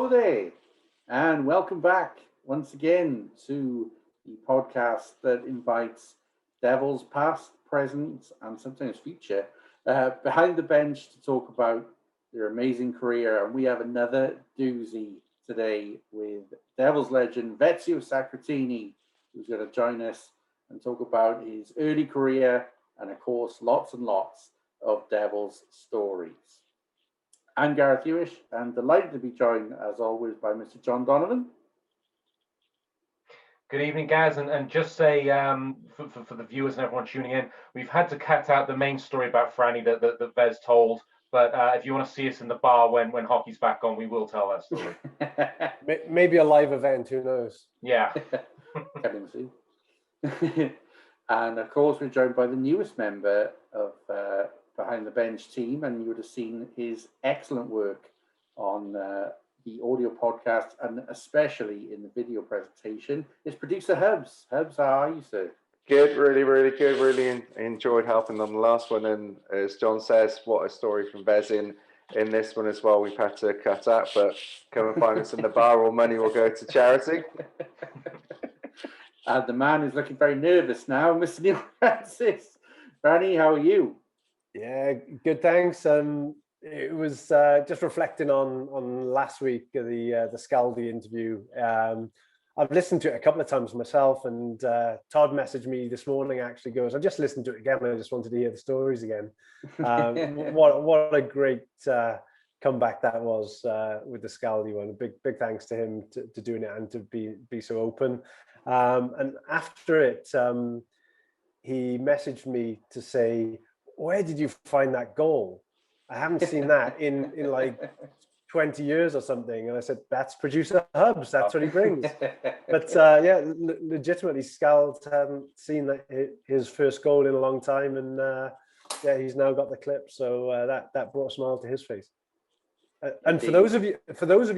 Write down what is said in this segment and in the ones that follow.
Hello there, and welcome back once again to the podcast that invites Devils past, present, and sometimes future behind the bench to talk about their amazing career. And we have another doozy today with Devils legend Vezio Sacratini, who's going to join us and talk about his early career and, of course, lots and lots of Devils stories. I'm Gareth Hewish, and delighted to be joined, as always, by Mr. John Donovan. Good evening, Gaz, and just say for the viewers and everyone tuning in, we've had to cut out the main story about Franny that Vez told, but if you want to see us in the bar when hockey's back on, we will tell that story. Maybe a live event, who knows? Yeah. And of course, we're joined by the newest member of Behind the Bench team, and you would have seen his excellent work on the audio podcast and especially in the video presentation. It's producer Hubs. Hubs, how are you, sir? Good, really good. Really enjoyed helping on the last one, and as John says, what a story from Vez in this one as well. We've had to cut out, but come and find us in the bar. All money will go to charity. The man is looking very nervous now, Mr. Neil Francis. Franny, how are you? Yeah, good, thanks. It was just reflecting on last week, the Scaldi interview. I've listened to it a couple of times myself, and Todd messaged me this morning, actually goes, I just listened to it again, I just wanted to hear the stories again. What a great comeback that was with the Scaldi one. Big thanks to him to doing it and to be so open. And after it, he messaged me to say, where did you find that goal? I haven't seen that in like 20 years or something. And I said, that's producer Hubs. That's what he brings. But legitimately, Scald hadn't seen his first goal in a long time. And he's now got the clip. So that brought a smile to his face. And for those of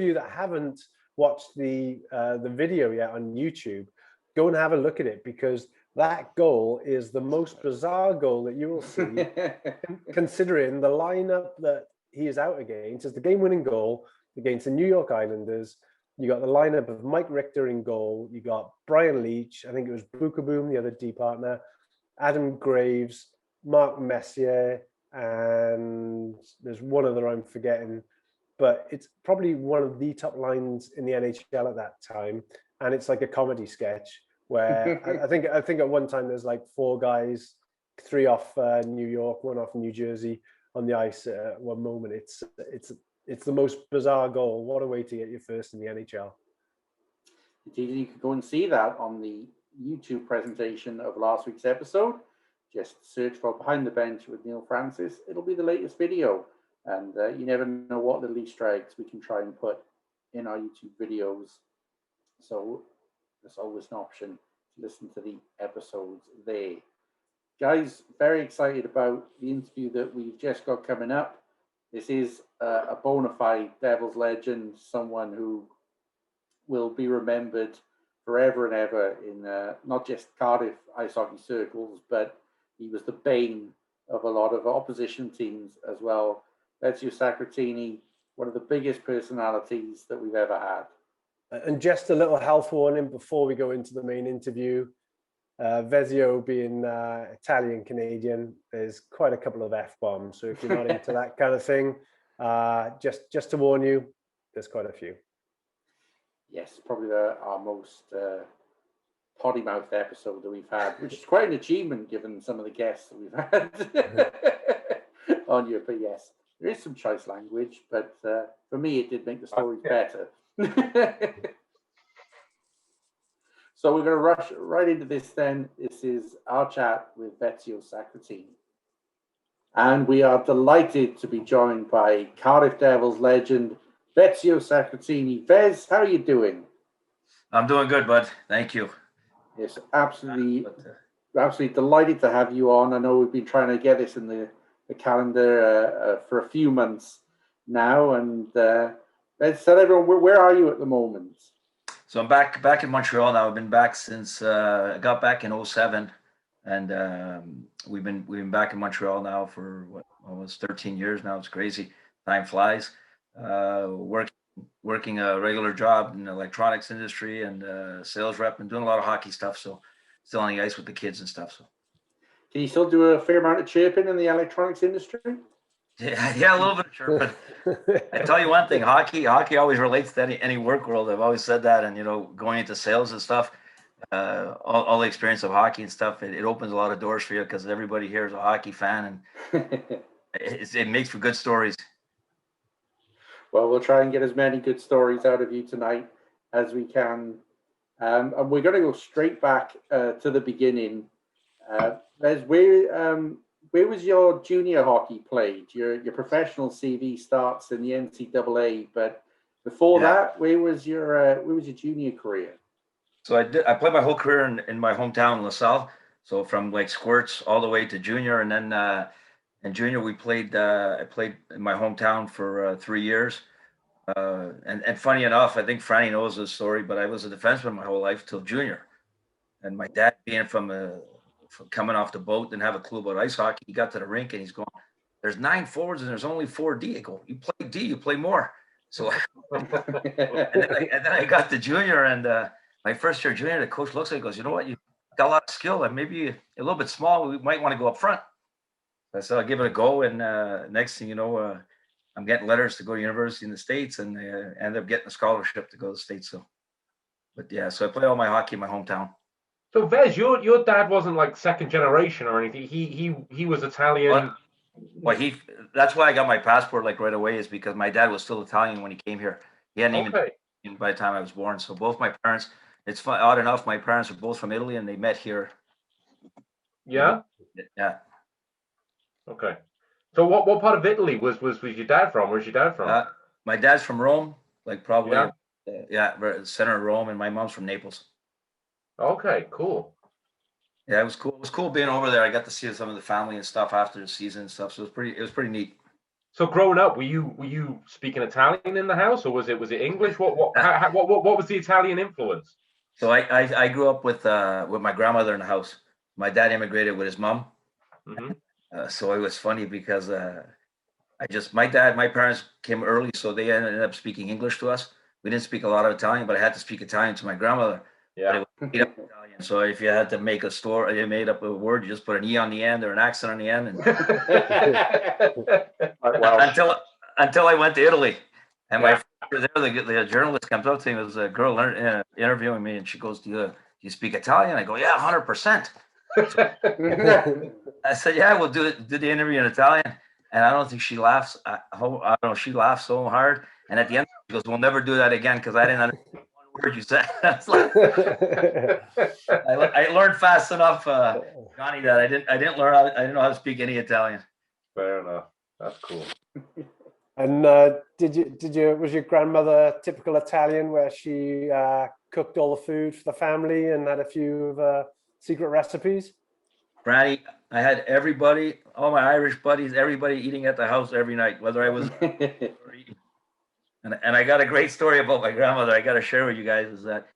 you that haven't watched the video yet on YouTube, go and have a look at it, because that goal is the most bizarre goal that you will see, considering the lineup that he is out against. It's the game-winning goal against the New York Islanders. You got the lineup of Mike Richter in goal. You got Brian Leach. I think it was Bukaboom, the other D partner, Adam Graves, Mark Messier, and there's one other I'm forgetting. But it's probably one of the top lines in the NHL at that time, and it's like a comedy sketch. Where I think at one time there's like 4 guys, 3 off New York, 1 off New Jersey on the ice at one moment. It's the most bizarre goal. What a way to get your first in the NHL. Indeed, you could go and see that on the YouTube presentation of last week's episode. Just search for Behind the Bench with Neil Francis. It'll be the latest video, and you never know what little Easter eggs we can try and put in our YouTube videos. So there's always an option to listen to the episodes there. Guys, very excited about the interview that we've just got coming up. This is a bona fide Devils legend, someone who will be remembered forever and ever in not just Cardiff ice hockey circles, but he was the bane of a lot of opposition teams as well. Vezio Sacratini, one of the biggest personalities that we've ever had. And just a little health warning before we go into the main interview. Vezio being Italian-Canadian, there's quite a couple of F-bombs. So if you're not into that kind of thing, just to warn you, there's quite a few. Yes, probably our most potty-mouthed episode that we've had, which is quite an achievement given some of the guests that we've had on you. But yes, there is some choice language, but for me, it did make the stories better. So we're going to rush right into this then. This is our chat with Vezio Sacratini. And we are delighted to be joined by Cardiff Devils legend Vezio Sacratini. Vez, how are you doing? I'm doing good, bud. Thank you. Yes, absolutely delighted to have you on. I know we've been trying to get this in the calendar for a few months now. And Vez, tell everyone, where are you at the moment? So I'm back in Montreal now. I've been back since I got back in 2007, and we've been back in Montreal now for almost 13 years now. It's crazy. Time flies. Working working a regular job in the electronics industry and sales rep and doing a lot of hockey stuff. So still on the ice with the kids and stuff. So Can you still do a fair amount of chirping in the electronics industry? yeah, a little bit of chirping. I tell you one thing, hockey always relates to any work world. I've always said that, and going into sales and stuff, all the experience of hockey and stuff, it opens a lot of doors for you because everybody here is a hockey fan, and it makes for good stories. Well, we'll try and get as many good stories out of you tonight as we can. And we're going to go straight back to the beginning. Wes, where was your junior hockey played? Your professional CV starts in the NCAA, but before that, where was your junior career? So I played my whole career in my hometown, LaSalle. So from like squirts all the way to junior, and then in junior I played in my hometown for 3 years. And funny enough, I think Franny knows this story, but I was a defenseman my whole life till junior. And my dad, being from coming off the boat, didn't have a clue about ice hockey. He got to the rink and he's going, "There's 9 forwards and there's only 4 D." I go, "You play D, you play more." So and then I got to junior, and my first year junior, the coach looks at me and goes, "You know what? You got a lot of skill, and maybe a little bit small. We might want to go up front." I said, "I'll give it a go." And next thing you know, I'm getting letters to go to university in the States, and I ended up getting a scholarship to go to the States. So, but yeah, so I play all my hockey in my hometown. So Vez, your dad wasn't like second generation or anything. He was Italian. Well, that's why I got my passport like right away, is because my dad was still Italian when he came here. He hadn't even by the time I was born. So both my parents, it's fun, odd enough, my parents are both from Italy and they met here. Yeah. Yeah. Okay. So what part of Italy was your dad from? Where's your dad from? My dad's from Rome, like probably center of Rome, and my mom's from Naples. Okay, cool. Yeah, it was cool. It was cool being over there. I got to see some of the family and stuff after the season and stuff. So it was pretty neat. So growing up, were you speaking Italian in the house, or was it English? What was the Italian influence? So I grew up with my grandmother in the house. My dad immigrated with his mom. Mm-hmm. So it was funny because my parents came early, so they ended up speaking English to us. We didn't speak a lot of Italian, but I had to speak Italian to my grandmother. Yeah. Italian. So if you had to make a story, you made up a word, you just put an E on the end or an accent on the end. And until I went to Italy, and my friend there, the journalist comes up to me, it was a girl interviewing me, and she goes, "Do you speak Italian?" I go, "Yeah, 100%." I said, "Yeah, we'll do the interview in Italian." And I don't think she laughs. I don't know. She laughed so hard, and at the end, she goes, "We'll never do that again," because I didn't understand one word you said. I learned fast enough, Johnny, that I didn't know how to speak any Italian. Fair enough. That's cool. And was your grandmother typical Italian, where she cooked all the food for the family and had a few secret recipes? Franny, I had everybody, all my Irish buddies, everybody eating at the house every night, whether I was or eating. And I got a great story about my grandmother I got to share with you guys, is that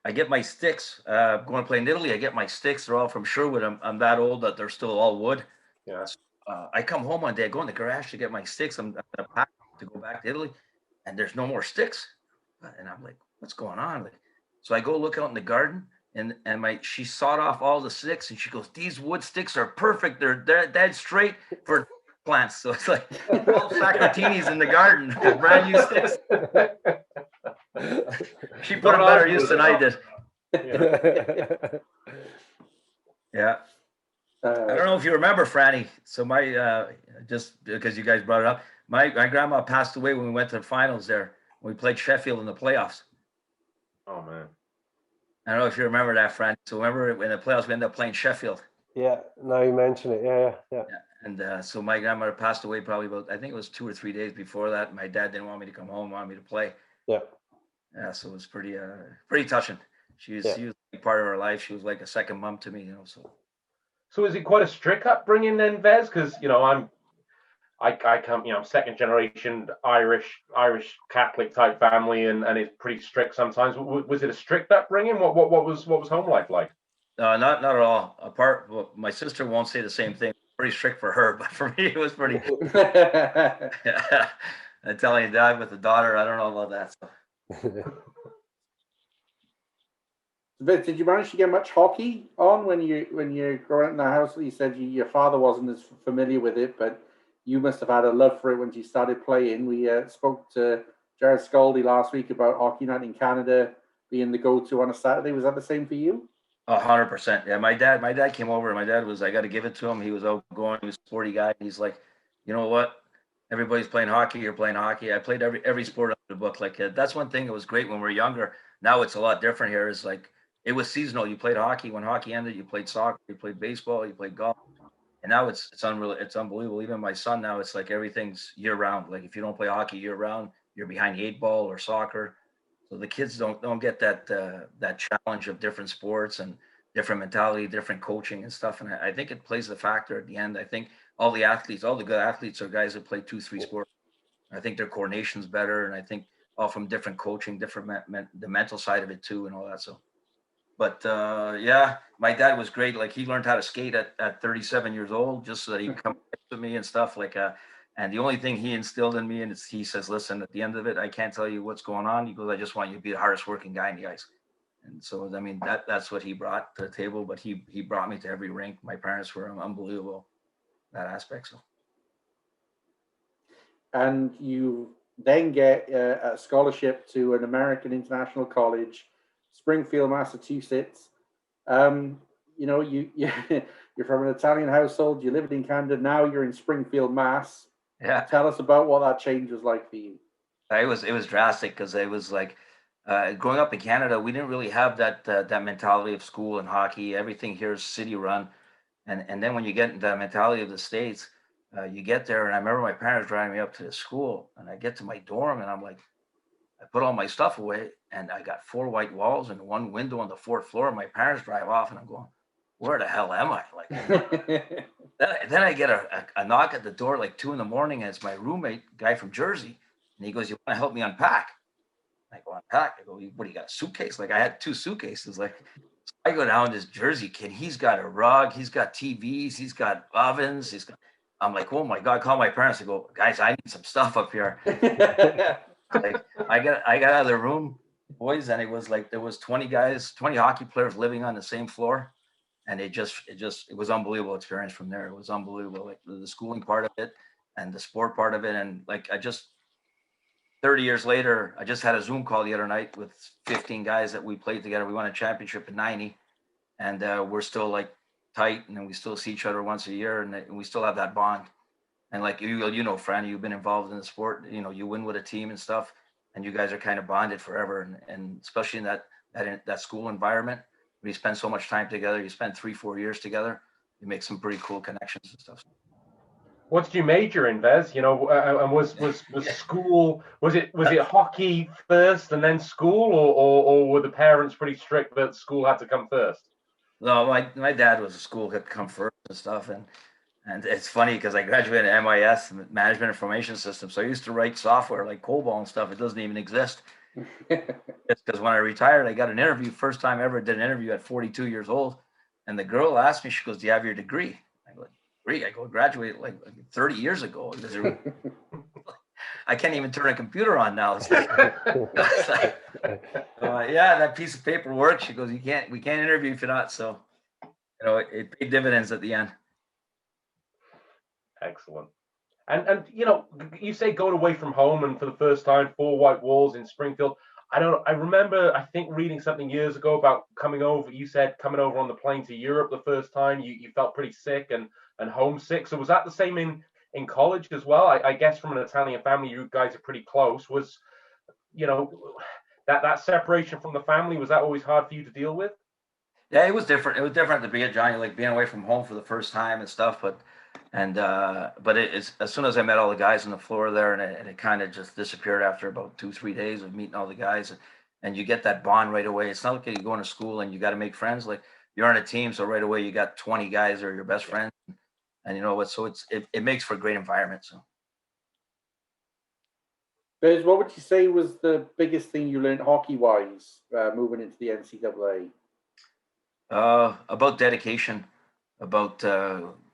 I get my sticks, going to play in Italy, I get my sticks, they're all from Sherwood. I'm that old that they're still all wood. Yeah. I come home one day, I go in the garage to get my sticks. I'm gonna pack to go back to Italy, and there's no more sticks. And I'm like, "What's going on?" So I go look out in the garden, and she sawed off all the sticks, and she goes, "These wood sticks are perfect. They're dead straight for plants." So it's like 12 Sacratinis in the garden, brand new sticks. She put them better use than I did. Yeah. I don't know if you remember, Franny. So just because you guys brought it up, my grandma passed away when we went to the finals there. We played Sheffield in the playoffs. Oh man. I don't know if you remember that, Franny. So remember in the playoffs we ended up playing Sheffield. Yeah. Now you mention it. Yeah. And so my grandmother passed away probably about, I think it was 2 or 3 days before that. My dad didn't want me to come home, wanted me to play. Yeah. Yeah. So it was pretty touching. She was part of our life. She was like a second mom to me, So is it quite a strict upbringing then, Vez? Because I come, second generation Irish Catholic type family, and it's pretty strict sometimes. Was it a strict upbringing? What was home life like? Not at all. My sister won't say the same thing. Pretty strict for her, but for me it was pretty. Italian dad with a daughter. I don't know about that. So. Vic, did you manage to get much hockey on when you're growing up in the house? You said your father wasn't as familiar with it, but you must have had a love for it when you started playing. We spoke to Jared Scaldi last week about hockey night in Canada being the go-to on a Saturday. Was that the same for you? 100%. Yeah, my dad came over. My dad was, I got to give it to him. He was outgoing. He was a sporty guy. He's like, you know what? Everybody's playing hockey. You're playing hockey. I played every sport under the book. Like that's one thing that was great when we were younger. Now it's a lot different here. It's like it was seasonal. You played hockey. When hockey ended, you played soccer. You played baseball. You played golf. And now it's unreal. It's unbelievable. Even my son now, it's like everything's year round. Like if you don't play hockey year round, you're behind the 8 ball or soccer. So the kids don't get that challenge of different sports and different mentality, different coaching and stuff. And I think it plays a factor at the end. I think all the good athletes are guys that play 2-3 sports. I think their coordination's better. And I think all from different coaching, different the mental side of it too and all that. So, but yeah, my dad was great. Like he learned how to skate at 37 years old, just so that he could come with me and stuff like and the only thing he instilled in me, and he says, listen, at the end of it, I can't tell you what's going on. He goes, I just want you to be the hardest working guy in the ice. And so, I mean, that's what he brought to the table, but he brought me to every rink. My parents were unbelievable in that aspect. So. And you then get a scholarship to an American international college, Springfield, Massachusetts. You know, you're from an Italian household. You lived in Canada. Now you're in Springfield, Mass. Yeah. Tell us about what that change was like for you. It was drastic because it was like growing up in Canada, we didn't really have that mentality of school and hockey. Everything here is city run, and then when you get into the mentality of the States, you get there. And I remember my parents driving me up to the school, and I get to my dorm, and I'm like, I put all my stuff away, and I got 4 white walls and 1 window on the 4th floor. My parents drive off, and I'm going, where the hell am I? Like. Then I get a knock at the door like 2 a.m, and it's my roommate, guy from Jersey, and he goes, "You want to help me unpack?" I go, "Unpack?" I go, "What do you got? A suitcase?" Like I had 2 suitcases. Like so I go down this Jersey kid. He's got a rug. He's got TVs. He's got ovens. I'm like, oh my God! Call my parents. I go, guys, I need some stuff up here. Like I got out of the room, boys, and it was like there was 20 guys, 20 hockey players living on the same floor. And it was unbelievable experience from there. It was unbelievable, like the schooling part of it and the sport part of it. And like 30 years later, I just had a Zoom call the other night with 15 guys that we played together. We won a championship in '90, and we're still like tight, and then we still see each other once a year, and we still have that bond. And like you know, Franny, you've been involved in the sport. You know, you win with a team and stuff, and you guys are kind of bonded forever. And especially in that school environment. We spend so much time together. You spend 3-4 years together. You make some pretty cool connections and stuff. What did you major in, Vez? You know, and was school, was it hockey first and then school, or were the parents pretty strict that school had to come first? No, my dad was a school had to come first and stuff, and it's funny because I graduated at MIS, Management Information Systems. So I used to write software like COBOL and stuff. It doesn't even exist. It's because when I retired, I got an interview. First time I ever did an interview at 42 years old. And the girl asked me, she goes, "Do you have your degree?" I go, "Degree?" I go, "Graduated like 30 years ago." I can't even turn a computer on now. It's like, yeah, that piece of paper works. She goes, we can't interview if you're not. So, you know, it paid dividends at the end. Excellent. And you know, you say going away from home and for the first time, 4 white walls in Springfield. I remember, I think reading something years ago about coming over. You said coming over on the plane to Europe the first time, you felt pretty sick and homesick. So was that the same in college as well? I guess from an Italian family, you guys are pretty close. Was, you know, that separation from the family, was that always hard for you to deal with? Yeah, it was different. It was different to be a Johnny, like being away from home for the first time and stuff. But it's as soon as I met all the guys on the floor there, and it kind of just disappeared after about 2-3 days of meeting all the guys, and you get that bond right away. It's not like you go into school and you got to make friends. Like you're on a team, so right away you got 20 guys that are your best friends, and you know what? So it makes for a great environment. So. Biz, what would you say was the biggest thing you learned hockey-wise moving into the NCAA? About dedication, about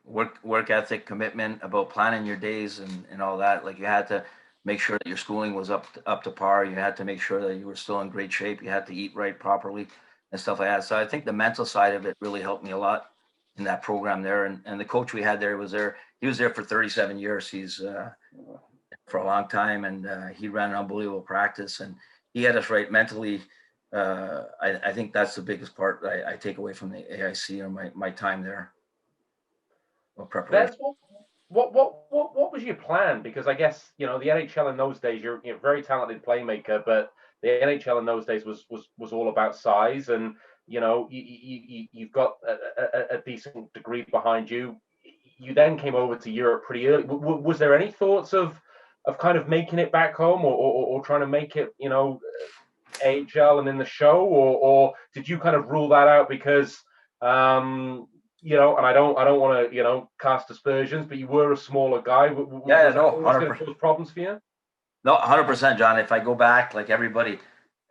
work ethic, commitment, about planning your days and all that. Like you had to make sure that your schooling was up to par. You had to make sure that you were still in great shape. You had to eat right properly and stuff like that. So I think the mental side of it really helped me a lot in that program there. And the coach we had there was there. He was there for 37 years. He's for a long time, and he ran an unbelievable practice, and he had us right mentally. I think that's the biggest part I take away from the AIC or my time there. Well, preparation. What was your plan? Because I guess, the NHL in those days, you're a very talented playmaker, but the NHL in those days was all about size, and you've got a decent degree behind you. You then came over to Europe pretty early. Was there any thoughts of kind of making it back home, or trying to make it, AHL and in the show, or did you kind of rule that out because and I don't want to cast aspersions, but you were a smaller guy. Was no, going to cause problems for you? No, 100%, John. If I go back, like everybody,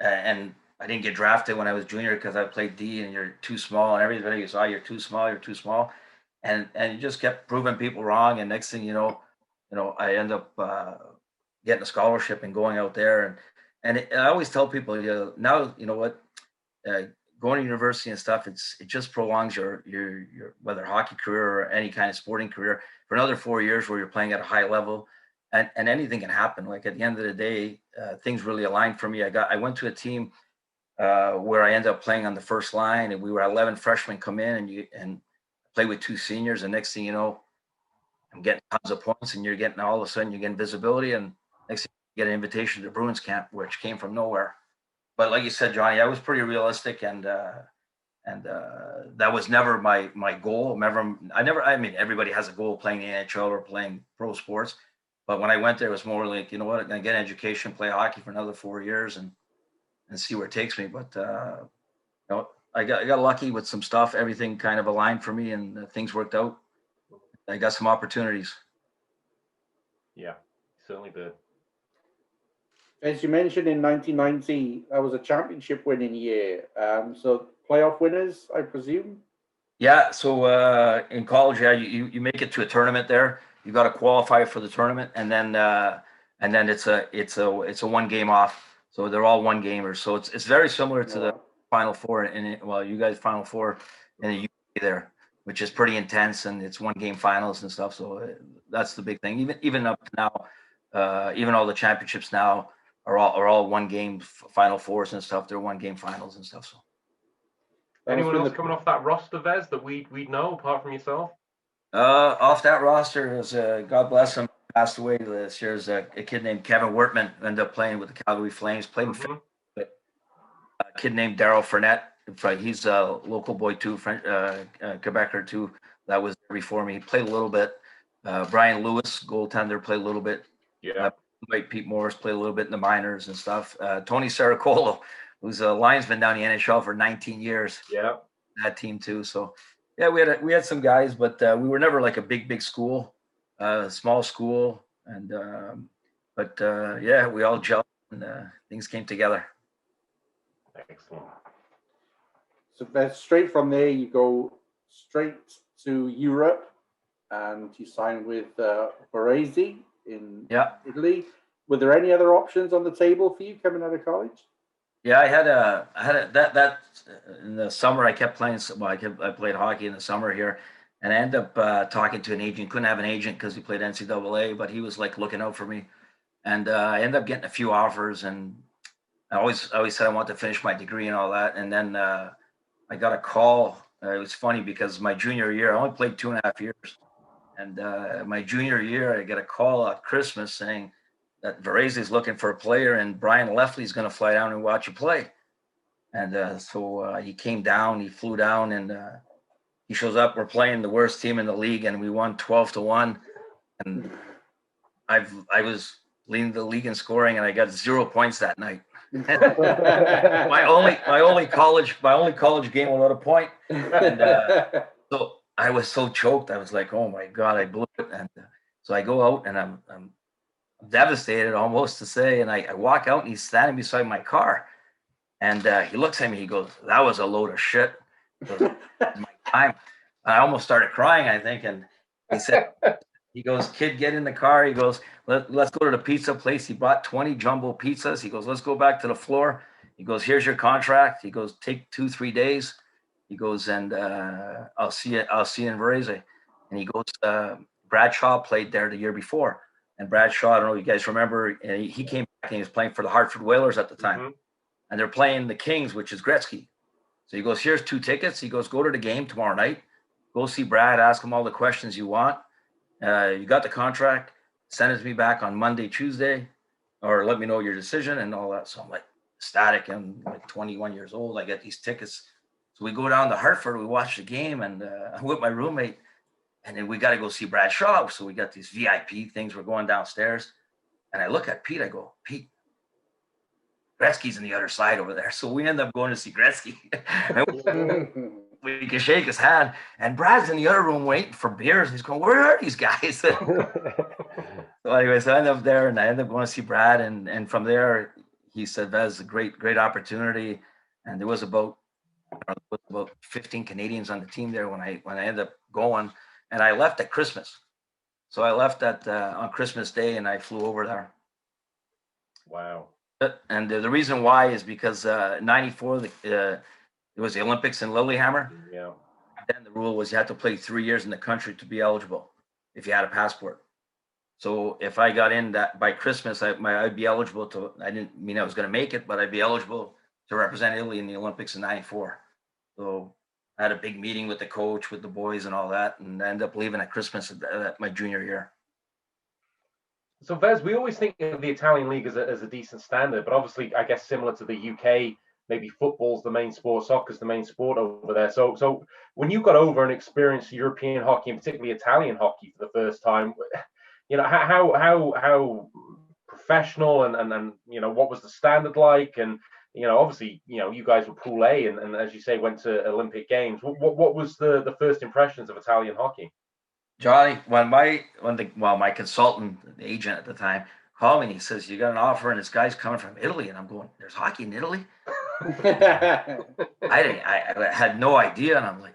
and I didn't get drafted when I was junior because I played D, and you're too small, and everybody saw you're too small, and you just kept proving people wrong. And next thing you know, I end up getting a scholarship and going out there, and I always tell people, now you know what, going to university and stuff, it just prolongs your whether hockey career or any kind of sporting career for another 4 years where you're playing at a high level. And anything can happen. Like at the end of the day, things really aligned for me. I went to a team where I ended up playing on the first line, and we were 11 freshmen come in and play with 2 seniors. And next thing you know, I'm getting tons of points, and all of a sudden you're getting visibility, and next thing you get an invitation to the Bruins camp, which came from nowhere. But like you said, Johnny, I was pretty realistic, and that was never my goal. I mean, everybody has a goal playing the NHL or playing pro sports. But when I went there, it was more like, I'm going to get an education, play hockey for another 4 years and see where it takes me. But, I got lucky with some stuff. Everything kind of aligned for me, and things worked out. I got some opportunities. Yeah, certainly did. As you mentioned, in 1990, that was a championship winning year. So playoff winners, I presume? Yeah, so in college, you make it to a tournament there. You got to qualify for the tournament, and then it's a 1 game off. So they're all 1 gamers. So it's very similar to the Final Four you guys Final Four in the UK there, which is pretty intense, and it's 1 game finals and stuff. So that's the big thing. Even up to now, even all the championships now are all 1 game Final Fours and stuff. They're 1 game finals and stuff. So anyone else coming off that roster, Vez, that we'd know apart from yourself? Off that roster is God bless him, passed away this year. Is a kid named Kevin Wertman, ended up playing with the Calgary Flames. Played with a kid named Daryl Fournette. He's a local boy too, Quebecer too. That was there before me. He played a little bit. Brian Lewis, goaltender, played a little bit. Yeah. Pete Morris played a little bit in the minors and stuff. Tony Saracolo, who's a linesman down in the NHL for 19 years. Yeah. That team too. So yeah, we had some guys, but we were never like a big school, small school, and we all gelled and things came together. Excellent. So that's straight from there, you go straight to Europe, and you sign with Vezio in Italy. Were there any other options on the table for you coming out of college? Yeah, I had that in the summer. I kept playing. I played hockey in the summer here, and I ended up talking to an agent. Couldn't have an agent because he played NCAA, but he was like looking out for me, and I ended up getting a few offers. And I always said I want to finish my degree and all that. And then I got a call. It was funny because my junior year, I only played 2.5 years, and my junior year, I get a call at Christmas saying that Vezio is looking for a player, and Brian Lefley's going to fly down and watch you play. And so he came down, he flew down, and he shows up. We're playing the worst team in the league, and we won 12-1. And I was leading the league in scoring, and I got 0 points that night. my only college game without a point. And so I was so choked. I was like, oh my God, I blew it. And so I go out, and I'm devastated almost to say, and I walk out, and he's standing beside my car, and he looks at me, he goes, that was a load of shit. Goes, my time. I almost started crying, I think, and he said, He goes, kid, get in the car. He goes, let's go to the pizza place. He bought 20 jumbo pizzas. He goes, let's go back to the floor. He goes, here's your contract. He goes, take 2-3 days. He goes, and I'll see you in Varese. And he goes, Bradshaw played there the year before. And Bradshaw, I don't know if you guys remember, he came back and he was playing for the Hartford Whalers at the time. Mm-hmm. And they're playing the Kings, which is Gretzky. So he goes, here's 2 tickets. He goes, go to the game tomorrow night. Go see Brad, ask him all the questions you want. You got the contract, send it to me back on Monday, Tuesday, or let me know your decision and all that. So I'm like ecstatic. I'm like 21 years old. I get these tickets. So we go down to Hartford, we watch the game, and I'm with my roommate, and then we got to go see Brad Shaw. So we got these VIP things. We're going downstairs, and I look at Pete. I go, Pete, Gretzky's on the other side over there. So we end up going to see Gretzky. We can shake his hand, and Brad's in the other room waiting for beers. He's going, where are these guys? So anyways, I end up there, and I end up going to see Brad, and from there, he said, Vez, a great opportunity. And there was about 15 Canadians on the team there when I ended up going, and I left at Christmas. So I left on Christmas Day, and I flew over there. Wow. And the reason why is because '94, it was the Olympics in Lillehammer. Yeah. Then the rule was you had to play 3 years in the country to be eligible if you had a passport. So if I got in that by Christmas, I'd be eligible to. I didn't mean I was going to make it, but I'd be eligible to represent Italy in the Olympics in '94. So I had a big meeting with the coach, with the boys, and all that, and I ended up leaving at Christmas my junior year. So Vez, we always think of the Italian league as a decent standard, but obviously, I guess similar to the UK, maybe football's the main sport, soccer's the main sport over there. So when you got over and experienced European hockey, and particularly Italian hockey for the first time, you know, how professional and you know, what was the standard like? And you know, obviously, you know, you guys were Pool A, and as you say, went to Olympic Games. What was the first impressions of Italian hockey? Johnny, when my consultant, the agent at the time, called me and he says, you got an offer and this guy's coming from Italy. And I'm going, there's hockey in Italy? I had no idea. And I'm like,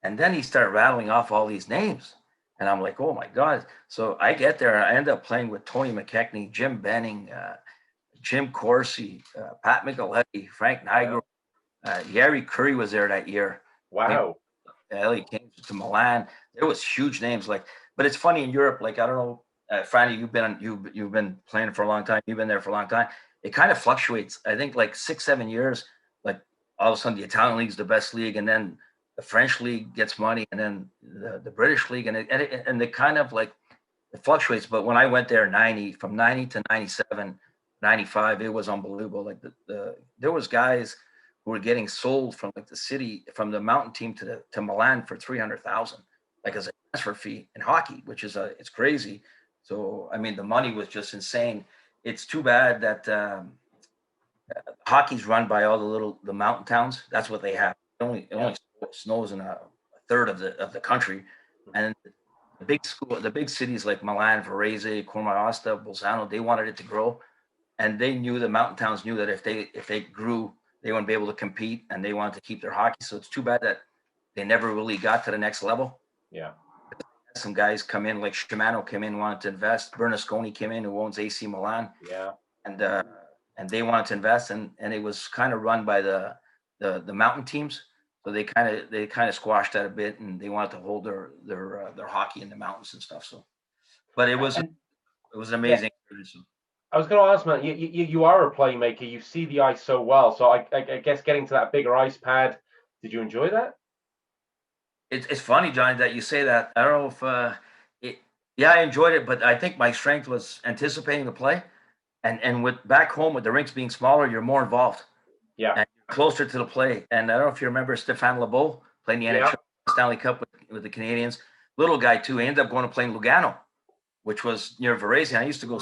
and then he started rattling off all these names. And I'm like, oh my God. So I get there and I end up playing with Tony McKechnie, Jim Benning, Jim Corsi, Pat Micheletti, Frank Nigro, Gary Curry was there that year. Wow. He came to Milan. There was huge names but it's funny in Europe. Like I don't know, Franny, you've been playing for a long time. You've been there for a long time. It kind of fluctuates. I think like 6-7 years. Like all of a sudden the Italian league's the best league, and then the French league gets money, and then the British league, and it kind of like it fluctuates. But when I went there from 90 to 97, 95, it was unbelievable. Like there was guys who were getting sold from like the city, from the mountain team to Milan for 300,000, like as a transfer fee in hockey, which is it's crazy. So I mean, the money was just insane. It's too bad that hockey's run by all the mountain towns. That's what they have. It only snows in a third of the country, and the big cities like Milan, Varese, Como d'Aosta, Bolzano, they wanted it to grow, and they knew the mountain towns knew that if they grew, they wouldn't be able to compete, and they wanted to keep their hockey. So it's too bad that they never really got to the next level. Yeah. Some guys come in, like Shimano came in, wanted to invest. Bernasconi came in, who owns AC Milan. Yeah. And they wanted to invest, and it was kind of run by the mountain teams. So they kind of squashed that a bit, and they wanted to hold their hockey in the mountains and stuff. So, but it was an amazing experience. I was going to ask, man, you are a playmaker. You see the ice so well. So I guess getting to that bigger ice pad, did you enjoy that? It's funny, Johnny, that you say that. I don't know if I enjoyed it, but I think my strength was anticipating the play, and with back home with the rinks being smaller, you're more involved. Yeah, and you're closer to the play. And I don't know if you remember Stéphane Lebeau playing the NHL Stanley Cup with the Canadians. Little guy too. He ended up going to play in Lugano, which was near Varese. I used to go.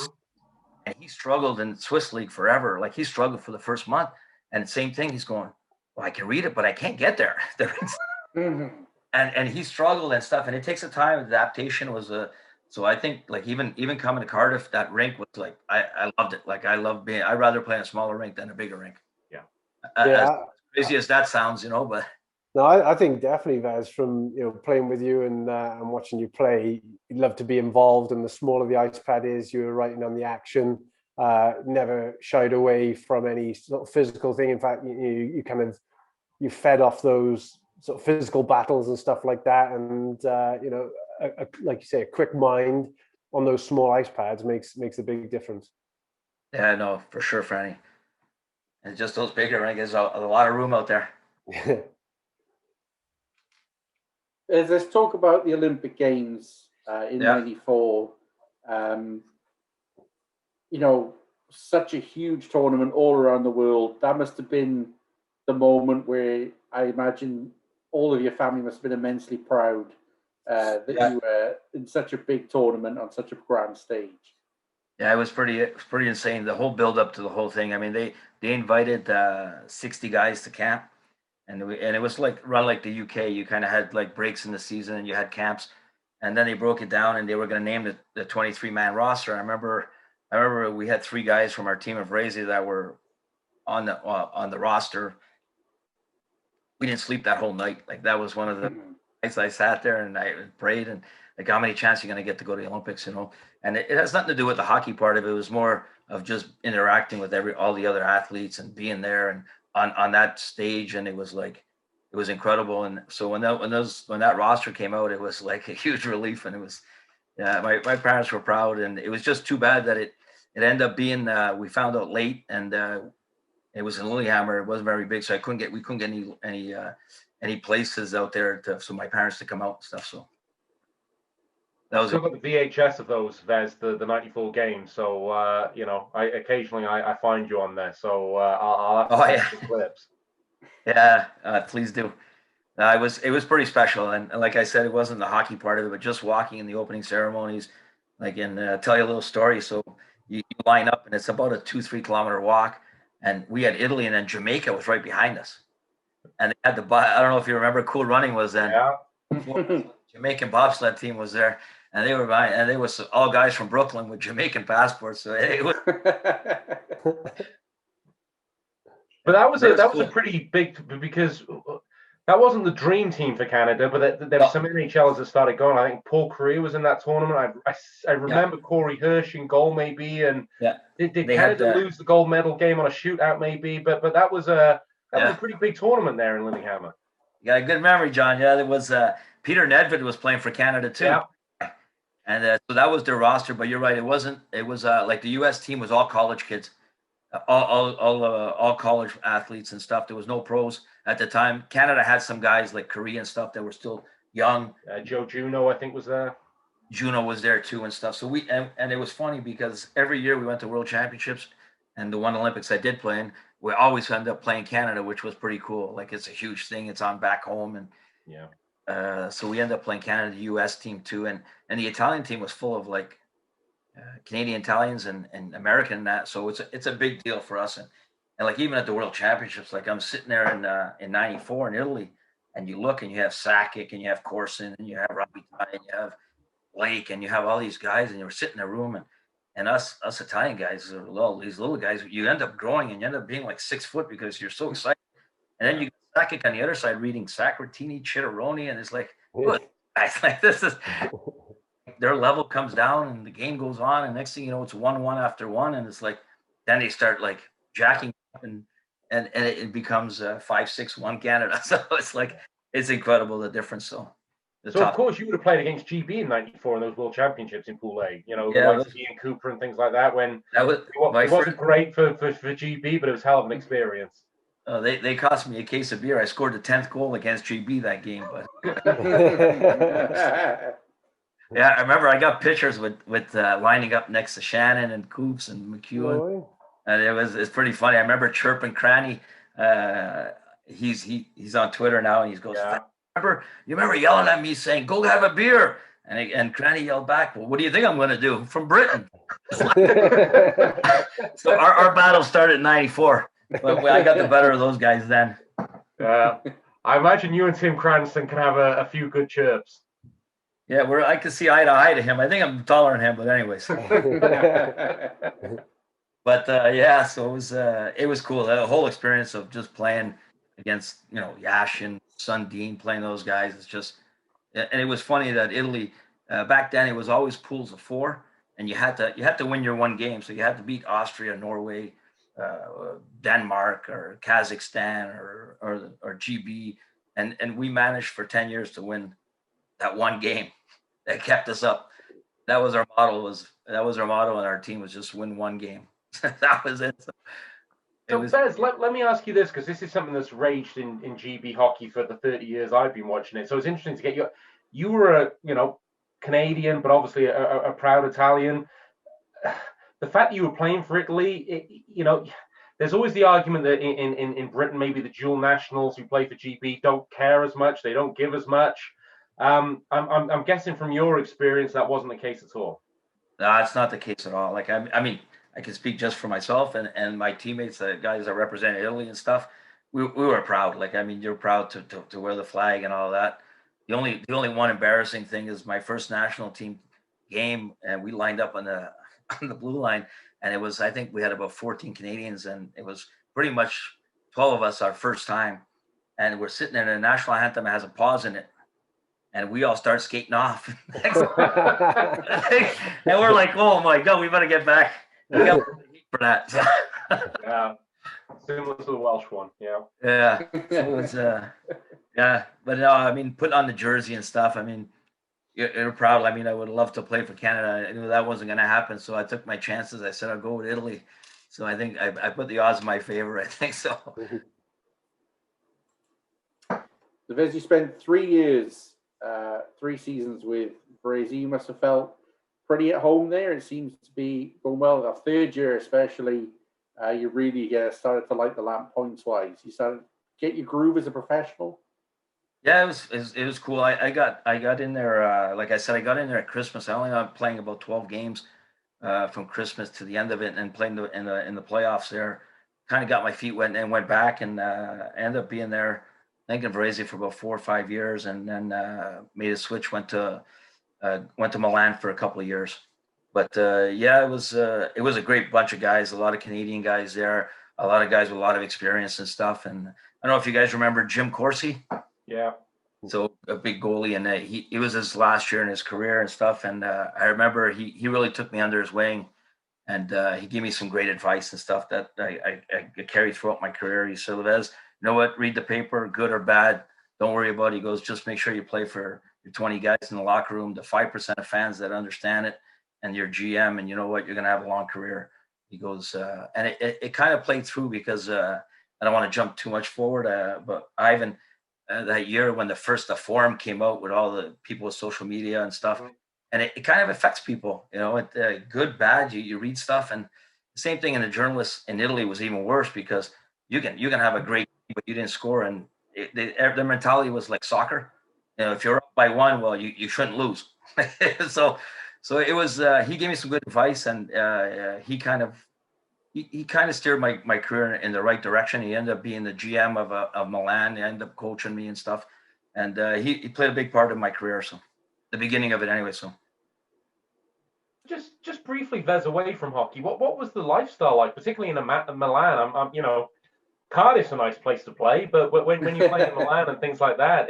And he struggled in Swiss League forever. Like he struggled for the first month. And the same thing, he's going, well, I can read it, but I can't get there. And he struggled and stuff. And it takes a time. Adaptation was so I think like even coming to Cardiff, that rink was like, I loved it. Like I'd rather play in a smaller rink than a bigger rink. Yeah. As crazy as that sounds, but No, I think definitely, Vez, from playing with you and watching you play, you'd love to be involved. And the smaller the ice pad is, you were writing on the action. Never shied away from any sort of physical thing. In fact, you fed off those sort of physical battles and stuff like that. And like you say, a quick mind on those small ice pads makes a big difference. Yeah, no, for sure, Franny. And just those bigger rink is a lot of room out there. Let's talk about the Olympic Games in '94. Such a huge tournament all around the world. That must have been the moment where I imagine all of your family must have been immensely proud that you were in such a big tournament on such a grand stage. Yeah, it was pretty insane. The whole build up to the whole thing. I mean, they invited 60 guys to camp. And it was run like the UK. You kind of had like breaks in the season, and you had camps, and then they broke it down, and they were going to name the 23-man roster. I remember we had 3 guys from our team of Vezio that were on the roster. We didn't sleep that whole night. Like, that was one of the nights I sat there and I prayed, and like, how many chances are you going to get to go to the Olympics, And it has nothing to do with the hockey part of it. It was more of just interacting with all the other athletes and being there and on that stage, and it was incredible. And so when that roster came out, it was like a huge relief, and it was, my parents were proud, and it was just too bad that it ended up being we found out late, and it was in Lillehammer. It wasn't very big, so we couldn't get any places out there so my parents to come out and stuff. So that was still got the VHS of those, Vez, the '94 games. So I occasionally find you on there. So I'll have to see some clips. Yeah, please do. It was pretty special, and like I said, it wasn't the hockey part of it, but just walking in the opening ceremonies. Tell you a little story. So you line up, and it's about a 2-3 kilometer walk, and we had Italy, and then Jamaica was right behind us, and they had I don't know if you remember, Cool Running was then. Yeah. Jamaican bobsled team was there, and they were all guys from Brooklyn with Jamaican passports. So it was. But that was a pretty big, because that wasn't the dream team for Canada, but there were some NHLers that started going. I think Paul Correa was in that tournament. I remember Corey Hirsch in goal, maybe, and did Canada lose the gold medal game on a shootout, maybe? But that was a pretty big tournament there in Lillehammer. You got a good memory, John. Yeah, there was Peter Nedved was playing for Canada too. Yeah. And so that was their roster, but you're right. It wasn't. It was like the U.S. team was all college kids, all college athletes and stuff. There was no pros at the time. Canada had some guys like Korea and stuff that were still young. Joe Juno, I think, was there. Juno was there too and stuff. So and it was funny because every year we went to World Championships, and the one Olympics I did play in, we always ended up playing Canada, which was pretty cool. Like, it's a huge thing. It's on back home, and so we ended up playing Canada, the U.S. team too, and the Italian team was full of like Canadian Italians and American and that. So it's a big deal for us, and like even at the World Championships, like I'm sitting there in '94 in Italy, and you look and you have Sakic and you have Corson and you have Robbie Ty and you have Blake and you have all these guys, and you're sitting in a room, and us Italian guys, these little guys, you end up growing and you end up being like 6 foot because you're so excited. And then you got Sakic on the other side reading Sacratini, Chitteroni, and it's like, like this is their level comes down and the game goes on, and next thing you know, it's 1-1 after 1, and it's like then they start like jacking up and it becomes 5-6-1 Canada. So it's like, it's incredible the difference. So of course you would have played against GB in '94 in those World Championships in Pool A. Like Ian Cooper and things like that. When it wasn't great for GB, but it was hell of an experience. They cost me a case of beer. I scored the 10th goal against GB that game, but yeah, I remember I got pictures with lining up next to Shannon and Coops and McEwen, and it's pretty funny. I remember Chirping Cranny. He's on Twitter now, and he goes, You remember yelling at me saying, "Go have a beer," and Cranny yelled back, "Well, what do you think I'm going to do? I'm from Britain." So our battle started in '94. But I got the better of those guys then. I imagine you and Tim Cranston can have a few good chirps. Yeah, I can see eye to eye to him. I think I'm taller than him, but anyways. But so it was cool. The whole experience of just playing against Yash and Sundin playing those guys. It's just, and it was funny that Italy back then it was always pools of 4, and you had to win your one game. So you had to beat Austria, Norway, Denmark, or Kazakhstan, or GB, and we managed for 10 years to win that one game. That kept us up. That was our motto. And our team was just win one game. That was it. So Vez, let me ask you this, because this is something that's raged in GB hockey for the 30 years I've been watching it. So it's interesting to get you. You were a Canadian, but obviously a proud Italian. The fact that you were playing for Italy, there's always the argument that in Britain maybe the dual nationals who play for GB don't care as much, they don't give as much. I'm guessing from your experience that wasn't the case at all. No, it's not the case at all. Like I mean, I can speak just for myself and my teammates, the guys that represented Italy and stuff. We were proud. Like, I mean, you're proud to wear the flag and all that. The only one embarrassing thing is my first national team game, and we lined up on the blue line, and it was, I think we had about 14 Canadians, and it was pretty much 12 of us our first time, and we're sitting in a national anthem that has a pause in it, and we all start skating off, and we're like, oh my God, we better get back. We got for that. Yeah, similar to the Welsh one. Yeah. Yeah. So it's yeah, but no, I mean, putting on the jersey and stuff. I mean, you're proud. I mean, I would love to play for Canada. I knew that wasn't going to happen, so I took my chances. I said I'll go with Italy. So I think I put the odds in my favor. I think so. So Vez, you spent 3 years, 3 seasons with Vezio. You must have felt pretty at home there. It seems to be going well. The 3rd year especially, you really started to light the lamp points-wise. You started to get your groove as a professional. Yeah, it was cool. I got in there. Like I said, I got in there at Christmas. I only ended up playing about 12 games from Christmas to the end of it, and playing in the playoffs there. Kind of got my feet wet and went back, and ended up being there, I think in Vezio for about 4 or 5 years, and then made a switch. Went to Milan for a couple of years. But yeah, it was a great bunch of guys. A lot of Canadian guys there. A lot of guys with a lot of experience and stuff. And I don't know if you guys remember Jim Corsi. Yeah. So a big goalie, and it was his last year in his career and stuff. And I remember he really took me under his wing, and he gave me some great advice and stuff that I carried throughout my career. He said, Vez, you know what? Read the paper, good or bad. Don't worry about it. He goes, just make sure you play for your 20 guys in the locker room, the 5% of fans that understand it, and your GM, and you know what? You're going to have a long career. He goes, and it kind of played through because I don't want to jump too much forward, but Ivan, that year when the forum came out with all the people with social media and stuff, and it kind of affects people, good, bad. You read stuff, and the same thing in the journalists in Italy was even worse because you can have a great game, but you didn't score, and their mentality was like soccer. If you're up by 1, well, you shouldn't lose. So it was. He gave me some good advice, and he kind of steered my career in the right direction. He ended up being the GM of Milan. He ended up coaching me and stuff, and he played a big part of my career. So the beginning of it, anyway. So just briefly, Vez, away from hockey, what was the lifestyle like, particularly in Milan? I'm Cardiff's a nice place to play, but when you play in Milan and things like that,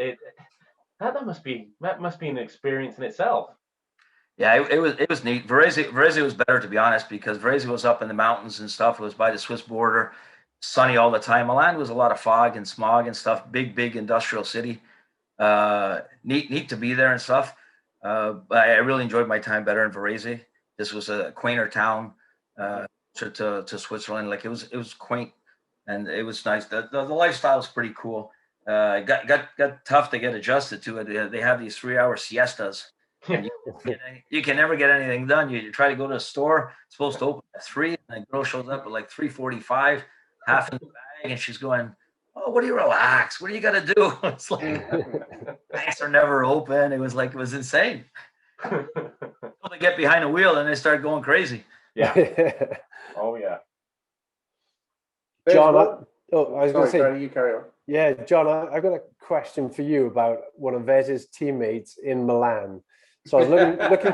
that must be an experience in itself. Yeah, it was neat. Vezio was better, to be honest, because Vezio was up in the mountains and stuff. It was by the Swiss border, sunny all the time. Milan was a lot of fog and smog and stuff. Big industrial city. Neat to be there and stuff. But I really enjoyed my time better in Vezio. This was a quainter town to Switzerland. Like it was quaint, and it was nice. The lifestyle was pretty cool. Got tough to get adjusted to it. They have these 3-hour siestas. And you can never get anything done. You try to go to a store, it's supposed to open at 3, and the girl shows up at like 3:45, half in the bag, and she's going, "Oh, what do you relax? What do you got to do?" It's like banks are never open. It was insane. They get behind the wheel and they start going crazy. Yeah. Oh yeah. John, I was going to say, you carry on. Yeah, John, I've got a question for you about one of Vez's teammates in Milan. So I was looking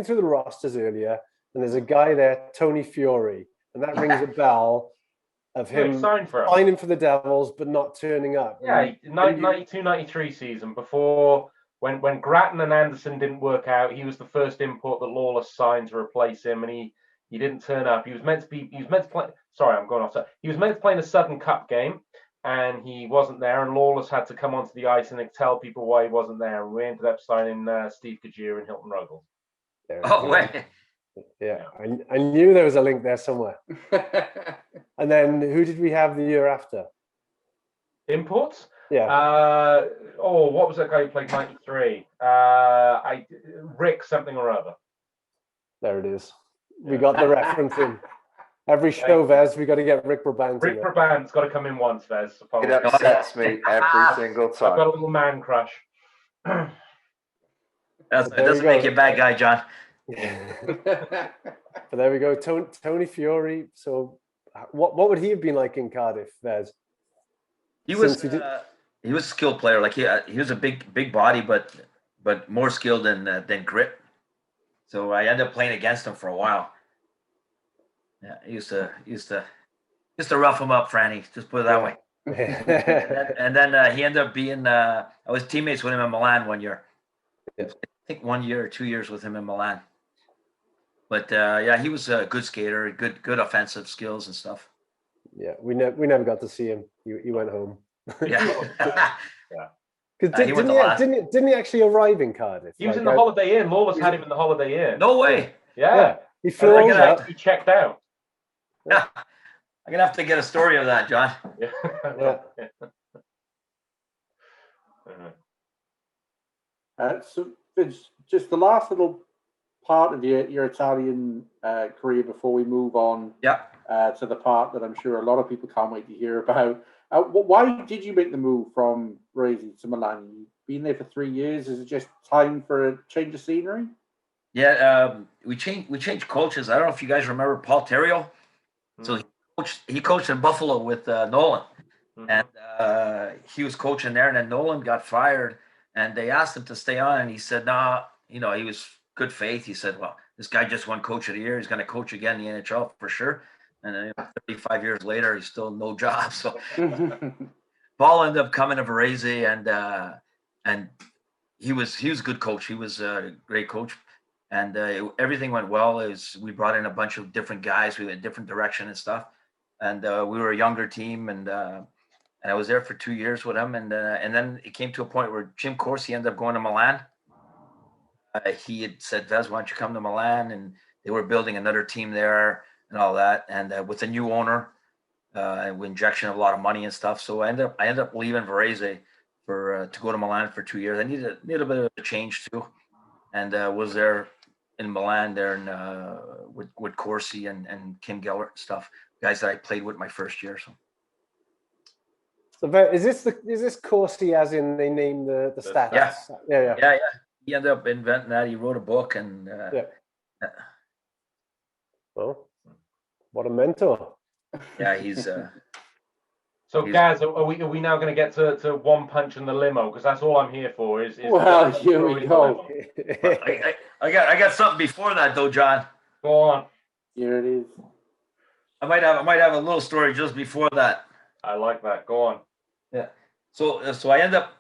through the rosters earlier, and there's a guy there, Tony Fiore, and that rings a bell. of Yeah, he him signed for him. signing for the Devils but not turning up. Yeah, 92-93 season, before when Grattan and Anderson didn't work out, he was the first import that Lawless signed to replace him, and he didn't turn up. He was meant to play. Sorry, I'm going off. He was meant to play in a Southern Cup game, and he wasn't there. And Lawless had to come onto the ice and tell people why he wasn't there. And we ended up signing Steve Kajir and Hilton Ruggles. Oh, way. Yeah, I knew there was a link there somewhere. And then who did we have the year after? Imports? Yeah. What was that guy who played 93? Rick something or other. There it is. We got the reference in. Every show, Vez, we got to get Rick Brabant. Rick Brabant's got to come in once, Vez. It upsets me every single time. I've got a little man crush. It doesn't make you a bad guy, John. But there we go. Tony Fiore. So what would he have been like in Cardiff, Vez? He was a skilled player. Like he was a big body, but more skilled than grit. So I ended up playing against him for a while. Yeah, he used to rough him up, Franny. Just put it that way. and then he ended up being. I was teammates with him in Milan one year. I think 1 year or 2 years with him in Milan. But he was a good skater, good offensive skills and stuff. Yeah, we never got to see him. He went home. Yeah. Because didn't he actually arrive in Cardiff? He was in the Holiday Inn. Lawless had him in the Holiday Inn. No way. Yeah. He flew over. He checked out. Yeah. I'm gonna have to get a story of that, John. Yeah. So it's just the last little part of your Italian career before we move on to the part that I'm sure a lot of people can't wait to hear about. Why did you make the move from Vezio to Milan? You've been there for 3 years. Is it just time for a change of scenery? Yeah, we changed coaches. I don't know if you guys remember Paul Terrio. So he coached in Buffalo with Nolan, and he was coaching there. And then Nolan got fired, and they asked him to stay on, and he said, "Nah." He was good faith. He said, "Well, this guy just won Coach of the Year. He's going to coach again in the NHL for sure." And 35 years later, he's still no job. So Paul ended up coming to Varese, and he was a good coach. He was a great coach, and everything went well. We brought in a bunch of different guys. We went in different direction and stuff, and we were a younger team, and I was there for 2 years with him, and then it came to a point where Jim Corsi ended up going to Milan. He had said, "Vez, why don't you come to Milan?" And they were building another team there and all that, and with a new owner, with injection of a lot of money and stuff. So I ended up leaving Varese to go to Milan for 2 years. I needed a bit of a change too, and was there in Milan there and with Corsi and Kim Gellert and stuff, guys that I played with my first year. So is this Corsi as in they name the stats? Yeah. He ended up inventing that. He wrote a book and well, what a mentor. Yeah, he's So Gaz, are we now going to get to one punch in the limo? Because that's all I'm here for. Is well, here we go. I got something before that though, John. Go on. Here it is. I might have a little story just before that. I like that. Go on. Yeah. So I end up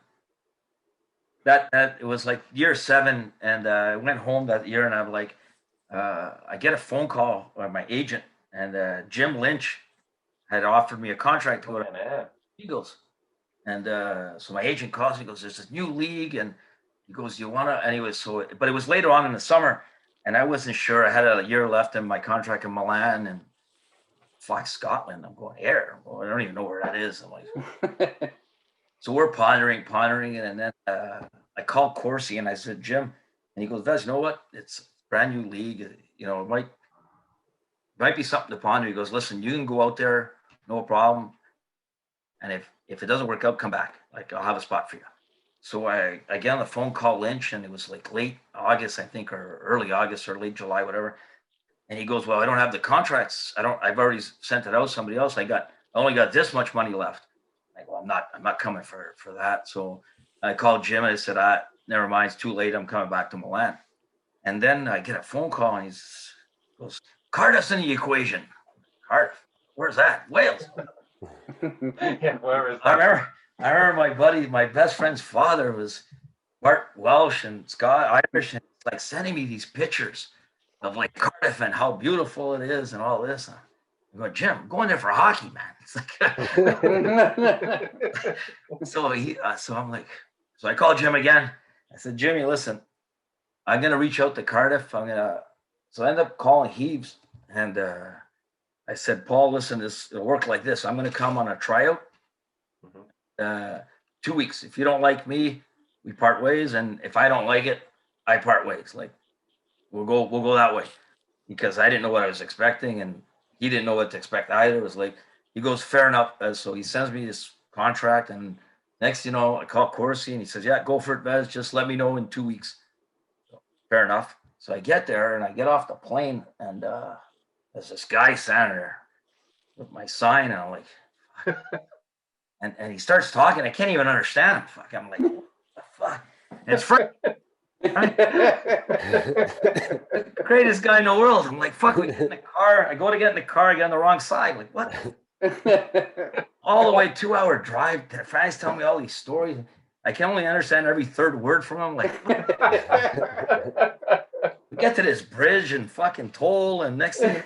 that it was like year 7, and I went home that year, and I'm like, I get a phone call by my agent, and Jim Lynch had offered me a contract to go to Eagles, and so my agent calls me, goes, "There's this new league," and he goes, "You wanna?" Anyway, but it was later on in the summer, and I wasn't sure. I had a year left in my contract in Milan, and fly Scotland. I'm going air. Well, I don't even know where that is. I'm like, so we're pondering, and then I called Corsi and I said, "Jim," and he goes, "Vez, you know what? It's a brand new league. It might be something to ponder." He goes, "Listen, you can go out there, no problem. And if it doesn't work out, come back. Like, I'll have a spot for you." So I get on the phone, call Lynch, and it was like late August, I think, or early August or late July, whatever. And he goes, "Well, I don't have the contracts. I've already sent it out to somebody else. I only got this much money left." Like, "Well, I'm not coming for that." So I called Jim and I said, "Never mind, it's too late. I'm coming back to Milan." And then I get a phone call and he goes, "Cardiff's in the equation." Cardiff. Where's that? Wales. Yeah, where is I that? remember my best friend's father was part Welsh and Irish, and it's like sending me these pictures of like Cardiff and how beautiful it is and all this. I'm going, Jim, I'm going there for hockey, man. It's like, so I'm like, so I called Jim again. I said, Jimmy, listen, I'm gonna reach out to Cardiff. So I end up calling Heaves, and I said, Paul, listen, it'll work like this. I'm gonna come on a tryout. 2 weeks. If you don't like me, we part ways, and if I don't like it, I part ways. Like we'll go that way, because I didn't know what I was expecting, and he didn't know what to expect either. It was like, he goes, fair enough. So he sends me this contract, and next, I call Corsi, and he says, yeah, go for it, Vez. Just let me know in 2 weeks. So, fair enough. So I get there, and I get off the plane, and there's this guy standing there with my sign, and I'm like, fuck. And he starts talking. I can't even understand him. Fuck. I'm like, what the fuck? And it's Frank. The greatest guy in the world. I'm like, fuck, we get in the car. I go to get in the car. I get on the wrong side. Like, what? All the way 2-hour drive. Frank's telling me all these stories. I can only understand every third word from him. Like, we get to this bridge and fucking toll. And next thing,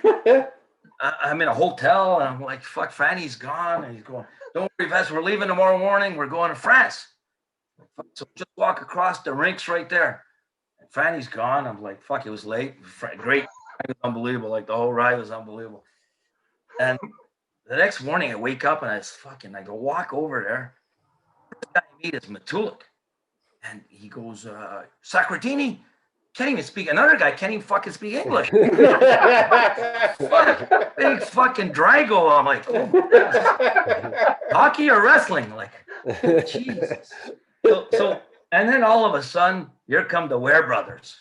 I'm in a hotel. And I'm like, fuck, Franny's gone. And he's going, don't worry, Vez, we're leaving tomorrow morning. We're going to France. So just walk across the rinks right there. And Franny's gone. I'm like, fuck, it was late. Great. It was unbelievable. Like, the whole ride was unbelievable. And the next morning I wake up and I go walk over there. The first guy I meet is Matulik. And he goes, Sacratini? Can't even speak. Another guy can't even fucking speak English. Big fucking Drago. I'm like, hockey or wrestling? Like, Jesus. So, and then all of a sudden, here come the Ware brothers.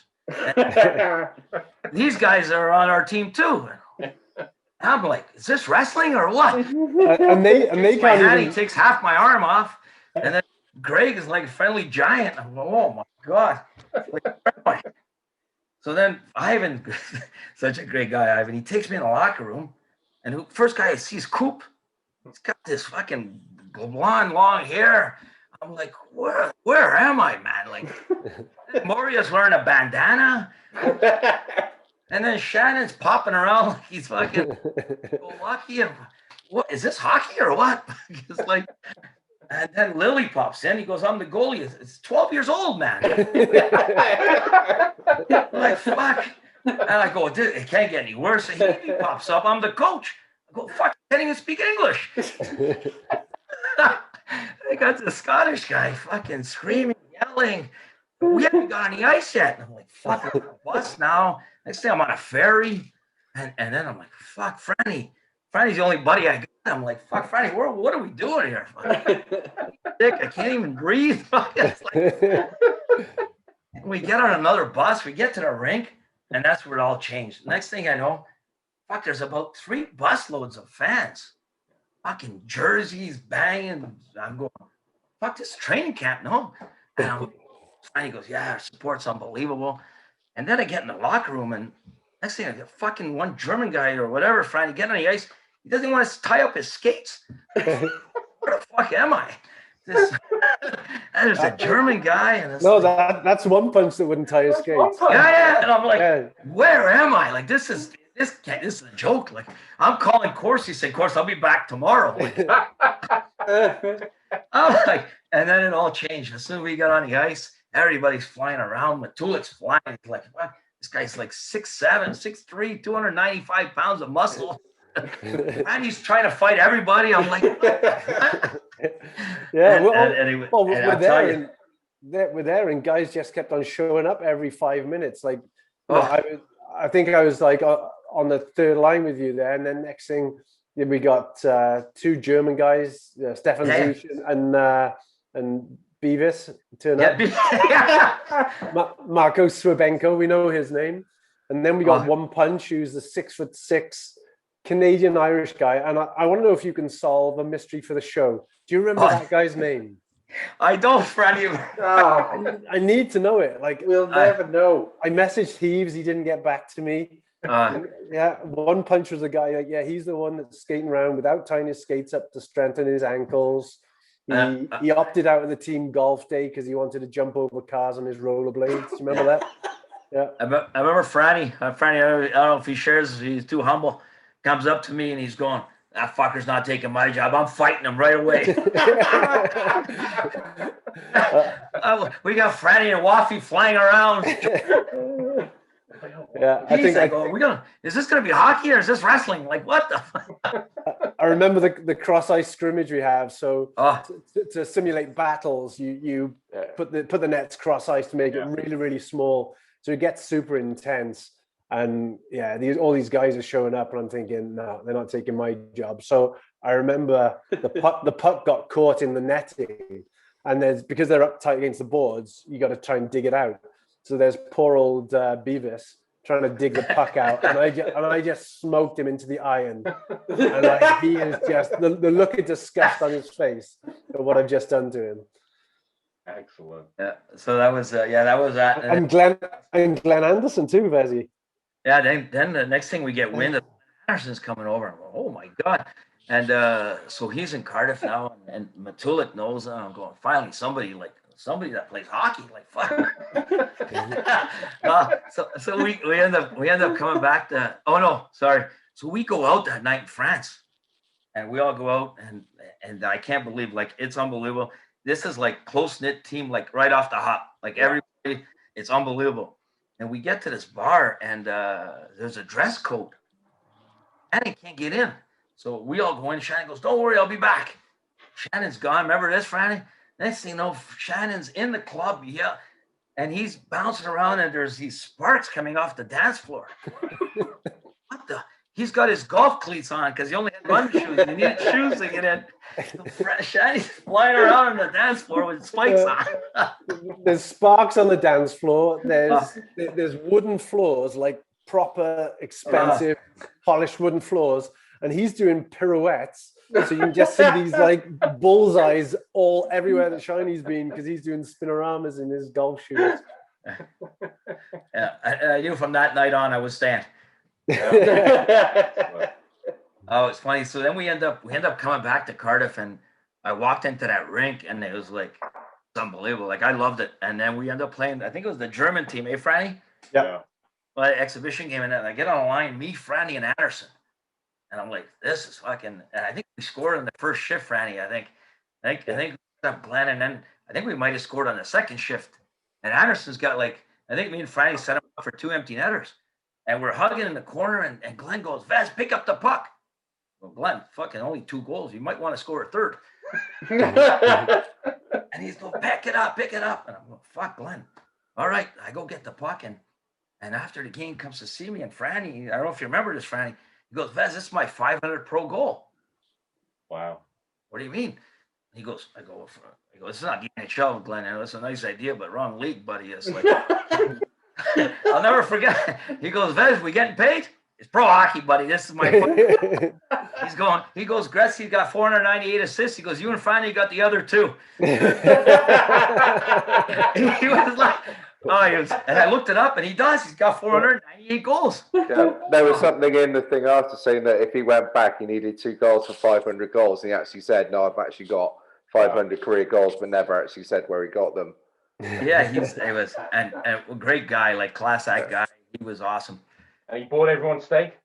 These guys are on our team too. I'm like, is this wrestling or what? And they can't even. He takes half my arm off, and then Greg is like a friendly giant. I'm like, oh my god. So then Ivan, such a great guy, Ivan, he takes me in the locker room, and the first guy I see is Coop. He's got this fucking blonde, long hair. I'm like, where am I, man? Like, Moria's wearing a bandana, and then Shannon's popping around like he's fucking lucky. What is this, hockey or what? It's like, and then Lily pops in. He goes, I'm the goalie. It's 12 years old, man. I'm like, fuck. And I go, it can't get any worse. He pops up. I'm the coach. I go, fuck, I can't even speak English. I got the Scottish guy fucking screaming, yelling. We haven't got on the ice yet. And I'm like, fuck, I'm on a bus now. Next thing I'm on a ferry. And then I'm like, fuck, Franny. Franny's the only buddy I got. I'm like, fuck, Franny, what are we doing here? Dick, I can't even breathe. And we get on another bus. We get to the rink, and that's where it all changed. Next thing I know, fuck, there's about 3 busloads of fans. Fucking jerseys banging. I'm going, fuck, this training camp, no? And Franny goes, yeah, our support's unbelievable. And then I get in the locker room, and next thing I get fucking one German guy or whatever, Franny, get on the ice. He doesn't want to tie up his skates. Where the fuck am I? There's a German guy. And no, like, that's one punch that wouldn't tie his skates. Yeah. And I'm like, where am I? Like, this is a joke. Like, I'm calling Corsi, saying, Corsi, I'll be back tomorrow. I'm like, and then it all changed. As soon as we got on the ice, everybody's flying around. Matulik's flying. Like, what? This guy's like 6'7", 6'3", 295 pounds of muscle. And he's trying to fight everybody. I'm like, yeah. We're there, and guys just kept on showing up every 5 minutes. Like, I think I was like on the third line with you there, and then next thing we got 2 German guys, Stefan Zuch and Beavis turn up. Marco Swabenko, we know his name, and then we got One Punch, who's the 6'6" Canadian Irish guy, and I want to know if you can solve a mystery for the show. Do you remember that guy's name? I don't, Freddie. I need to know it. Like, we'll never know. I messaged Heaves, he didn't get back to me. Yeah, One Punch was a guy like, yeah, he's the one that's skating around without tying his skates up to strengthen his ankles. He opted out of the team golf day because he wanted to jump over cars on his rollerblades. You remember that? Yeah. I remember Franny. Franny, I don't know if he shares. He's too humble. Comes up to me and he's going, "That fucker's not taking my job. I'm fighting him right away." We got Franny and Waffy flying around. Yeah, is this gonna be hockey or is this wrestling? Like, what the fuck? I remember the cross ice scrimmage we have. So to simulate battles, you put the nets cross ice to make it really, really small. So it gets super intense. And yeah, all these guys are showing up, and I'm thinking, no, they're not taking my job. So I remember the puck got caught in the netting, and because they're up tight against the boards, you got to try and dig it out. So there's poor old Beavis trying to dig the puck out, and I just smoked him into the iron. And he is just the look of disgust on his face at what I've just done to him. Excellent. Yeah. So that was that. And Glenn Anderson too, Vezzy. Yeah. Then the next thing we get wind of Anderson's coming over. Oh my God. And so he's in Cardiff now, and Matulik knows. And I'm going, finally somebody that plays hockey. Like, fuck. So we end up coming back to. Oh no, sorry. So we go out that night in France, and we all go out, and I can't believe, like, it's unbelievable. This is like close-knit team, like right off the hop, like everybody, it's unbelievable. And we get to this bar, and there's a dress code. Shannon can't get in. So we all go in. Shannon goes, "Don't worry, I'll be back." Shannon's gone. Remember this, Franny? Next thing you know, Shannon's in the club, and he's bouncing around, and there's these sparks coming off the dance floor. What the? He's got his golf cleats on because he only had run shoes. He needed shoes to get in. Shannon's flying around on the dance floor with spikes on. There's sparks on the dance floor. There's wooden floors, like proper expensive polished wooden floors, and he's doing pirouettes. So you can just see these like bullseyes all everywhere that Shiny's been because he's doing spinoramas in his golf shoes. Yeah, I knew from that night on I was staying. Oh, it's funny. So then we end up coming back to Cardiff, and I walked into that rink, and it was like, it's unbelievable. Like, I loved it. And then we end up playing, I think it was the German team, Franny? Yeah. Well, exhibition game, and I get on a line, me, Franny, and Anderson. And I'm like, this is fucking, and I think we scored in the first shift, Franny. I think we got Glenn, and then I think we might have scored on the second shift. And Anderson's got, like, I think me and Franny set him up for 2 empty netters. And we're hugging in the corner, and Glenn goes, "Vez, pick up the puck." Well, Glenn, fucking only 2 goals. You might want to score a third. And he's going, pick it up. And I'm going, fuck, Glenn. All right, I go get the puck, and after the game comes to see me, and Franny, I don't know if you remember this, Franny, he goes, "Vez, this is my 500 pro goal." Wow. What do you mean? He goes, I go, "This is not NHL, Glenn. It's a nice idea, but wrong league, buddy." It's like, I'll never forget. He goes, "Vez, we getting paid?" "It's pro hockey, buddy. This is my." He goes, "Gretzky got 498 assists." He goes, "You and Franny got the other 2. He was like, and I looked it up, and he does. He's got 498 goals. Yeah, there was something in the thing after saying that if he went back, he needed 2 goals for 500 goals. And he actually said, "No, I've actually got 500 career goals," but never actually said where he got them. Yeah, he was a great guy, like class act guy. He was awesome. And he bought everyone steak?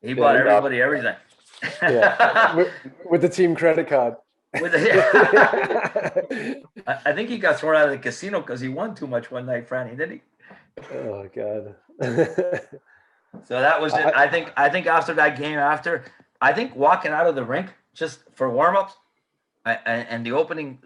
He bought everybody everything. Yeah, with the team credit card. I think he got thrown out of the casino because he won too much one night, Franny, didn't he? Oh God. So that was it. I think after that game, I think walking out of the rink just for warm-ups, and the opening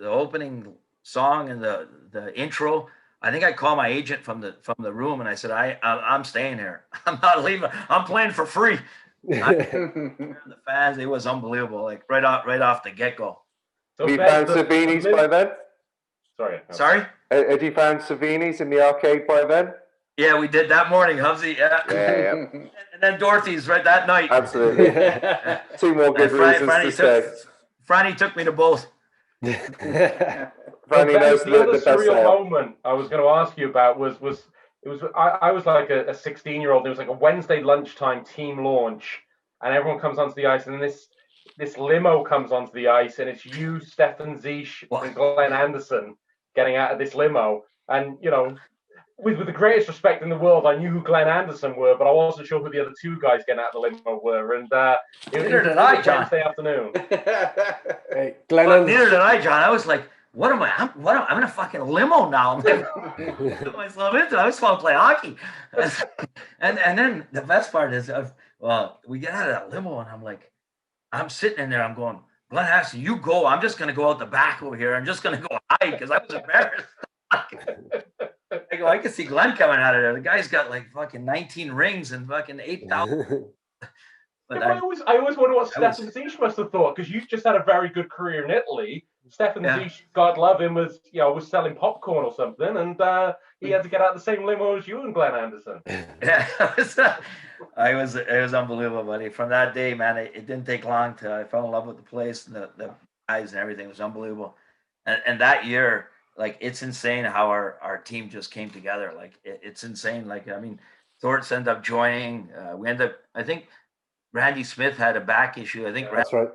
song and the intro, I think I called my agent from the room, and I said, I'm staying here. I'm not leaving. I'm playing for free. The fans, it was unbelievable. Like right off the get-go. Have you found Savini's by then? Sorry? Had you found Savini's in the arcade by then? Yeah, we did that morning, Hubsy. Yeah. And then Dorothy's right that night. Absolutely. 2 more good reasons to stay. Franny took me to both. Franny knows the other surreal moment I was going to ask you about was I was like a 16-year-old. There was like a Wednesday lunchtime team launch, and everyone comes onto the ice, and then this limo comes onto the ice, and it's you, Stefan Zisch, and Glenn Anderson getting out of this limo. And with the greatest respect in the world, I knew who Glenn Anderson were, but I wasn't sure who the other two guys getting out of the limo were. And neither did I, John. Wednesday afternoon. Hey, Glenn But neither did I, John. I was like, what am I? I'm in a fucking limo now. I'm like, put myself into it. I just want to play hockey. And then the best part is, we get out of that limo, and I'm like, I'm sitting in there. I'm going, Glenn Anderson, you go. I'm just going to go out the back over here. I'm just going to go hide because I was embarrassed. I go, I can see Glenn coming out of there. The guy's got like fucking 19 rings and fucking 8,000. But I always wonder what Stefan Zisch must have thought, because you just had a very good career in Italy. Stefan Zisch, God love him, was selling popcorn or something, and he had to get out the same limo as you and Glenn Anderson. Yeah, it was unbelievable, buddy. From that day, man, it didn't take long till I fell in love with the place and the guys and everything. It was unbelievable. And that year, like, it's insane how our team just came together. Like, it's insane. Like, I mean, Thornton ended up joining. I think Randy Smith had a back issue. I think that's right.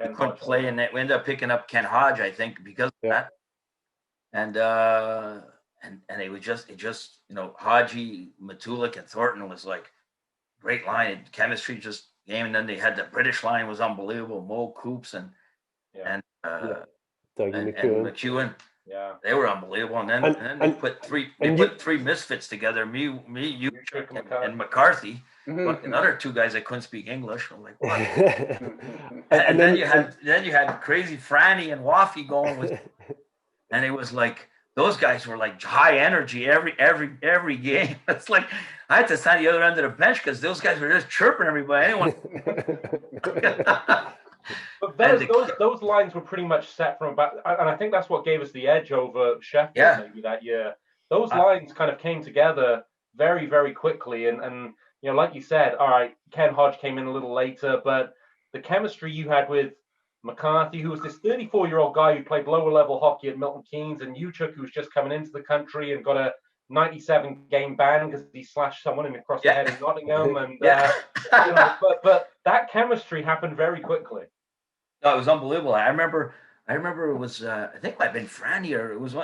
He couldn't play, and we ended up picking up Ken Hodge, I think, because of that. And it was just Hodgie, Matulik, and Thornton was like great line. Chemistry just game, and then they had the British line was unbelievable. Mo Coops and McEwen. Yeah, they were unbelievable. And then they put three misfits together. Me, you, and McCarthy. But another two guys that couldn't speak English. I'm like, what? and then you had crazy Franny and Waffy going with, and it was like those guys were like high energy every game. It's like I had to stand the other end of the bench because those guys were just chirping everybody. Anyone. But those lines were pretty much set from about, and I think that's what gave us the edge over Sheffield maybe that year. Those lines kind of came together very, very quickly, and like you said, all right, Ken Hodge came in a little later, but the chemistry you had with McCarthy, who was this 34-year-old guy who played lower level hockey at Milton Keynes, and Uchuk, who was just coming into the country and got a 97-game ban because he slashed someone across the head in Nottingham, and but that chemistry happened very quickly. No, it was unbelievable. I remember it was I think it might have been Franny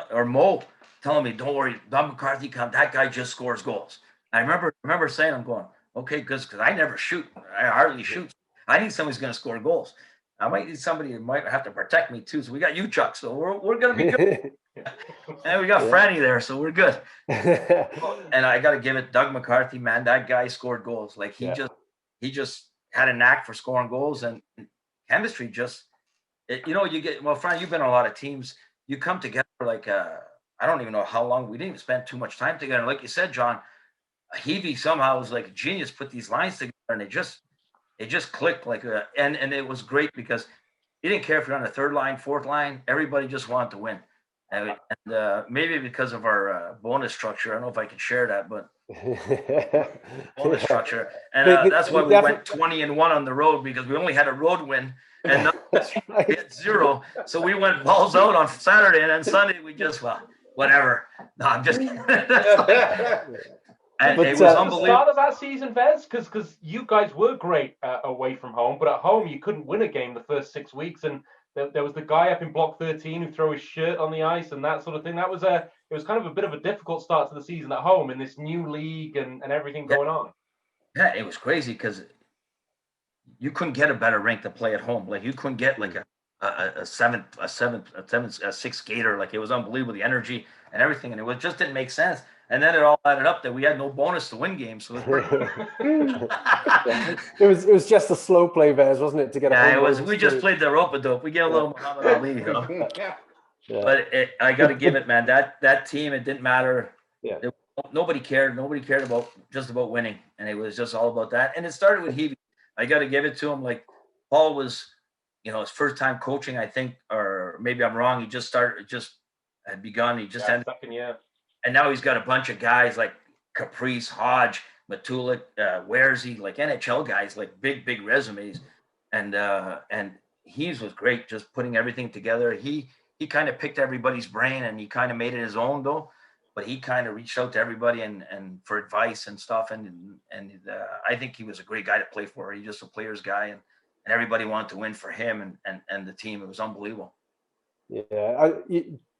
or Mo telling me, "Don't worry, Don McCarthy come. That guy just scores goals." I remember saying, I'm going, okay, because I never shoot. I hardly shoot. I need somebody who's going to score goals. I might need somebody who might have to protect me too. So we got you, Chuck. So we're going to be good. And we got Franny there, so we're good. And I got to give it, Doug McCarthy, man, that guy scored goals. Like he just had a knack for scoring goals, and chemistry just, you get, well, Franny, you've been on a lot of teams. You come together like, I don't even know how long. We didn't even spend too much time together. Like you said, John, Heavey somehow was like a genius, put these lines together, and it just clicked like and it was great because you didn't care if you're on the third line, fourth line, everybody just wanted to win. And maybe because of our bonus structure, I don't know if I can share that, but bonus structure, and that's why we went 20-1 on the road, because we only had a road win and we had 0. So we went balls out on Saturday, and then Sunday we just whatever. No, I'm just kidding. And it was unbelievable. The start of that season, Vez, because you guys were great away from home, but at home you couldn't win a game the first 6 weeks, and there was the guy up in block 13 who threw his shirt on the ice and that sort of thing. It was kind of a bit of a difficult start to the season at home in this new league and everything going on. Yeah, it was crazy because you couldn't get a better rink to play at home. Like you couldn't get like a sixth skater. Like it was unbelievable, the energy and everything, and it just didn't make sense. And then it all added up that we had no bonus to win games. So it was just a slow play, Vez, wasn't it? To get it was. We just played the rope-a-dope. We get a little Muhammad Ali, But I got to give it, man. That team, it didn't matter. Yeah. Nobody cared. Nobody cared about winning, and it was just all about that. And it started with Heavey. I got to give it to him. Like Paul was, his first time coaching, I think, or maybe I'm wrong. He just had begun. He just had second year. And now he's got a bunch of guys like Caprice, Hodge, Matulik, Wersey, like NHL guys, like big resumes. And he was great, just putting everything together. He kind of picked everybody's brain and he kind of made it his own though. but he kind of reached out to everybody and for advice and stuff. And I think he was a great guy to play for. He's just a player's guy, and everybody wanted to win for him and the team. It was unbelievable. Yeah,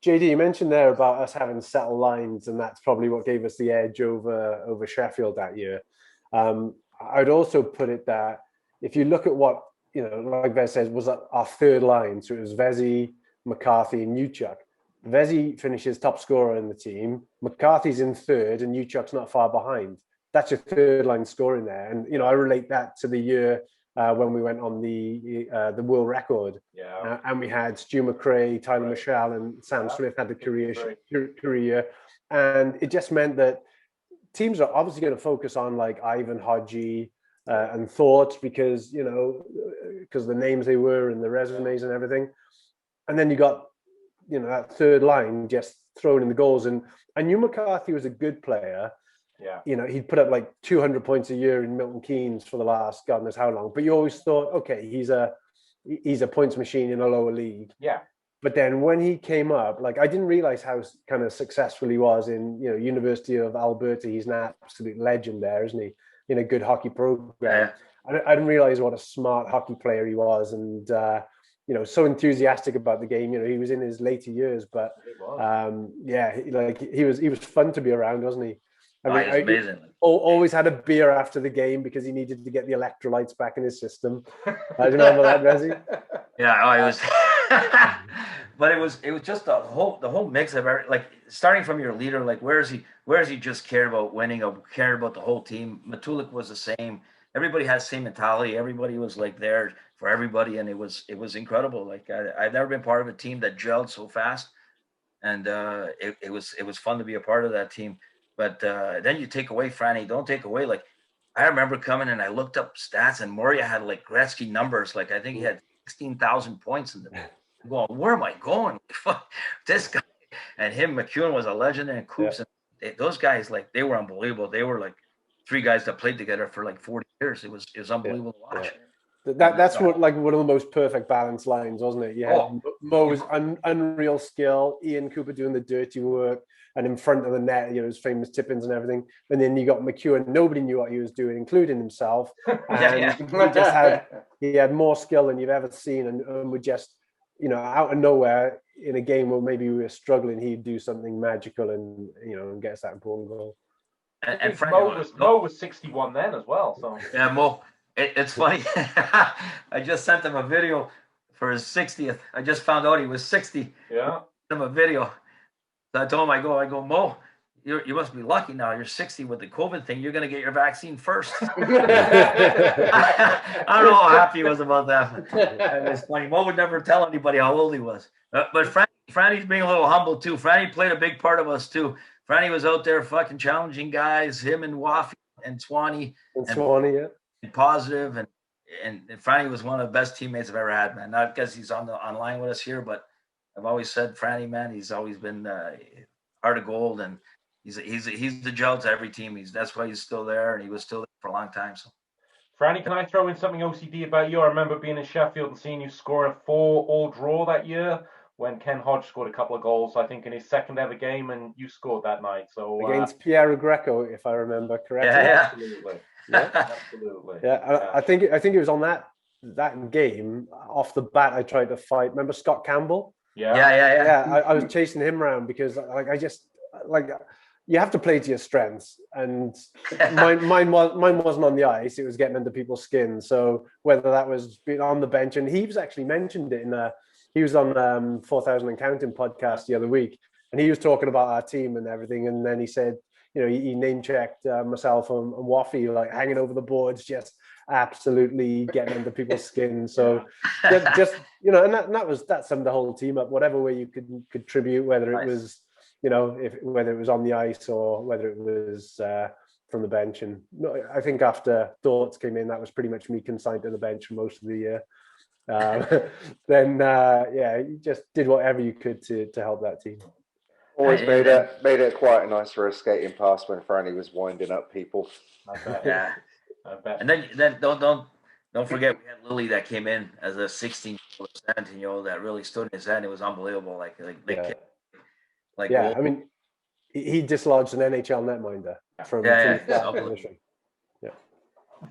JD, you mentioned there about us having settled lines, and that's probably what gave us the edge over Sheffield that year. I'd also put it that if you look at what, like Vez says, was our third line, so it was Vezio, McCarthy, and Uchuk. Vezio finishes top scorer in the team. McCarthy's in third, and Uchuk's not far behind. That's your third line scoring there, and I relate that to the year when we went on the world record. Yeah. And we had Stu McRae, Tyler Michelle, and Sam Smith had the career. And it just meant that teams are obviously going to focus on like Ivan Hodgie and Thought because the names they were and the resumes and everything. And then you got that third line just throwing in the goals. And I knew McCarthy was a good player. Yeah. He'd put up like 200 points a year in Milton Keynes for the last God knows how long. But you always thought, okay, he's a points machine in a lower league. Yeah. But then when he came up, like I didn't realize how kind of successful he was in University of Alberta. He's an absolute legend there, isn't he? In a good hockey program. Yeah. I didn't realize what a smart hockey player he was, and so enthusiastic about the game. He was in his later years, but he was fun to be around, wasn't he? I mean, it's amazing. Always had a beer after the game because he needed to get the electrolytes back in his system. I don't know about that, Vezzy. Yeah, it was. But it was just the whole mix of like starting from your leader, like where is he just cared about winning or cared about the whole team. Matulik was the same. Everybody has the same mentality. Everybody was like there for everybody, and it was incredible. Like I've never been part of a team that gelled so fast, and it was fun to be a part of that team. But then you take away Franny. Don't take away, like I remember coming and I looked up stats, and Moria had like Gretzky numbers. Like I think he had 16,000 points in the. Going, where am I going? Fuck this guy and him. McEwen was a legend, and Coops, and those guys, like they were unbelievable. They were like three guys that played together for like 40 years. It was unbelievable to watch. That's what like one of the most perfect balanced lines, wasn't it? You had Mo's unreal skill, Ian Cooper doing the dirty work, and in front of the net, his famous tip-ins and everything. And then you got McEwen. Nobody knew what he was doing, including himself. And he had more skill than you've ever seen, and would just. Out of nowhere in a game where maybe we were struggling, he'd do something magical and get us that important goal. And Mo was 61 then as well. So yeah, Mo. It's funny. I just sent him a video for his 60th. I just found out he was 60. Yeah. Sent him a video. So I told him, I go, Mo, you must be lucky now. You're 60 with the COVID thing. You're going to get your vaccine first. I don't know how happy he was about that. It was funny. Mo would never tell anybody how old he was. But Franny's being a little humble too. Franny played a big part of us too. Franny was out there fucking challenging guys, him and Waffy and Swanee. And positive. And Franny was one of the best teammates I've ever had, man. Not because he's online with us here, but I've always said Franny, man, he's always been heart of gold, and he's the gel to every team. That's why he's still there, and he was still there for a long time. So, Franny, can I throw in something OCD about you? I remember being in Sheffield and seeing you score a 4-all draw that year when Ken Hodge scored a couple of goals, I think, in his second ever game, and you scored that night. So against Piero Greco, if I remember correctly. Yeah. Absolutely. Yeah, absolutely. Yeah, I think it was on that game off the bat. I tried to fight. Remember Scott Campbell? Yeah. I was chasing him around because you have to play to your strengths, and mine wasn't on the ice. It was getting under people's skin. So whether that was being on the bench, and he was actually mentioned it he was on 4,000 and Counting podcast the other week, and he was talking about our team and everything, and then he said, he name checked myself and Waffy, like hanging over the boards, just absolutely getting under people's skin. So just and that summed the whole team up. Whatever way you could contribute, whether it was whether it was on the ice or whether it was from the bench. And I think after Thoughts came in, that was pretty much me consigned to the bench for most of the year. Then you just did whatever you could to help that team. Always made it quite nice for a skating pass when Franny was winding up people. I bet. Yeah. I bet. And then don't forget we had Lily that came in as a 16-year-old, 17-year-old that really stood in his head. It was unbeliable. I mean, he dislodged an NHL netminder from Yeah, the start position.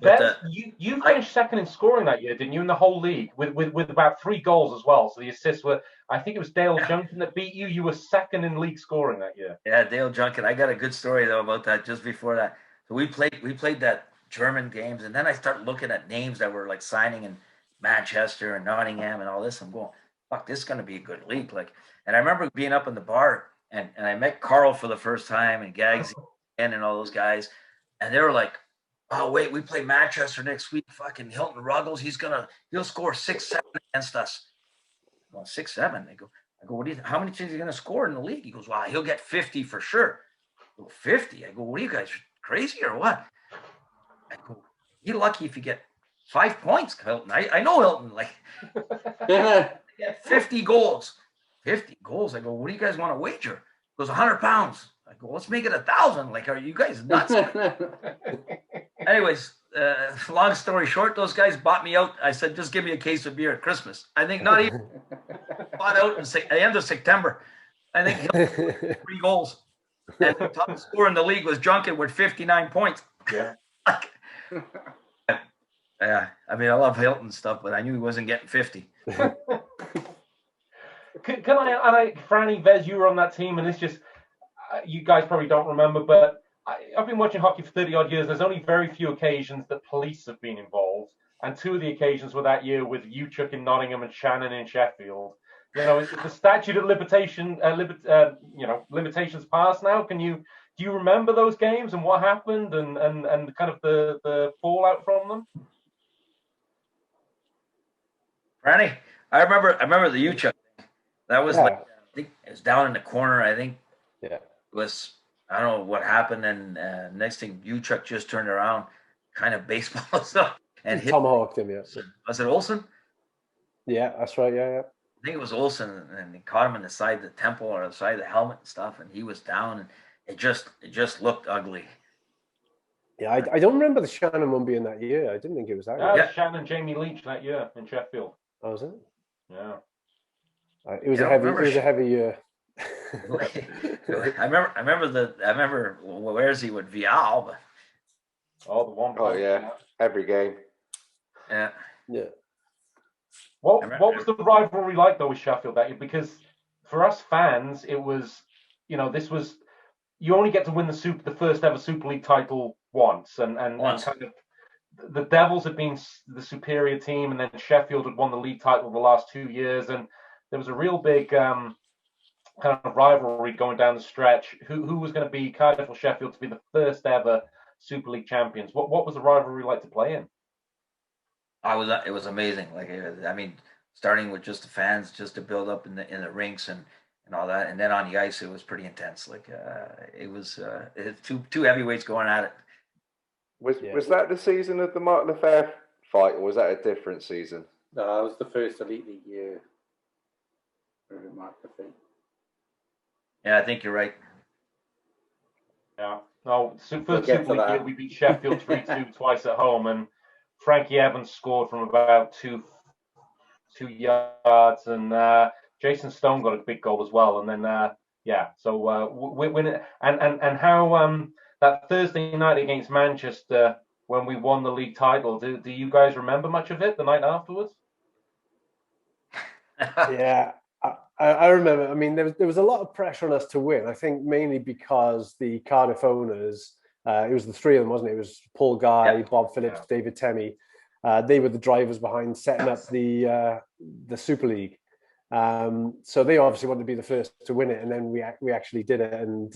Bev, you finished second in scoring that year, didn't you, in the whole league with about 3 goals as well? So the assists were, I think it was Dale Junkin that beat you. You were second in league scoring that year. Yeah, Dale Junkin. I got a good story though about that just before that. So we played that German games, and then I started looking at names that were like signing in Manchester and Nottingham and all this. I'm going, fuck, this is gonna be a good league. Like, and I remember being up in the bar and I met Carl for the first time and Gagsy and all those guys, and they were like, oh wait, we play Manchester next week. Fucking Hilton Ruggles, he'll score 6-7 against us. Well, 6-7. I go, how many times are you gonna score in the league? He goes, well, he'll get 50 for sure. I go, 50? I go, what are you guys, crazy or what? I go, you're lucky if you get 5 points, Hilton. I know Hilton, like get 50 goals. 50 goals. I go, what do you guys want to wager? He goes, £100. I go, let's make it 1,000. Like, are you guys nuts? Anyways, long story short, those guys bought me out. I said, just give me a case of beer at Christmas. I think not even bought out at the end of September. I think he'll 3 goals. And the top scorer in the league was Junkin with 59 points. Yeah. Yeah, I mean, I love Hilton stuff, but I knew he wasn't getting 50. Can I, Franny, Vez, you were on that team, and it's just, you guys probably don't remember, but I've been watching hockey for 30 odd years. There's only very few occasions that police have been involved, and 2 of the occasions were that year with Uchuk in Nottingham and Shannon in Sheffield. You know, is the statute of limitations passed now? Do you remember those games and what happened and kind of the fallout from them? Franny, I remember the Uchuk. That was like, I think it was down in the corner. I think it was, I don't know what happened. And next thing, Uchuk just turned around, kind of baseball stuff, and hit. Tomahawked him, yeah. Was it Olsen? Yeah, that's right. Yeah. I think it was Olsen, and he caught him in the side of the temple or the side of the helmet and stuff, and he was down, and it just looked ugly. Yeah, I don't remember the Shannon one being that year. I didn't think it was that year. Yeah, Shannon, Jamie Leach that year in Sheffield. Oh, was it? Yeah. It was a heavy year. I remember where's he with Vial, but the one. Oh yeah, every game. Yeah. What was the rivalry like though with Sheffield that year? Because for us fans, it was, this was, you only get to win the first ever Super League title once, and kind of the Devils had been the superior team, and then Sheffield had won the league title the last 2 years, and there was a real big kind of rivalry going down the stretch. Who was going to be Cardiff or Sheffield to be the first ever Super League champions? What was the rivalry like to play in? It was amazing. Like, I mean, starting with just the fans, just to build up in the rinks and all that, and then on the ice, it was pretty intense. Like, it was two heavyweights going at it. Was that the season of the Mark Lefebvre fight, or was that a different season? No, that was the first Elite League year. Mark Lefebvre. Yeah, I think you're right. Yeah. No, Super League year, we beat Sheffield 3-2 twice at home, and Frankie Evans scored from about two yards, and Jason Stone got a big goal as well. And then so win it, and how that Thursday night against Manchester when we won the league title. Do you guys remember much of it the night afterwards? Yeah. I remember. I mean, there was a lot of pressure on us to win. I think mainly because the Cardiff owners, it was the 3 of them, wasn't it? It was Paul Guy, Bob Phillips, David Temmie. They were the drivers behind setting up the Super League. So they obviously wanted to be the first to win it, and then we actually did it. And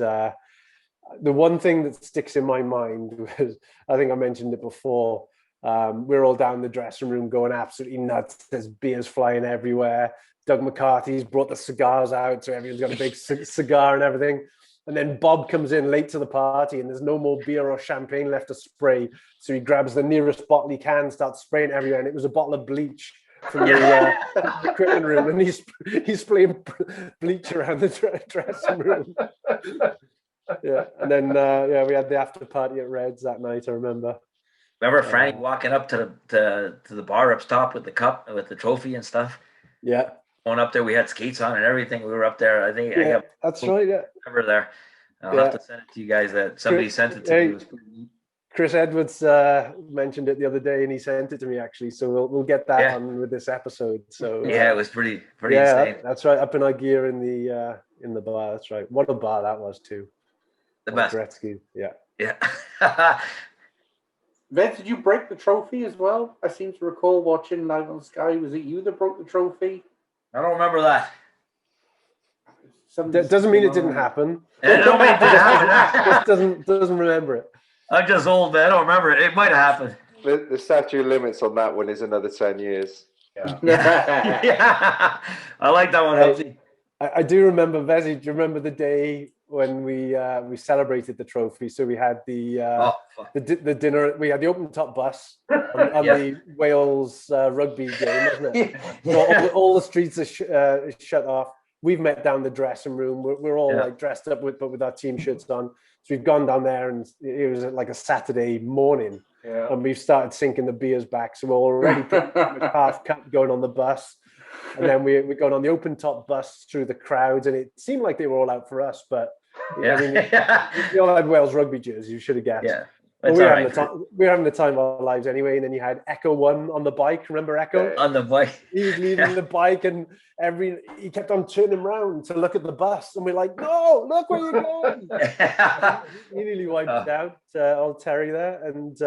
the one thing that sticks in my mind was, I think I mentioned it before. We're all down in the dressing room going absolutely nuts. There's beers flying everywhere. Doug McCarthy's brought the cigars out, so everyone's got a big cigar and everything. And then Bob comes in late to the party, and there's no more beer or champagne left to spray. So he grabs the nearest bottle he can, starts spraying everywhere, and it was a bottle of bleach from the equipment room, and he's spraying bleach around the dressing room. Yeah, and then we had the after party at Reds that night. I remember. Remember Frank walking up to the bar up top with the cup, with the trophy and stuff. Yeah. Going up there, we had skates on and everything. We were up there. I think that's right. Yeah. Remember there. I'll have to send it to you guys. That somebody sent it to me. It was pretty neat. Chris Edwards mentioned it the other day, and he sent it to me actually. So we'll get that on with this episode. So yeah, it was pretty insane. That's right. Up in our gear in the bar. That's right. What a bar that was too. The best. Gretzky. Yeah. Vez, did you break the trophy as well? I seem to recall watching live on Sky. Was it you that broke the trophy? I don't remember that. That doesn't mean it didn't happen. It don't mean it didn't happen. Just doesn't remember it. I'm just old, man. I don't remember it. It might have happened. The statute limits on that one is another 10 years. Yeah. I like that one, Hopsy. I do remember, Vezzy, do you remember the day when we celebrated the trophy? So we had the dinner. We had the open top bus on the Wales rugby game, wasn't it? So all the streets are shut off. We've met down the dressing room. We're all like dressed up with our team shirts on. So we've gone down there, and it was like a Saturday morning, and we've started sinking the beers back. So we're already half cut going on the bus. And then we're going on the open top bus through the crowds, and it seemed like they were all out for us, but I mean, we all had Wales rugby jerseys, you should have guessed. Yeah. We were having the time of our lives anyway. And then you had Echo One on the bike. Remember Echo? On the bike. He was leading the bike, and he kept on turning around to look at the bus, and we're like, "No, look where you're going!" He nearly wiped out old Terry there, and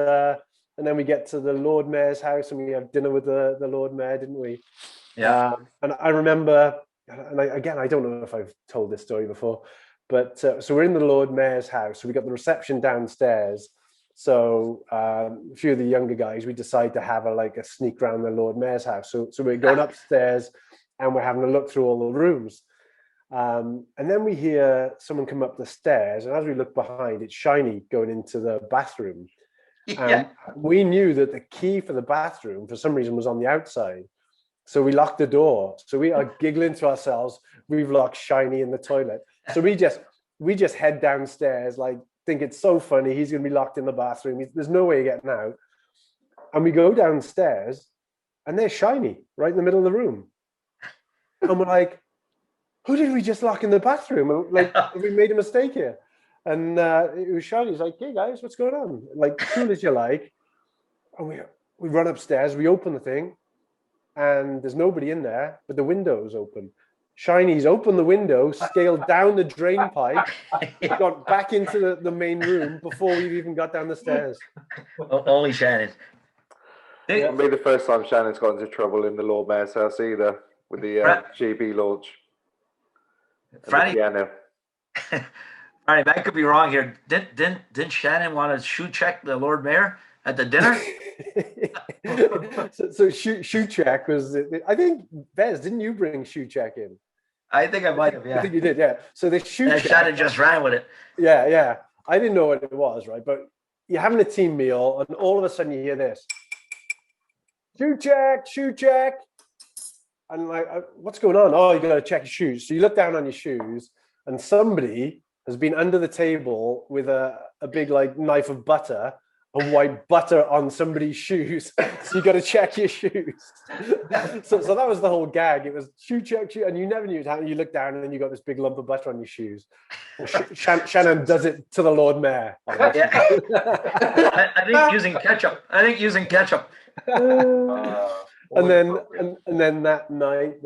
then we get to the Lord Mayor's house, and we have dinner with the Lord Mayor, didn't we? Yeah. And I remember, and I don't know if I've told this story before, but so we're in the Lord Mayor's house. So we got the reception downstairs. So a few of the younger guys, we decide to have a sneak around the Lord Mayor's house. So we're going upstairs, and we're having a look through all the rooms. And then we hear someone come up the stairs, and as we look behind, it's Shiny going into the bathroom. And we knew that the key for the bathroom, for some reason, was on the outside. So we locked the door. So we are giggling to ourselves. We've locked Shiny in the toilet. So we just head downstairs, think it's so funny. He's going to be locked in the bathroom. There's no way of getting out. And we go downstairs, and there's Shiny right in the middle of the room. And we're like, who did we just lock in the bathroom? Have we made a mistake here? And it was Shiny. He's like, hey, guys, what's going on? Cool as you like. And we run upstairs. We open the thing, and there's nobody in there, but the window's open. Shiny's opened the window, scaled down the drain pipe, got back into the main room before we even got down the stairs. Only Shannon. It won't be the first time Shannon's got into trouble in the Lord Mayor's house either, with the GB launch. Franny, I could be wrong here. Didn't Shannon want to shoe check the Lord Mayor at the dinner? so shoe check was, I think, Bez, didn't you bring shoe check in? I think I might have, I think you did, yeah. So the shoe check. Shannon just ran with it. Yeah. I didn't know what it was, right? But you're having a team meal, and all of a sudden you hear this. Shoe check. And what's going on? Oh, you got to check your shoes. So you look down on your shoes, and somebody has been under the table with a big knife of butter and wipe butter on somebody's shoes. So you got to check your shoes. So that was the whole gag. It was shoe check, and you never knew it happened. You look down, and then you got this big lump of butter on your shoes. Shannon does it to the Lord Mayor. I think using ketchup. And then that night,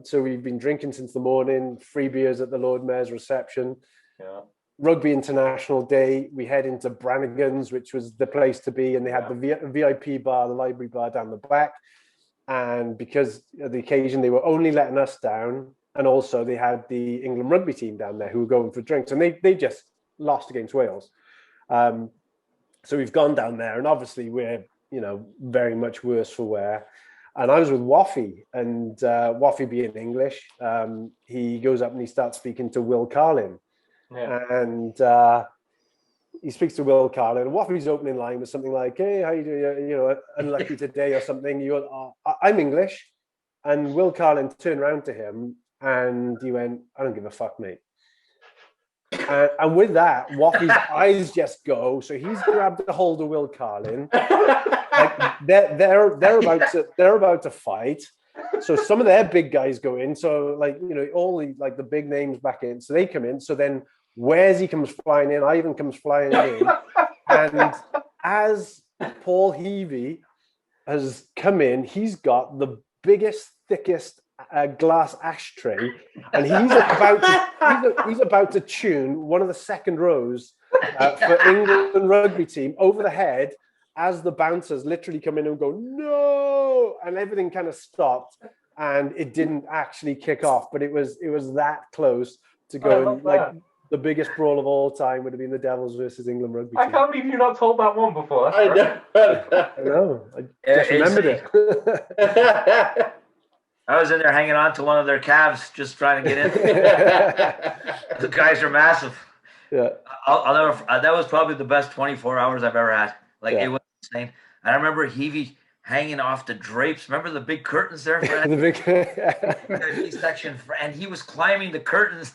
so we've been drinking since the morning. Free beers at the Lord Mayor's reception. Yeah. Rugby International Day, we head into Brannigan's, which was the place to be, and they had the VIP bar, the library bar down the back. And because of the occasion, they were only letting us down, and also they had the England rugby team down there who were going for drinks, and they just lost against Wales. So we've gone down there, and obviously we're very much worse for wear. And I was with Waffy, and Waffy being English, he goes up and he starts speaking to Will Carlin. Yeah. And he speaks to Will Carlin, and Waffy's opening line was something like, hey, how you doing? Unlucky today or something. I'm English. And Will Carlin turned around to him and he went, I don't give a fuck, mate. And with that, Waffy's eyes just go. So he's grabbed a hold of Will Carlin. They're about to fight. So some of their big guys go in. So all the big names back in. So they come in. So then Where's comes flying in, Ivan comes flying in, and as Paul Heavey has come in, he's got the biggest, thickest glass ashtray, and he's about to tune one of the second rows for England rugby team over the head as the bouncers literally come in and go, no, and everything kind of stopped, and it didn't actually kick off, but it was that close to going like the biggest brawl of all time would have been the Devils versus England rugby team. I can't believe you've not told that one before. I know. I just remembered it. I was in there hanging on to one of their calves, just trying to get in. The guys are massive. Yeah, I'll never. That was probably the best 24 hours I've ever had. Like it was insane. And I remember Heavey hanging off the drapes. Remember the big curtains there? The big section, and he was climbing the curtains.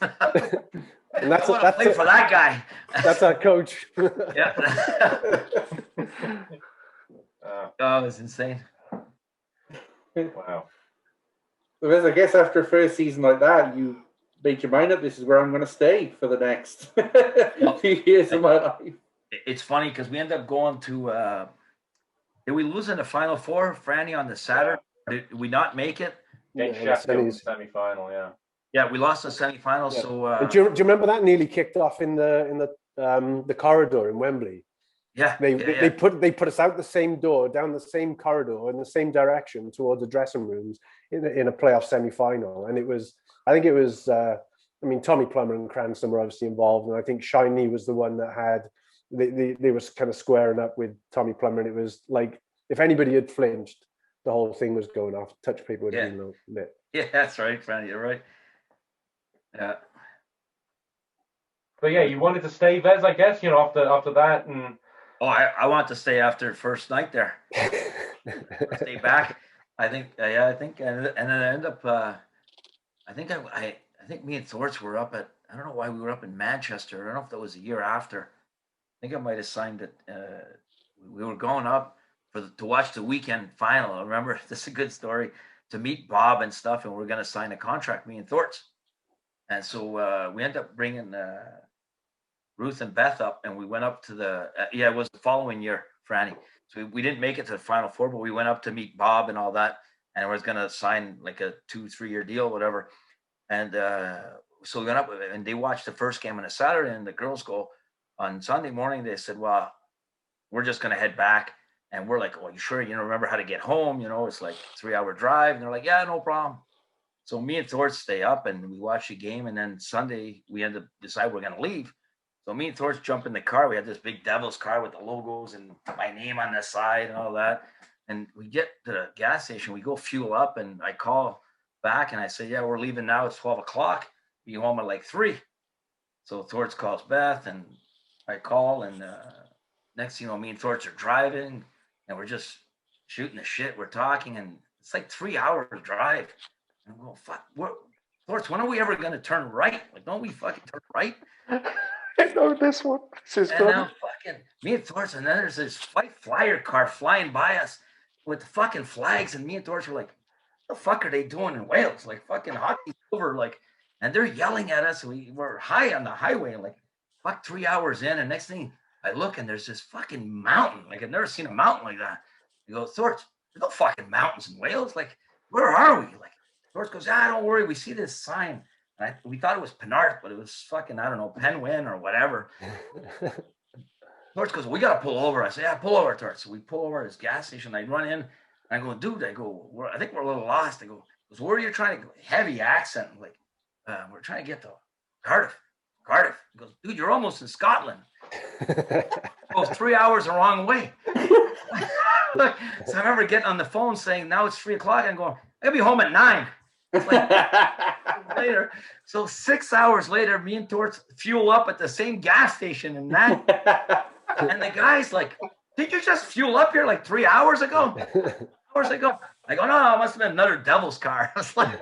And that's I play for that guy. That's our coach. Yeah. Oh, it's insane. Wow. Because I guess after a first season like that, you made your mind up. This is where I'm going to stay for the next few years of my life. It's funny because we end up going to. Did we lose in the Final Four, Franny, on the Saturday? Yeah. Did we not make it? Sheffield semi-final, yeah. Yeah, we lost the semi-final. Yeah. So do you remember that nearly kicked off in the corridor in Wembley? Yeah, they put us out the same door, down the same corridor in the same direction towards the dressing rooms in a playoff semi-final, and I think it was Tommy Plummer and Cranston were obviously involved, and I think Shiny was the one that had they was kind of squaring up with Tommy Plummer, and it was like if anybody had flinched, the whole thing was going off. Touch paper would have been lit. Yeah, that's right, Franny. You're right. Yeah. But yeah, you wanted to stay, Vez, I guess, after that. And I want to stay after first night there. Stay back. I think, and then I end up. I think me and Thorts were up at. I don't know why we were up in Manchester. I don't know if that was a year after. I think I might have signed it. We were going up to watch the weekend final. I remember this is a good story, to meet Bob and stuff, and we're going to sign a contract, me and Thorts. And so we ended up bringing Ruth and Beth up, and we went up to the it was the following year, Franny. So we didn't make it to the Final Four, but we went up to meet Bob and all that, and we was going to sign like a 2-3 year deal, whatever. And so we went up, and they watched the first game on a Saturday, and the girls go on Sunday morning. They said, "Well, we're just going to head back." And we're like, "Well, you sure? Remember how to get home? It's like a 3-hour drive." And they're like, "Yeah, no problem." So me and Thorts stay up, and we watch the game. And then Sunday, we end up decide we're going to leave. So me and Thorts jump in the car. We had this big Devils car with the logos and my name on the side and all that. And we get to the gas station. We go fuel up, and I call back, and I say, "Yeah, we're leaving now. It's 12 o'clock. Be home at like 3. So Thorts calls Beth, and I call, and next thing you know, me and Thorts are driving, and we're just shooting the shit. We're talking, and it's like 3 hours drive. And I'm going, fuck, Thorts, when are we ever going to turn right? Like, don't we fucking turn right? I know this one. This is and now fucking me and Thorts, and then there's this white flyer car flying by us with the fucking flags, and me and Thorts were like, what the fuck are they doing in Wales? Like, fucking hockey's over, like, and they're yelling at us. We were high on the highway, like, fuck, 3 hours in, and next thing I look, and there's this fucking mountain. Like, I've never seen a mountain like that. I go, Thorts, there's no fucking mountains in Wales. Like, where are we? Like, Thorts goes, don't worry, we see this sign. And we thought it was Penarth, but it was fucking, I don't know, Penwyn or whatever. Thorts goes, we got to pull over. I say, yeah, pull over, Thorts. So we pull over at this gas station. I run in, and I go, dude, I think we're a little lost. I go, where are you trying to go? Heavy accent. I'm like, we're trying to get to Cardiff. He goes, dude, you're almost in Scotland. Go 3 hours the wrong way. So I remember getting on the phone saying, now it's 3 o'clock. I'm going, I'll be home at 9. Like, later. So 6 hours later, me and Thorts fuel up at the same gas station in that. And the guy's like, did you just fuel up here like 3 hours ago? I go, no, it must have been another Devil's car. I was like,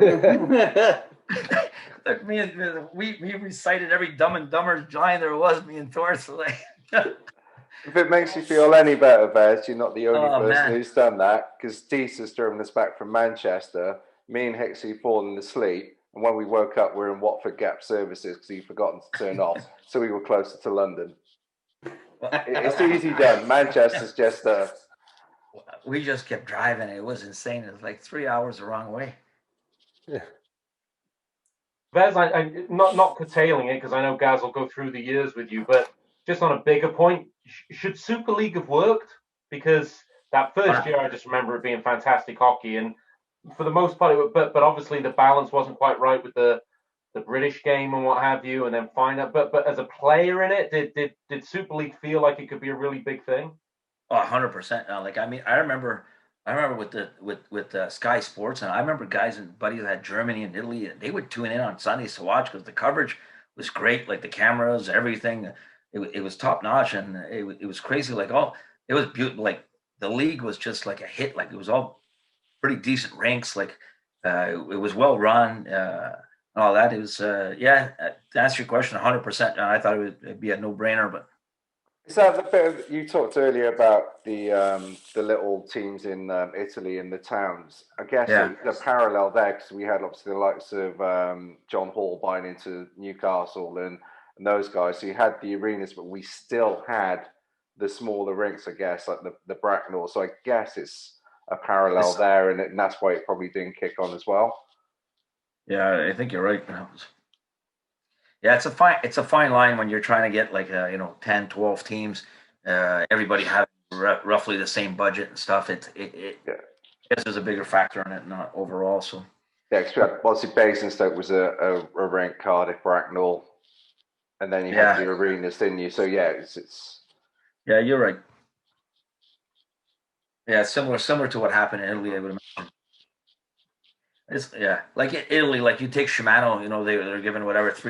we recited every Dumb and Dumber line there was, me and Thorts. Like, if it makes you feel any better, Vez, you're not the only person who's done that, because Teesa's driven us back from Manchester, me and Hexie falling asleep, And when we woke up, we were in Watford Gap Services because he'd forgotten to turn off, so we were closer to London. It's easy done. Manchester's just we just kept driving. It was insane. It was like 3 hours the wrong way. Yeah. Vez, I not curtailing it because I know Gaz will go through the years with you, but just on a bigger point, should Super League have worked? Because that first year, I just remember it being fantastic hockey, and for the most part, but obviously the balance wasn't quite right with the British game and what have you, and then find out. But as a player in it, did Super League feel like it could be a really big thing? Oh, 100%. Like, I mean, I remember with Sky Sports, and I remember guys and buddies that had Germany and Italy, and they would tune in on Sundays to watch because the coverage was great, like the cameras, everything. It was top notch, and it was crazy. Like, it was beautiful. Like, the league was just like a hit. Like, it was all pretty decent ranks. Like, it was well run. And all that. It was to answer your question, 100%. I thought it'd be a no brainer, but. Is that the bit you talked earlier about the little teams in Italy and the towns? I guess the parallel there, because we had obviously the likes of John Hall buying into Newcastle and those guys. So you had the arenas, but we still had the smaller rinks, I guess, like the Bracknell. So I guess it's a parallel there, and that's why it probably didn't kick on as well. Yeah, I think you're right. Yeah, it's a fine line when you're trying to get like 10, 12 teams, everybody having roughly the same budget and stuff. I guess there's a bigger factor in it, not overall. So yeah, because obviously Basingstoke was a rink, Cardiff, Bracknell, and then you had the arenas, didn't you? So yeah, it's yeah, you're right. Yeah, similar to what happened in Italy, I would imagine. Like in Italy, like you take Shimano, they're given whatever $3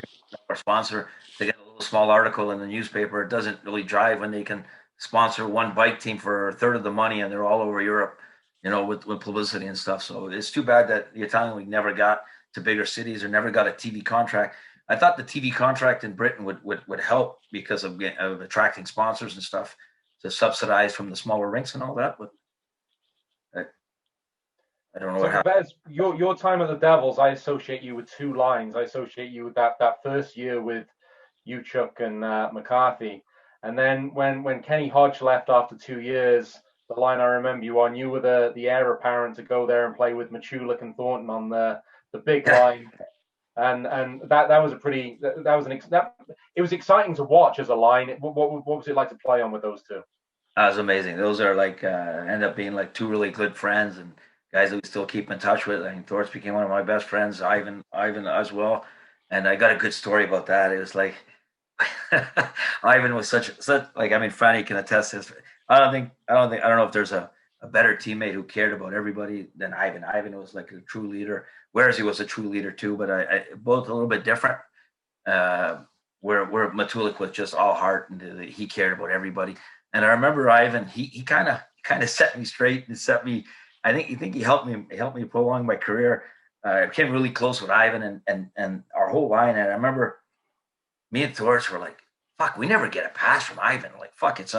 sponsor. They get a little small article in the newspaper. It doesn't really drive when they can sponsor one bike team for a third of the money, and they're all over Europe, with publicity and stuff. So it's too bad that the Italian League never got to bigger cities or never got a TV contract. I thought the TV contract in Britain would help because of attracting sponsors and stuff to subsidize from the smaller rinks and all that, but. I don't know what happened. Your time at the Devils, I associate you with two lines. I associate you with that first year with Uchuk and McCarthy. And then when Kenny Hodge left after 2 years, the line I remember you on, you were the heir apparent to go there and play with Machulik and Thornton on the big line. And that was it was exciting to watch as a line. What was it like to play on with those two? That was amazing. Those are like end up being like two really good friends and guys that we still keep in touch with. I think Thorpe became one of my best friends, Ivan as well. And I got a good story about that. It was like Ivan was such like, I mean, Franny can attest this. I don't know if there's a better teammate who cared about everybody than Ivan. Ivan was like a true leader, whereas he was a true leader too, but I both a little bit different. Where Matulik was just all heart and he cared about everybody. And I remember Ivan, he kind of set me straight and set me. I think he helped me prolong my career. I became really close with Ivan and our whole line. And I remember me and Torres were like, fuck, we never get a pass from Ivan. Like, fuck, it's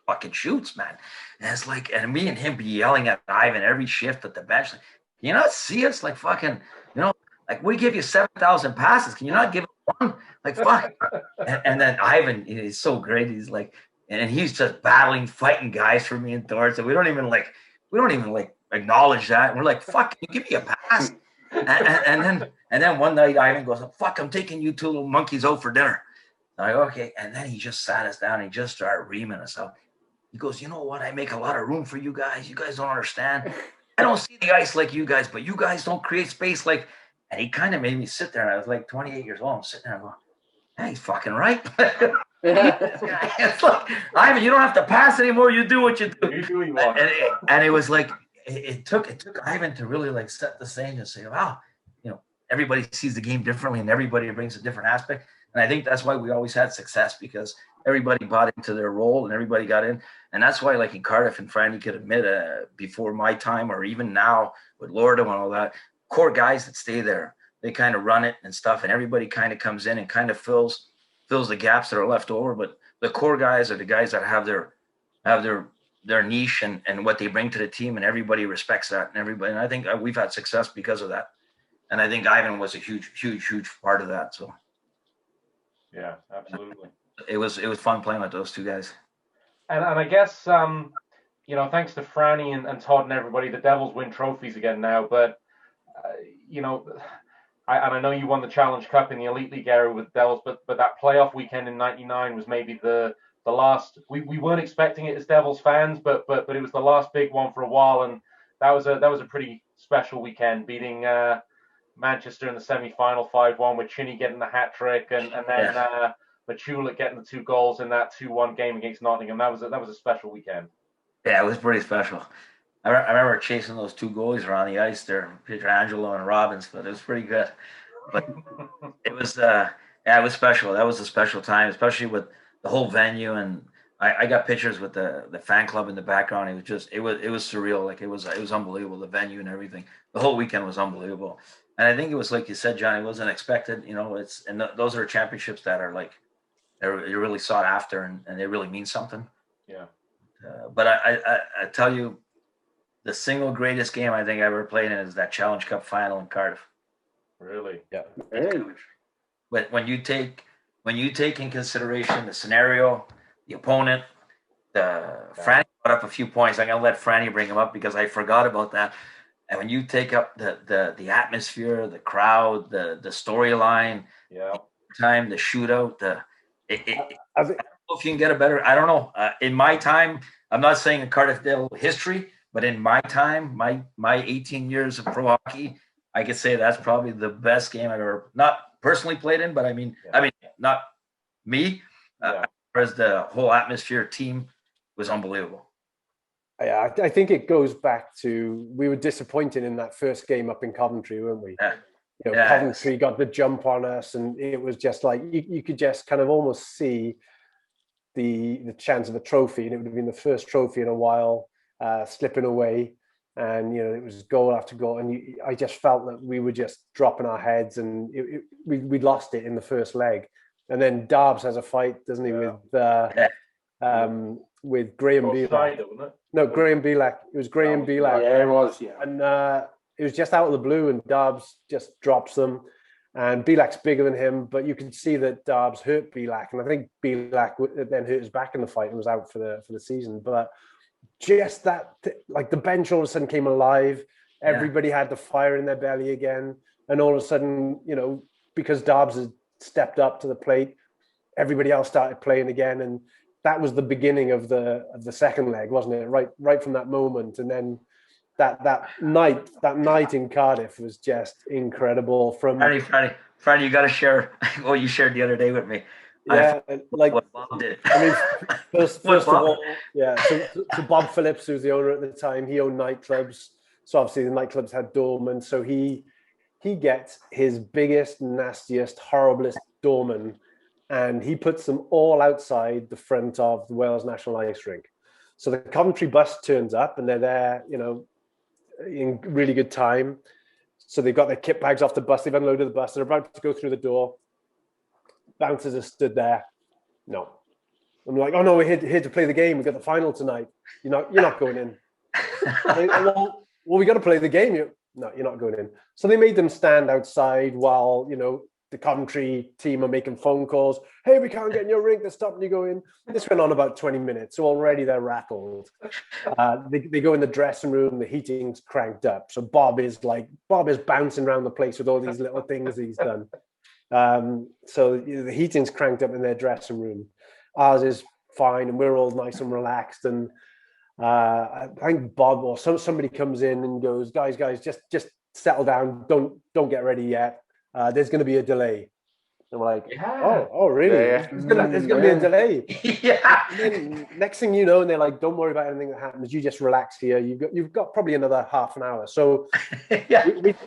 fucking shoots, man. And it's like, and me and him be yelling at Ivan every shift at the bench. Like, can you not see us? Like, fucking, like we give you 7,000 passes. Can you not give it one? Like, fuck. and then Ivan is so great. He's like, and he's just battling, fighting guys for me and Torres. So we don't even acknowledge that. And we're like, fuck, can you give me a pass? and then one night Ivan goes, fuck, I'm taking you two little monkeys out for dinner. I'm like, okay. And then he just sat us down and he just started reaming us out. He goes, you know what? I make a lot of room for you guys. You guys don't understand. I don't see the ice like you guys, but you guys don't create space like. And he kind of made me sit there. And I was like 28 years old. I'm sitting there and going, hey, he's fucking right. It's like, Ivan, you don't have to pass anymore. You do what you do. And it was like, it took Ivan to really like set the stage and say, wow, everybody sees the game differently and everybody brings a different aspect. And I think that's why we always had success, because everybody bought into their role and everybody got in. And that's why, like in Cardiff, and Franny could admit before my time or even now with Lorda and all that, core guys that stay there, they kind of run it and stuff. And everybody kind of comes in and kind of fills the gaps that are left over. But the core guys are the guys that have their niche and what they bring to the team, and everybody respects that. And I think we've had success because of that. I think Ivan was a huge part of that. So Yeah, absolutely. it was fun playing with those two guys. And I guess you know, thanks to Franny and Todd and everybody, the Devils win trophies again now. But you know, I know you won the Challenge Cup in the Elite League era with Devils, but that playoff weekend in '99 was maybe the last. We weren't expecting it as Devils fans, but it was the last big one for a while, and that was a pretty special weekend, beating Manchester in the semi-final 5-1 with Chinny getting the hat trick, and then Machula getting the 2 goals in that 2-1 game against Nottingham. That was a special weekend. Yeah, it was pretty special. I remember chasing those 2 goalies around the ice there, Pietrangelo and Robbins, but it was pretty good. But it was it was special. That was a special time, especially with the whole venue, and I got pictures with the fan club in the background. It was just it was surreal. Like it was unbelievable, the venue and everything. The whole weekend was unbelievable. And I think it was like you said, John, it wasn't expected. You know, those are championships that are like they're really sought after, and they really mean something. Yeah. But I tell you, the single greatest game I think I ever played in is that Challenge Cup final in Cardiff. Really? Yeah. But when you take in consideration the scenario, the opponent, Franny brought up a few points. I'm gonna let Franny bring them up because I forgot about that. And when you take up the atmosphere, the crowd, the storyline, yeah, time, the shootout, I don't know if you can get a better. I don't know. In my time, I'm not saying in Cardiff Devil history, but in my time, my 18 years of pro hockey, I could say that's probably the best game I've ever not personally played in, but I mean not me. As the whole atmosphere, team was unbelievable. Yeah, I think it goes back to we were disappointed in that first game up in Coventry, weren't we? Yeah. You know, Coventry got the jump on us, and it was just like you could just kind of almost see the chance of a trophy, and it would have been the first trophy in a while slipping away, and you know it was goal after goal, and I just felt that we were just dropping our heads, and we lost it in the first leg, and then Darbs has a fight, doesn't he, with Graham Belak? No, Graham Belak. It was Graham Belak. Yeah, it was. Yeah, and it was just out of the blue, and Darbs just drops them. And Belak's bigger than him, but you can see that Darbs hurt Belak, and I think Belak then hurt his back in the fight and was out for the season. But just that, like the bench all of a sudden came alive. Everybody had the fire in their belly again, and all of a sudden, you know, because Darbs had stepped up to the plate, everybody else started playing again, and that was the beginning of the second leg, wasn't it? Right from that moment, and then that night in Cardiff was just incredible. From Franny, you got to share what you shared the other day with me. Yeah, like what Bob did. I mean, first of all, yeah. So Bob Phillips, who was the owner at the time, he owned nightclubs. So obviously the nightclubs had doormen. So he gets his biggest, nastiest, horriblest doorman, and he puts them all outside the front of the Wales National Ice Rink. So the Coventry bus turns up, and they're there, you know, in really good time. So they've got their kit bags off the bus. They've unloaded the bus. They're about to go through the door. Bouncers are stood there. No. I'm like, oh no, we're here to play the game. We've got the final tonight. You're not going in. well, we got to play the game. No, you're not going in. So they made them stand outside while, you know, the Coventry team are making phone calls. Hey, we can't get in your rink. They're stopping you going. This went on about 20 minutes. So already they're rattled. They go in the dressing room. The heating's cranked up. So Bob is bouncing around the place with all these little things he's done. So the heating's cranked up in their dressing room. Ours is fine, and we're all nice and relaxed. And I think Bob or somebody comes in and goes, guys, just settle down. Don't get ready yet. There's going to be a delay. And we're like, oh, really? Yeah. There's going to be a delay. Yeah. And then next thing you know, and they're like, don't worry about anything that happens. You just relax here. You've got probably another half an hour. So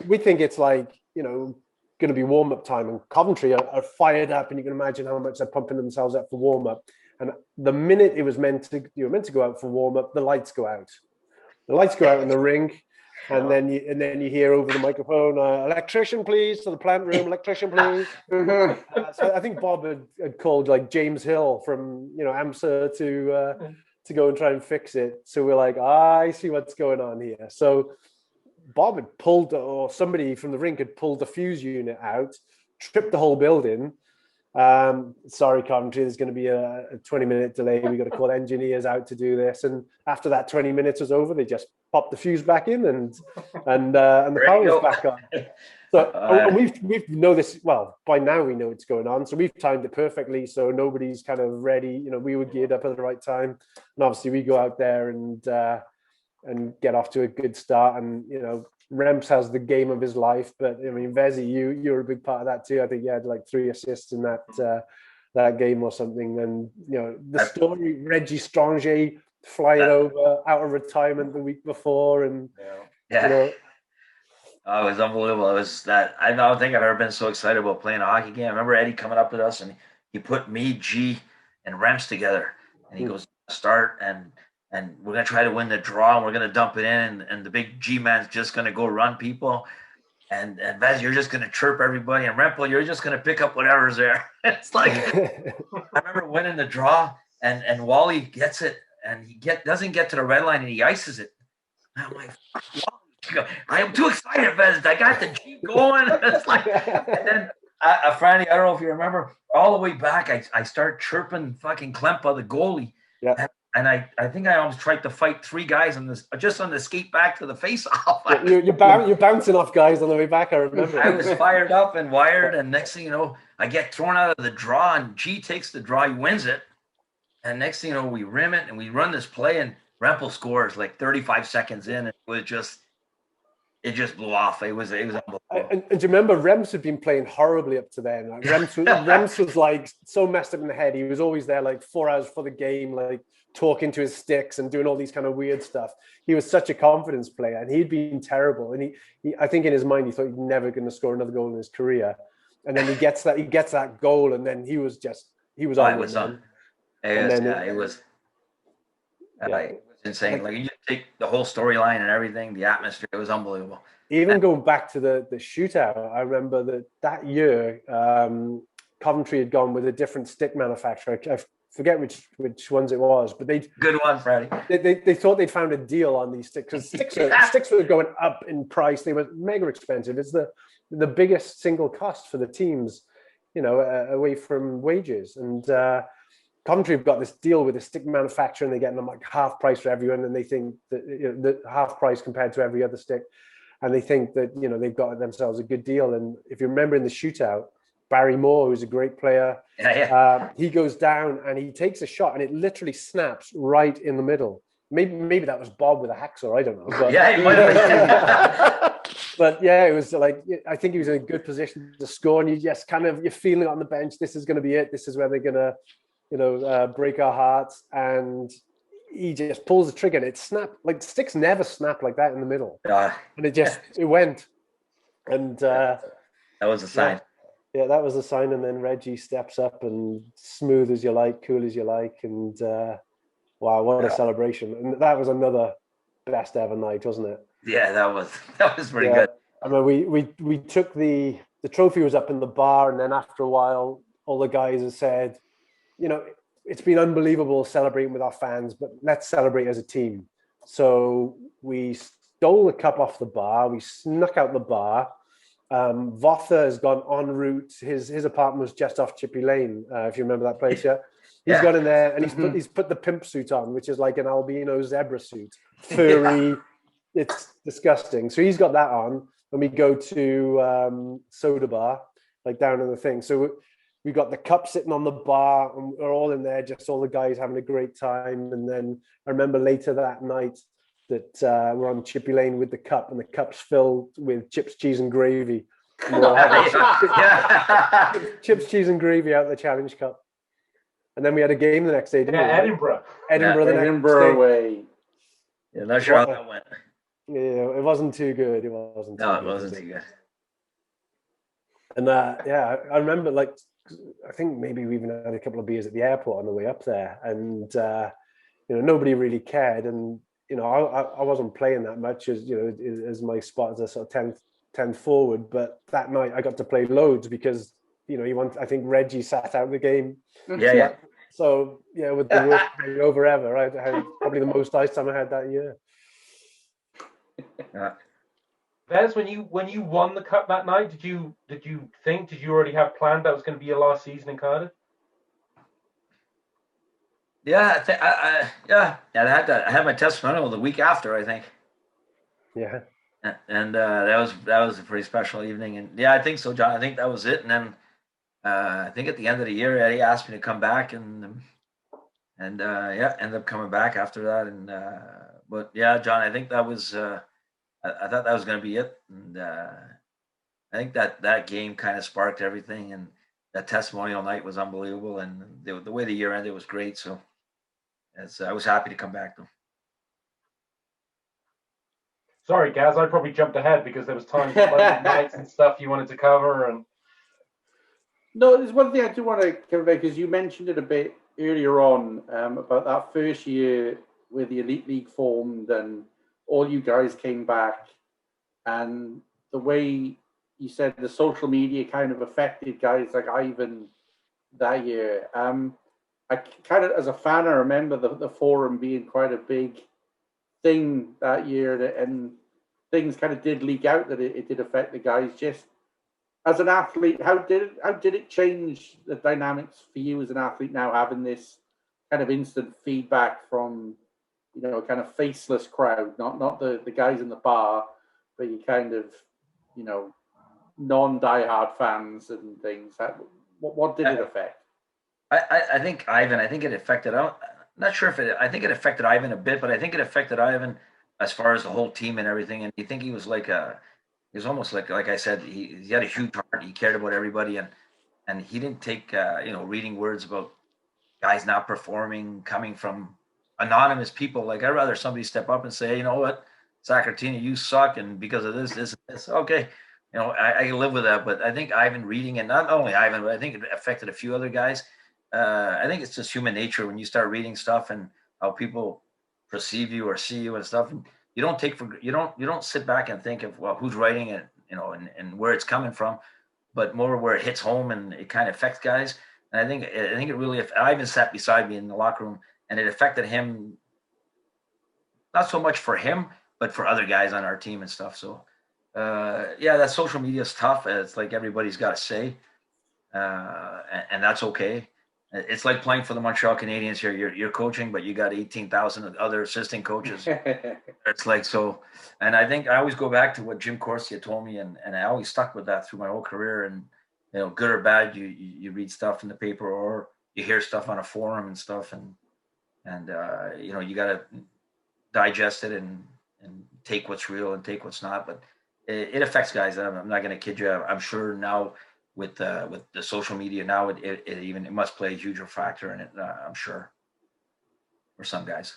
we think it's like, you know, going to be warm-up time, and Coventry are fired up, and you can imagine how much they're pumping themselves up for warm-up. And the minute you were meant to go out for warm-up, the lights go out. The lights go out in the rink. And then you hear over the microphone, electrician, please, to the plant room, electrician, please. So I think Bob had called like James Hill from, you know, AMSA to go and try and fix it. So we're like, I see what's going on here. So Bob had pulled, or somebody from the rink had pulled the fuse unit out, tripped the whole building. Sorry, Coventry, there's going to be a 20-minute delay. We've got to call engineers out to do this. And after that 20 minutes was over, they just popped the fuse back in, and the power was back on. So and we know this, well, by now we know it's going on. So we've timed it perfectly. So nobody's kind of ready. You know, we were geared up at the right time. And obviously we go out there and get off to a good start. And, you know, Remps has the game of his life. But I mean, Vezzy, you're a big part of that too. I think you had like 3 assists in that game or something. And, you know, the story, Reggie Strange flying over out of retirement the week before. And, you know, oh, it was unbelievable. It was that I don't think I've ever been so excited about playing a hockey game. I remember Eddie coming up with us and he put me, G, and Remps together. And he goes, start and we're gonna try to win the draw and we're gonna dump it in and the big G man's just gonna go run people. And Vaz, you're just gonna chirp everybody, and Rempel, you're just gonna pick up whatever's there. It's like I remember winning the draw and Wally gets it and he doesn't get to the red line and he ices it. And I'm like, I am too excited, Vez. I got the G going. It's like, and then Franny, I don't know if you remember, all the way back, I start chirping fucking Klempa, the goalie. Yeah. And I think I almost tried to fight 3 guys on this, just on the skate back to the face-off. You're bouncing off guys on the way back, I remember. I was fired up and wired, and next thing you know, I get thrown out of the draw, and G takes the draw, he wins it. And next thing you know, we rim it, and we run this play, and Rempel scores like 35 seconds in, and it just blew off. It was unbelievable. And do you remember Remps had been playing horribly up to then? Like Remps was like so messed up in the head. He was always there like 4 hours for the game, like talking to his sticks and doing all these kind of weird stuff. He was such a confidence player, and he'd been terrible. And he I think in his mind he thought he'd never going to score another goal in his career. And then he gets that goal, and then he was on. It was on. It was insane. Like you just take the whole storyline and everything, the atmosphere. It was unbelievable. Even going back to the shootout, I remember that year, Coventry had gone with a different stick manufacturer. I forget which ones it was, but good one, Freddie. They thought they'd found a deal on these sticks because sticks were going up in price. They were mega expensive. It's the biggest single cost for the teams, you know, away from wages. And Coventry have got this deal with a stick manufacturer, and they're getting them like half price for everyone, and they think that, you know, the half price compared to every other stick, and they think that, you know, they've got themselves a good deal. And if you remember in the shootout, Barry Moore, who's a great player, he goes down and he takes a shot, and it literally snaps right in the middle. Maybe that was Bob with a hacksaw, I don't know. But, yeah, it might have been. But yeah, it was like, I think he was in a good position to score, and you just kind of, you're feeling it on the bench. This is going to be it. This is where they're going to, you know, break our hearts. And he just pulls the trigger, and it snapped. Like sticks never snap like that in the middle. And it went. And that was a sign. Yeah, that was a sign. And then Reggie steps up and smooth as you like, cool as you like. And wow, what a celebration. And that was another best ever night, wasn't it? Yeah, that was pretty good. I mean, we took the trophy was up in the bar, and then after a while, all the guys have said, you know, it's been unbelievable celebrating with our fans, but let's celebrate as a team. So we stole the cup off the bar. We snuck out the bar. Votha has gone en route. His apartment was just off Chippy Lane, if you remember that place, yeah? He's gone in there, and he's put the pimp suit on, which is like an albino zebra suit. Furry. It's disgusting. So he's got that on, and we go to Soda Bar, like down in the thing. So we got the cup sitting on the bar, and we're all in there, just all the guys having a great time. And then I remember later that night that we're on Chippy Lane with the cup, and the cup's filled with chips, cheese, and gravy. Chips, cheese, and gravy out of the Challenge Cup. And then we had a game the next day, didn't we? Edinburgh. Edinburgh away. Yeah, not sure how that went. Yeah, it wasn't too good. It wasn't too good. And I remember, like, I think maybe we even had a couple of beers at the airport on the way up there, and you know, nobody really cared. And you know, I wasn't playing that much as, you know, as my spot as a sort of 10th forward. But that night I got to play loads because, you know, I think Reggie sat out the game. So yeah, with the worst game over ever, I had probably the most ice time I had that year. Vez, when you won the cup that night, did you already have planned that was going to be your last season in Cardiff? Yeah, I had my testimonial the week after, I think. Yeah. And that was a pretty special evening. And yeah, I think so, John. I think that was it. And then I think at the end of the year, Eddie asked me to come back, and yeah, ended up coming back after that. And but yeah, John, I think that was I thought that was going to be it. And I think that game kind of sparked everything. And that testimonial night was unbelievable. And the way the year ended was great. So I was happy to come back though. Sorry, Gaz, I probably jumped ahead because there was times London nights and stuff you wanted to cover. And no, there's one thing I do want to come back, because you mentioned it a bit earlier on about that first year where the Elite League formed and all you guys came back, and the way you said the social media kind of affected guys like Ivan that year. I kind of, as a fan, I remember the forum being quite a big thing that year, and things kind of did leak out that it did affect the guys. Just as an athlete, how did it change the dynamics for you as an athlete now, having this kind of instant feedback from, you know, a kind of faceless crowd, not the guys in the bar, but you kind of, you know, non-diehard fans and things. What did it affect? I think Ivan, I think it affected, I'm not sure if I think it affected Ivan a bit, but I think it affected Ivan as far as the whole team and everything. And you think he was he was almost like I said, he had a huge heart. He cared about everybody. And he didn't take, reading words about guys not performing coming from anonymous people. Like, I'd rather somebody step up and say, hey, you know what, Sacratini, you suck. And because of this, and this, okay. You know, I live with that. But I think Ivan reading, and not only Ivan, but I think it affected a few other guys. I think it's just human nature when you start reading stuff and how people perceive you or see you and stuff. And you don't sit back and think of, well, who's writing it, you know, and where it's coming from, but more where it hits home and it kind of affects guys. And I think it really. Ivan sat beside me in the locker room, and it affected him. Not so much for him, but for other guys on our team and stuff. So, yeah, that social media is tough. It's like everybody's got to say, and that's okay. It's like playing for the Montreal Canadiens here. You're coaching, but you got 18,000 other assistant coaches. It's like so. And I think I always go back to what Jim Corsia told me, and I always stuck with that through my whole career. And, you know, good or bad, you read stuff in the paper or you hear stuff on a forum and stuff. And you know, you got to digest it and take what's real and take what's not. But it affects guys. I'm not going to kid you. I'm sure now, with the social media now, it must play a huge factor in it. I'm sure, for some guys.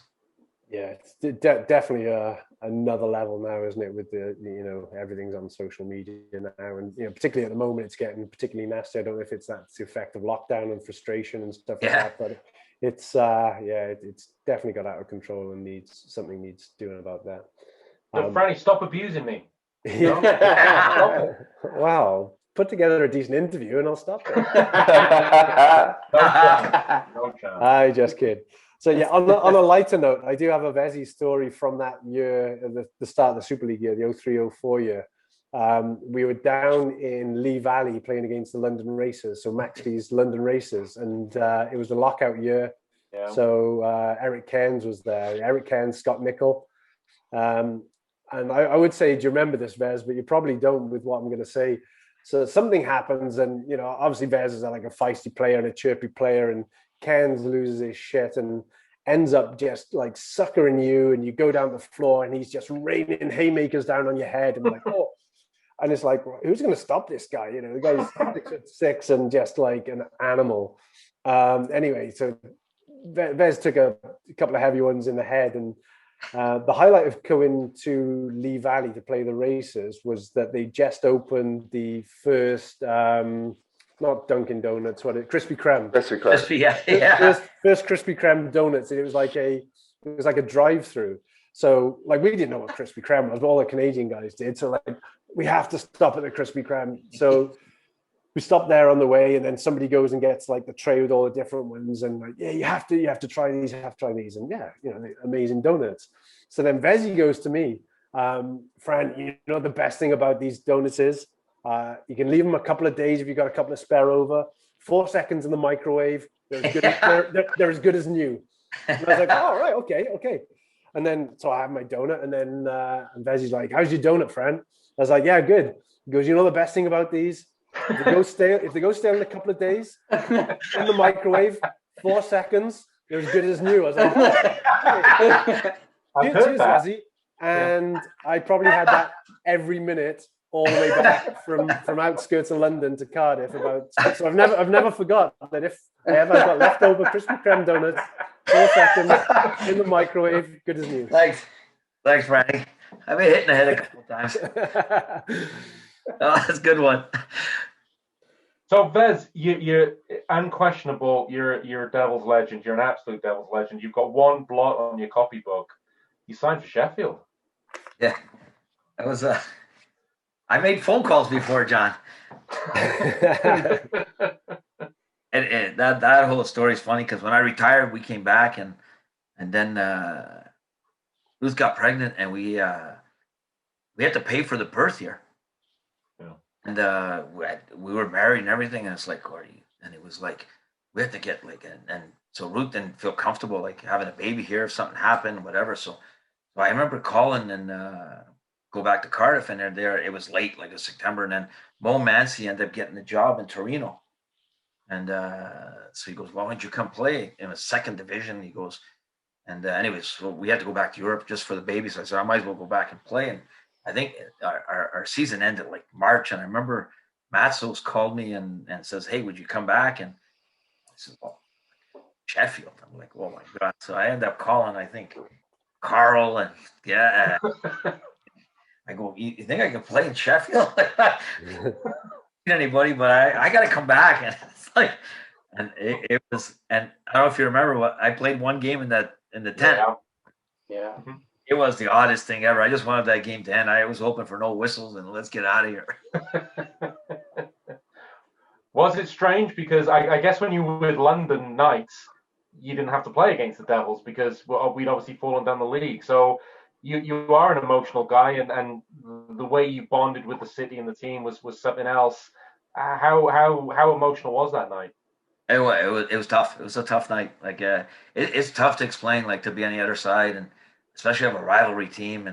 Yeah, it's definitely another level now, isn't it? With the, you know, everything's on social media now, and, you know, particularly at the moment, it's getting particularly nasty. I don't know if that's the effect of lockdown and frustration and stuff like that, but it's it's definitely got out of control and something needs doing about that. So, Franny, stop abusing me. Yeah. Wow. Put together a decent interview and I'll stop there. No chance. I just kid. So yeah, on a lighter note, I do have a Vezio story from that year, the start of the Super League year, the 03-04 year. We were down in Lee Valley playing against the London Racers, so Maxley's London Racers, and it was the lockout year. Yeah. So Eric Cairns was there. Eric Cairns, Scott Nicol. And I would say, do you remember this, Vez? But you probably don't with what I'm going to say. So something happens, and, you know, obviously Vez is like a feisty player and a chirpy player, and Cairns loses his shit and ends up just like suckering you, and you go down the floor and he's just raining haymakers down on your head, and like, oh, and it's like, who's going to stop this guy? You know, the guy's 6'6" and just like an animal. Anyway, so Vez took a couple of heavy ones in the head, and the highlight of going to Lee Valley to play the Racers was that they just opened the first, not Dunkin' Donuts, Krispy Kreme. Krispy Kreme. First Krispy Kreme donuts. It was like a drive-through. So like we didn't know what Krispy Kreme was, but all the Canadian guys did. So like we have to stop at the Krispy Kreme. So we stopped there on the way, and then somebody goes and gets like the tray with all the different ones, and like, yeah, you have to try these, and yeah, you know, the amazing donuts. So then Vezio goes to me, Fran, you know the best thing about these donuts is you can leave them a couple of days if you've got a couple of spare over. 4 seconds in the microwave, they're as good as new. And I was like, oh, right, okay. And then, so I have my donut, and then and Vezio's like, how's your donut, Fran? I was like, yeah, good. He goes, you know the best thing about these? If they go stale in a couple of days, in the microwave, 4 seconds, they're as good as new. I was like, oh, okay. Cheers, Vezzy. And I probably had that every minute all the way back from outskirts of London to Cardiff. So I've never forgot that if I ever got leftover Krispy Kreme donuts, 4 seconds in the microwave, good as new. Thanks, Franny. I've been hitting the head a couple of times. Oh, that's a good one. So Vez, you're unquestionable. You're a Devil's legend. You're an absolute Devil's legend. You've got one blot on your copybook. You signed for Sheffield. Yeah, that was I made phone calls before, John. and that whole story is funny because when I retired, we came back and then Ruth got pregnant and we had to pay for the birth year. Yeah. And we were married and everything, and it's like, and it was like we had to get and so Ruth didn't feel comfortable like having a baby here if something happened, whatever. So I remember calling and go back to Cardiff, and there it was late, like in September, and then Mo Mancy ended up getting a job in Torino, and so he goes, "Why don't you come play in the second division?" He goes, and anyways, so we had to go back to Europe just for the baby. So I said, I might as well go back and play. And I think our season ended like March, and I remember Matsos called me and says, "Hey, would you come back?" And I said, "Well, Sheffield." I'm like, "Oh my God!" So I ended up calling, I think, Carl, and yeah. I go, you think I can play in Sheffield? Anybody, but I got to come back. And it's like, and it was, and I don't know if you remember what I played one game in the tent. Yeah. It was the oddest thing ever. I just wanted that game to end. I was hoping for no whistles and let's get out of here. Was it strange? Because I guess when you were with London Knights, you didn't have to play against the Devils because we'd obviously fallen down the league. So you are an emotional guy, and the way you bonded with the city and the team was something else. How emotional was that night? It was tough. It was a tough night. Like it's tough to explain, like to be on the other side, and especially have a rivalry team,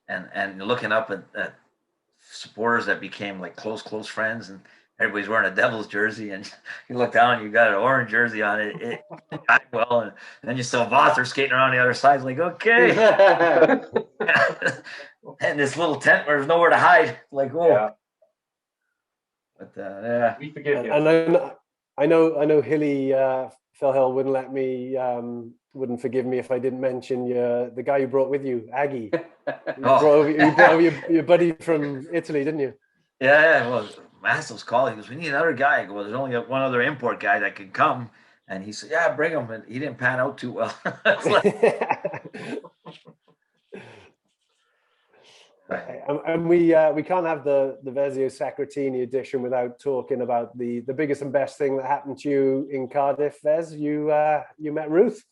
and looking up at supporters that became like close friends, and everybody's wearing a Devils jersey, and you look down, you got an orange jersey on it. It got well, and then you saw Vother skating around the other side. It's like, okay. And this little tent where there's nowhere to hide. Like, oh. Yeah. But yeah. We forgive you. And I know Hilly Phil Hill wouldn't let me wouldn't forgive me if I didn't mention the guy you brought with you, Aggie. You brought over your buddy from Italy, didn't you? Yeah, well, Maslo's calling. He goes, we need another guy. I go, well, there's only one other import guy that can come. And he said, yeah, bring him. And he didn't pan out too well. And we can't have the Vezio Sacratini edition without talking about the biggest and best thing that happened to you in Cardiff, Vez. You met Ruth.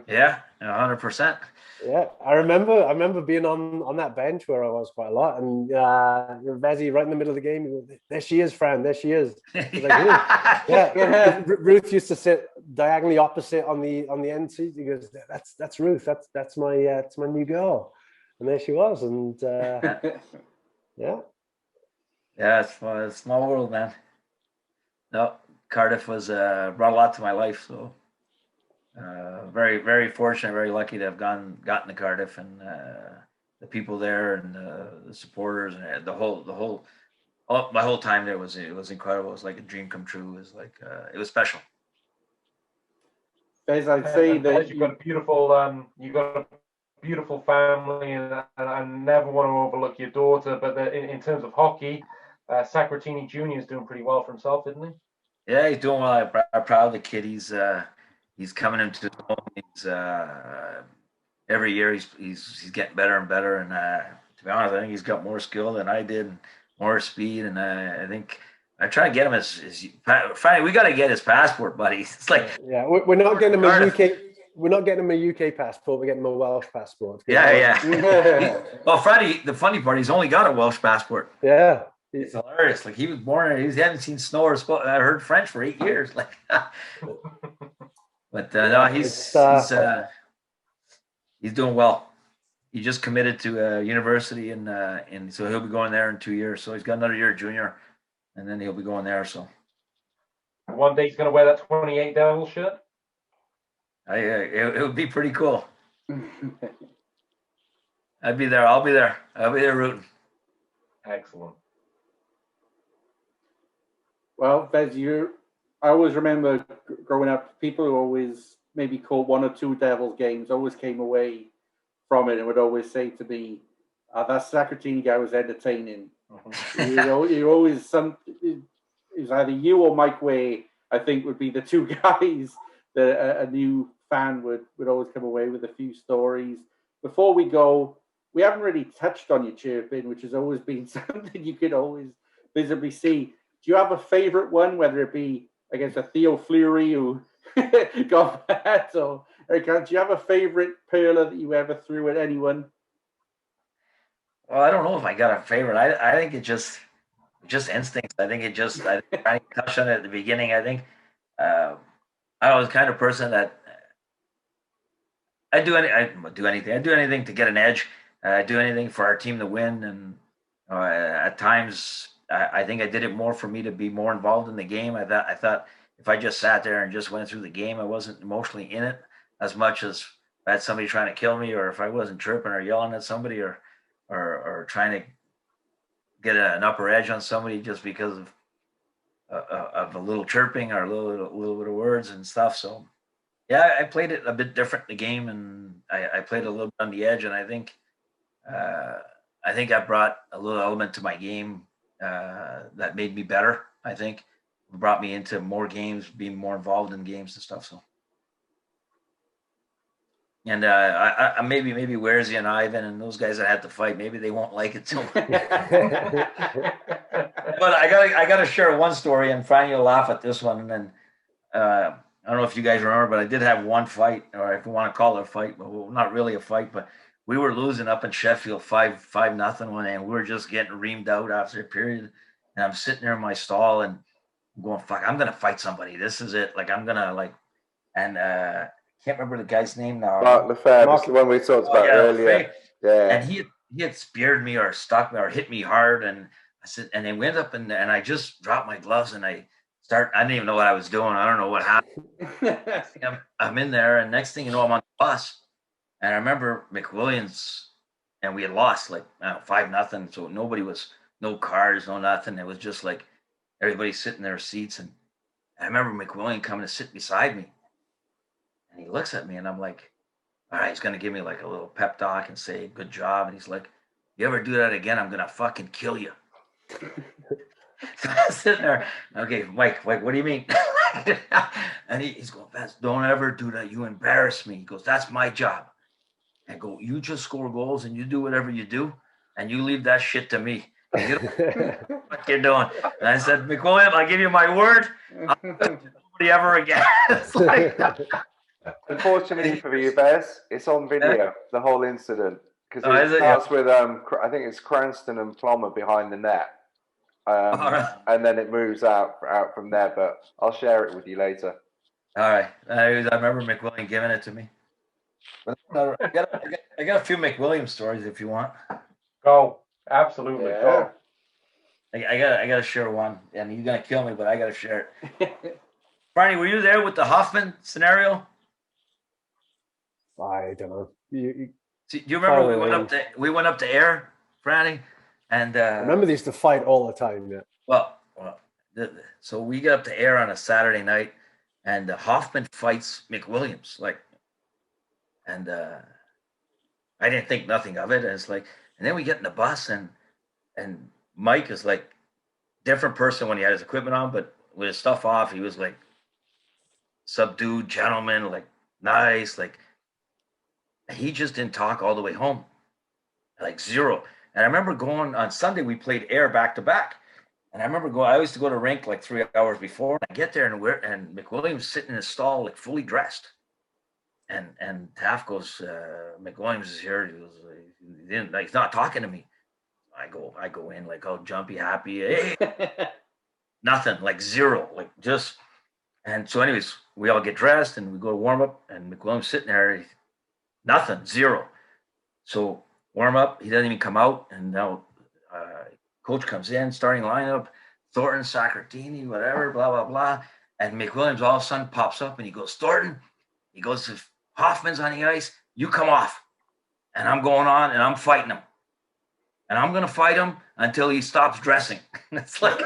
Yeah, 100%. Yeah, I remember being on that bench where I was quite a lot, and Vezzy right in the middle of the game. Goes, there she is, Fran. There she is. Like, yeah. Ruth used to sit diagonally opposite on the end seat. He goes, that's Ruth. That's my new girl. And there she was, and yeah, it's a small world, man. No, Cardiff was brought a lot to my life, so very, very fortunate, very lucky to have gotten to Cardiff, and the people there, and the supporters, and my whole time there it was incredible. It was like a dream come true. It was like it was special. As I'd say that you got a beautiful family, and I never want to overlook your daughter, but in terms of hockey, Sacratini Jr. is doing pretty well for himself, isn't he? Yeah, he's doing well. I'm proud of the kid. He's coming into his own. He's every year he's getting better and better, and to be honest, I think he's got more skill than I did, and more speed, and I think I try to get him finally we got to get his passport, buddy. It's like we're not getting him a UK. we're not getting him a UK passport. We're getting him a Welsh passport. Yeah. Well, Freddie, the funny part, he's only got a Welsh passport. Yeah. It's hilarious. Like he was born, he hadn't seen snow or I heard French for 8 years. Like, but no, he's doing well. He just committed to university, and so he'll be going there in 2 years. So he's got another year junior, and then he'll be going there. So one day he's going to wear that 28 Devil shirt. It would be pretty cool. I'd be there. I'll be there. I'll be there rooting. Excellent. Well, Vez, I always remember growing up, people who always maybe caught 1 or 2 Devils games always came away from it and would always say to me, that Sacratini guy was entertaining. You always, it was either you or Mike Way, I think, would be the 2 guys that a new fan would always come away with a few stories. Before we go, we haven't really touched on your chirping, which has always been something you could always visibly see. Do you have a favorite one, whether it be against a Theo Fleury who got that, or do you have a favorite perler that you ever threw at anyone? Well, I don't know if I got a favorite. I think it just instincts. I think I touched on it at the beginning. I think I was the kind of person that I do anything. I do anything to get an edge. I do anything for our team to win. And at times, I think I did it more for me to be more involved in the game. I thought if I just sat there and just went through the game, I wasn't emotionally in it as much as if I had somebody trying to kill me, or if I wasn't chirping or yelling at somebody, or trying to get an upper edge on somebody just because of a little chirping or a little bit of words and stuff. So yeah, I played it a bit different in the game, and I played a little bit on the edge, and I think I brought a little element to my game that made me better. I think it brought me into more games, being more involved in games and stuff. So, and I maybe Vezio and Ivan and those guys that had to fight, maybe they won't like it too much. But I gotta share one story, and Franny will laugh at this one. And then I don't know if you guys remember, but I did have one fight, or if you want to call it a fight, but not really a fight, but we were losing up in Sheffield 5-0 one day, and we were just getting reamed out after a period. And I'm sitting there in my stall and I'm going, fuck, I'm gonna fight somebody. This is it. Like I'm gonna can't remember the guy's name now. Mark Lefebvre, that's the one we talked about earlier. Yeah. And he had speared me or stuck me or hit me hard, and I said, and they went up and I just dropped my gloves and I didn't even know what I was doing. I don't know what happened. I'm in there, and next thing you know, I'm on the bus. And I remember McWilliams, and we had lost 5-0. So no cars, no nothing. It was just like everybody sitting in their seats. And I remember McWilliams coming to sit beside me. And he looks at me, and I'm like, all right, he's going to give me like a little pep talk and say, good job. And he's like, you ever do that again, I'm going to fucking kill you. So I'm sitting there, okay, Mike, what do you mean? And he's going, Vez, don't ever do that. You embarrass me. He goes, that's my job. I go, you just score goals and you do whatever you do, and you leave that shit to me. You don't know what you're doing. And I said, McWilliam, I give you my word, I'll do it to nobody ever again. It's like, unfortunately for you, Vez, it's on video, the whole incident. Because it starts with, I think it's Cranston and Plummer behind the net. And then it moves out from there, but I'll share it with you later. All right. I remember McWilliam giving it to me. I got a few McWilliam stories if you want. Go. Absolutely. Yeah. Go. I got to share one, and he's going to kill me, but I got to share it. Barney, were you there with the Hoffman scenario? I don't know. Do you remember we went up to Ayr, Franny? And I remember they used to fight all the time. Yeah. Well, so we got up to Ayr on a Saturday night, and Hoffman fights McWilliams, and I didn't think nothing of it. And it's like, and then we get in the bus, and Mike is like different person when he had his equipment on, but with his stuff off, he was like subdued gentleman, like nice, like he just didn't talk all the way home, like zero. And I remember going on Sunday, we played Ayr back to back. And I remember I used to go to rink like 3 hours before. And I get there and McWilliams sitting in his stall, like fully dressed. And Taft goes, McWilliams is here. He goes, he didn't, like, he's not talking to me. I go in like all jumpy, happy. Hey, nothing, like zero, like just. And so, anyways, we all get dressed and we go to warm up, and McWilliams sitting there, nothing, zero. So warm up, he doesn't even come out, and now coach comes in, starting lineup, Thornton, Sacratini, whatever, blah blah blah, and McWilliams all of a sudden pops up and he goes, Thornton, he goes, if Hoffman's on the ice, you come off, and I'm going on and I'm fighting him, and I'm gonna fight him until he stops dressing. It's like.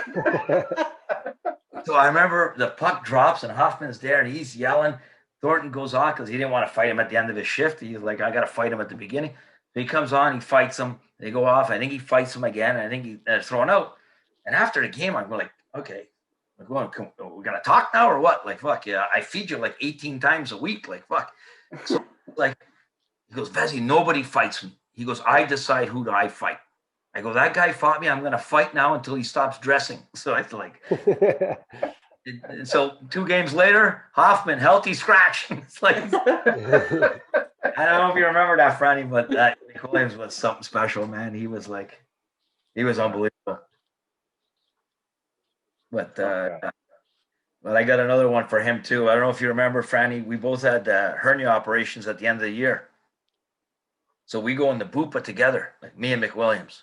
So I remember the puck drops and Hoffman's there and he's yelling. Thornton goes on because he didn't want to fight him at the end of his shift. He's like, I got to fight him at the beginning. So he comes on, he fights him. They go off. I think he fights him again. And I think they're thrown out. And after the game, I'm like, okay, we're going to talk now or what? Like, fuck, yeah, I feed you like 18 times a week. Like, fuck. So, like, he goes, Vezio, nobody fights me. He goes, I decide who do I fight. I go, that guy fought me. I'm going to fight now until he stops dressing. So I like, so 2 games later, Hoffman, healthy scratch. It's like, I don't know if you remember that, Franny, but that Williams was something special, man. He was unbelievable. But I got another one for him too. I don't know if you remember, Franny, we both had hernia operations at the end of the year. So we go in the Bupa together, like me and McWilliams.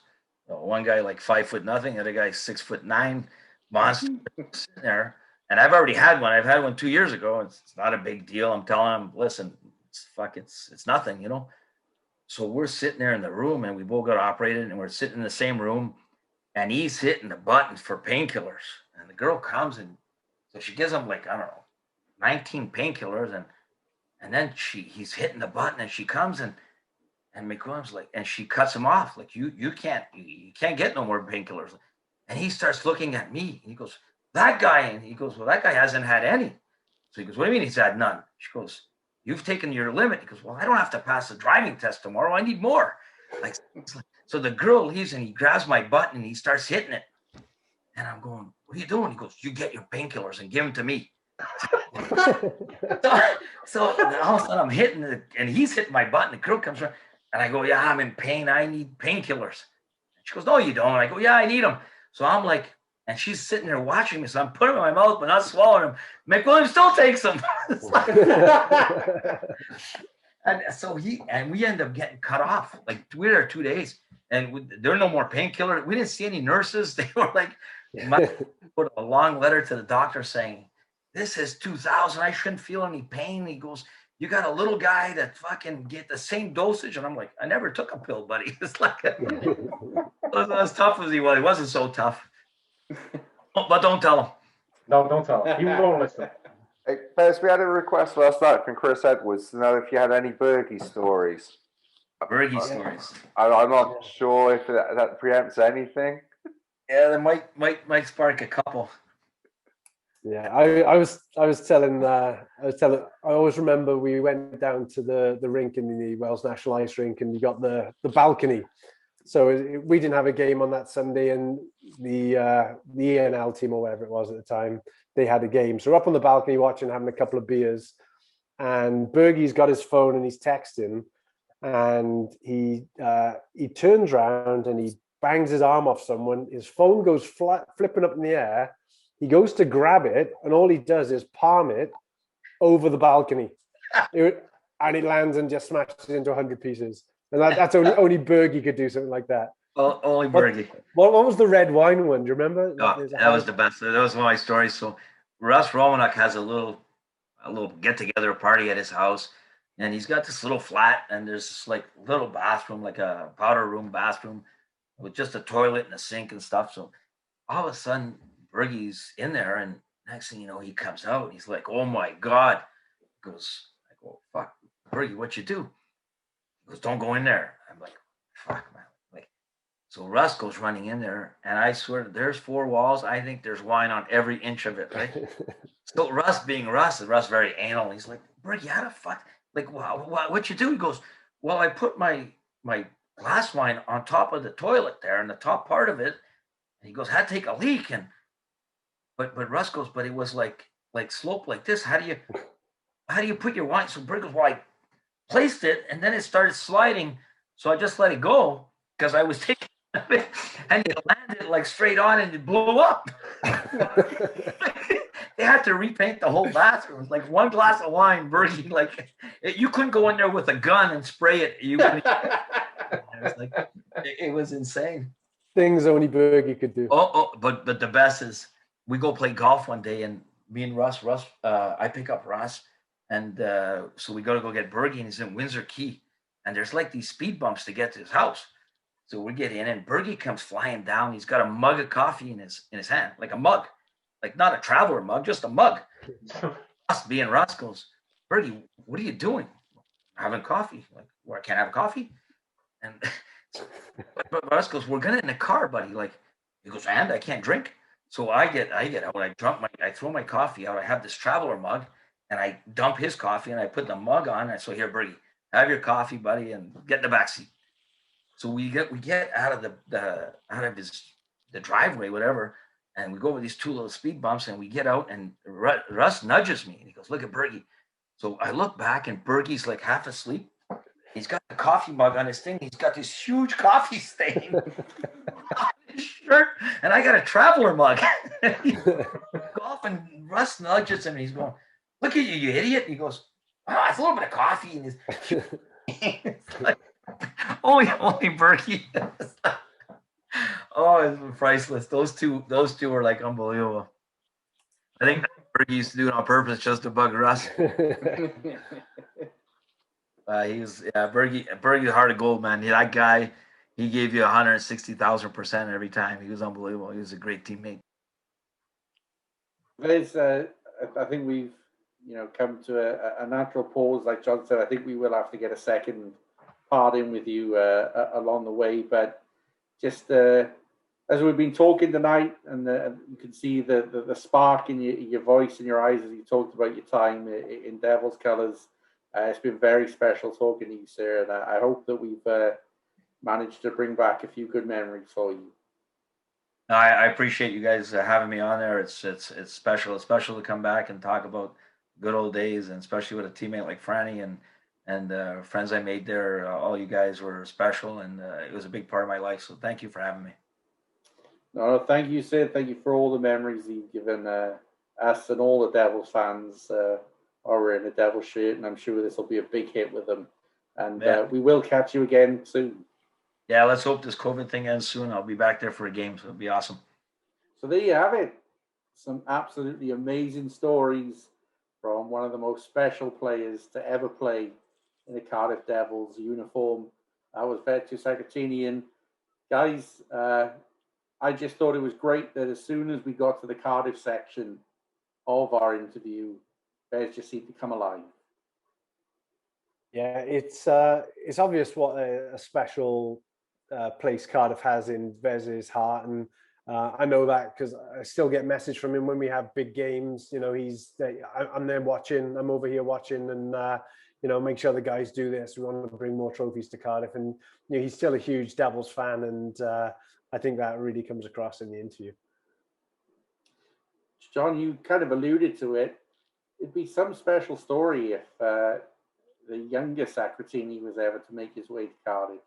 One guy like 5'0", the other guy 6'9", monster sitting there. And I've already had one. I've had one 2 years ago. It's not a big deal. I'm telling him, listen, it's nothing, you know. So we're sitting there in the room, and we both got operated, and we're sitting in the same room, and he's hitting the buttons for painkillers. And the girl comes, and so she gives him like, I don't know, 19 painkillers, and then he's hitting the button, and she comes and McWilliams like, and she cuts him off. Like, you can't get no more painkillers. And he starts looking at me. And he goes, that guy. And he goes, well, that guy hasn't had any. So he goes, what do you mean he's had none? She goes, you've taken your limit. He goes, well, I don't have to pass the driving test tomorrow. I need more. Like, so the girl leaves and he grabs my butt and he starts hitting it. And I'm going, what are you doing? He goes, you get your painkillers and give them to me. so all of a sudden I'm hitting it, and he's hitting my butt, and the girl comes around. And I go, yeah, I'm in pain. I need painkillers. She goes, no, you don't. I go, yeah, I need them. So I'm like, and she's sitting there watching me. So I'm putting them in my mouth, but not swallowing them. McWilliams still takes them. And so we end up getting cut off. Like, we were there 2 days, and there were no more painkillers. We didn't see any nurses. They were like, put a long letter to the doctor saying, this is 2000. I shouldn't feel any pain. He goes, you got a little guy that fucking get the same dosage. And I'm like, I never took a pill, buddy. It's like, as tough as he was, he wasn't so tough. But don't tell him. No, don't tell him. He won't listen. Hey, Bez, we had a request last night from Chris Edwards to know if you had any Bergie stories. Bergie stories. I'm not sure if that preempts anything. Yeah, there might spark a couple. Yeah, I was telling. I always remember we went down to the rink in the Welsh National Ice Rink, and you got the balcony. So we didn't have a game on that Sunday, and the ENL team or whatever it was at the time, they had a game. So we're up on the balcony watching, having a couple of beers, and Bergie's got his phone and he's texting, and he turns around and he bangs his arm off someone. His phone goes flipping up in the air. He goes to grab it, and all he does is palm it over the balcony. And it lands and just smashes into 100 pieces. And that's only Bergie could do something like that. Well, only Bergie. What was the red wine one? Do you remember? Oh, that was the best. That was one of my stories. So Russ Romanuk has a little get-together party at his house. And he's got this little flat, and there's this like little bathroom, like a powder room bathroom with just a toilet and a sink and stuff. So all of a sudden, Bergie's in there, and next thing you know, he comes out and he's like, oh my God. He goes, I go, fuck, Bergie, what you do? He goes, don't go in there. I'm like, fuck, man. Like, so Russ goes running in there, and I swear there's 4 walls. I think there's wine on every inch of it, right? So Russ being Russ, and Russ very anal, he's like, Bergie, how the fuck? Like, what you do? He goes, well, I put my glass wine on top of the toilet there, in the top part of it. And he goes, had to take a leak, and but Russ goes, but it was like slope like this. How do you put your wine? So Berg goes, well, placed it, and then it started sliding. So I just let it go because I was taking it, and it landed like straight on, and it blew up. They had to repaint the whole bathroom. It was like one glass of wine, Bergie. Like you couldn't go in there with a gun and spray it. You couldn't. It was insane. Things only Bergie could do. But the best is we go play golf one day, and me and Russ, I pick up Russ, and so we got to go get Bergie, and he's in Windsor Quay, and there's like these speed bumps to get to his house. So we get in, and Bergie comes flying down. He's got a mug of coffee in his hand, like a mug, like not a traveler mug, just a mug. Russ, being Russ, goes, Bergie, what are you doing? Having coffee. Like, well, I can't have coffee. And but Russ goes, we're gonna in the car, buddy. Like, he goes, and I can't drink. So I get out. I throw my coffee out. I have this traveler mug, and I dump his coffee, and I put the mug on. And so here, Bergie, have your coffee, buddy, and get in the back seat. So we get out of the driveway, whatever, and we go over these two little speed bumps, and we get out, and Russ nudges me, and he goes, look at Bergie. So I look back, and Bergie's like half asleep. He's got the coffee mug on his thing. He's got this huge coffee stain on his shirt, and I got a traveler mug. Golf, and Russ nudges him, and he's going, look at you, you idiot. And he goes, oh, it's a little bit of coffee in his. It's like, only Berkey. Oh, it's priceless. Those two were like unbelievable. I think Berkey used to do it on purpose just to bug Russ. Berkey heart of gold, man. That guy, he gave you 160,000% every time. He was unbelievable. He was a great teammate. I think we've come to a natural pause. Like John said, I think we will have to get a second part in with you along the way. But just as we've been talking tonight, and you can see the spark in your voice and your eyes as you talked about your time in Devil's Colours. It's been very special talking to you, sir, and I hope that we've managed to bring back a few good memories for you. I appreciate you guys having me on there. It's special. It's special to come back and talk about good old days, and especially with a teammate like Franny and friends I made there. All you guys were special, and it was a big part of my life. So thank you for having me. No, thank you, Sid. Thank you for all the memories you've given us and all the Devils fans. Are wearing a Devil shirt, and I'm sure this will be a big hit with them. And we will catch you again soon. Yeah, let's hope this COVID thing ends soon. I'll be back there for a game, so it'll be awesome. So there you have it. Some absolutely amazing stories from one of the most special players to ever play in the Cardiff Devils uniform. That was Vezio Sacratini. And guys, I just thought it was great that as soon as we got to the Cardiff section of our interview, Vez just seemed to come alive. Yeah, it's obvious what a special place Cardiff has in Vez's heart, and I know that because I still get message from him when we have big games. I'm there watching, I'm over here watching, and make sure the guys do this. We want to bring more trophies to Cardiff, and he's still a huge Devils fan, and I think that really comes across in the interview. John, you kind of alluded to it. It'd be some special story if the younger Sacratini was ever to make his way to Cardiff.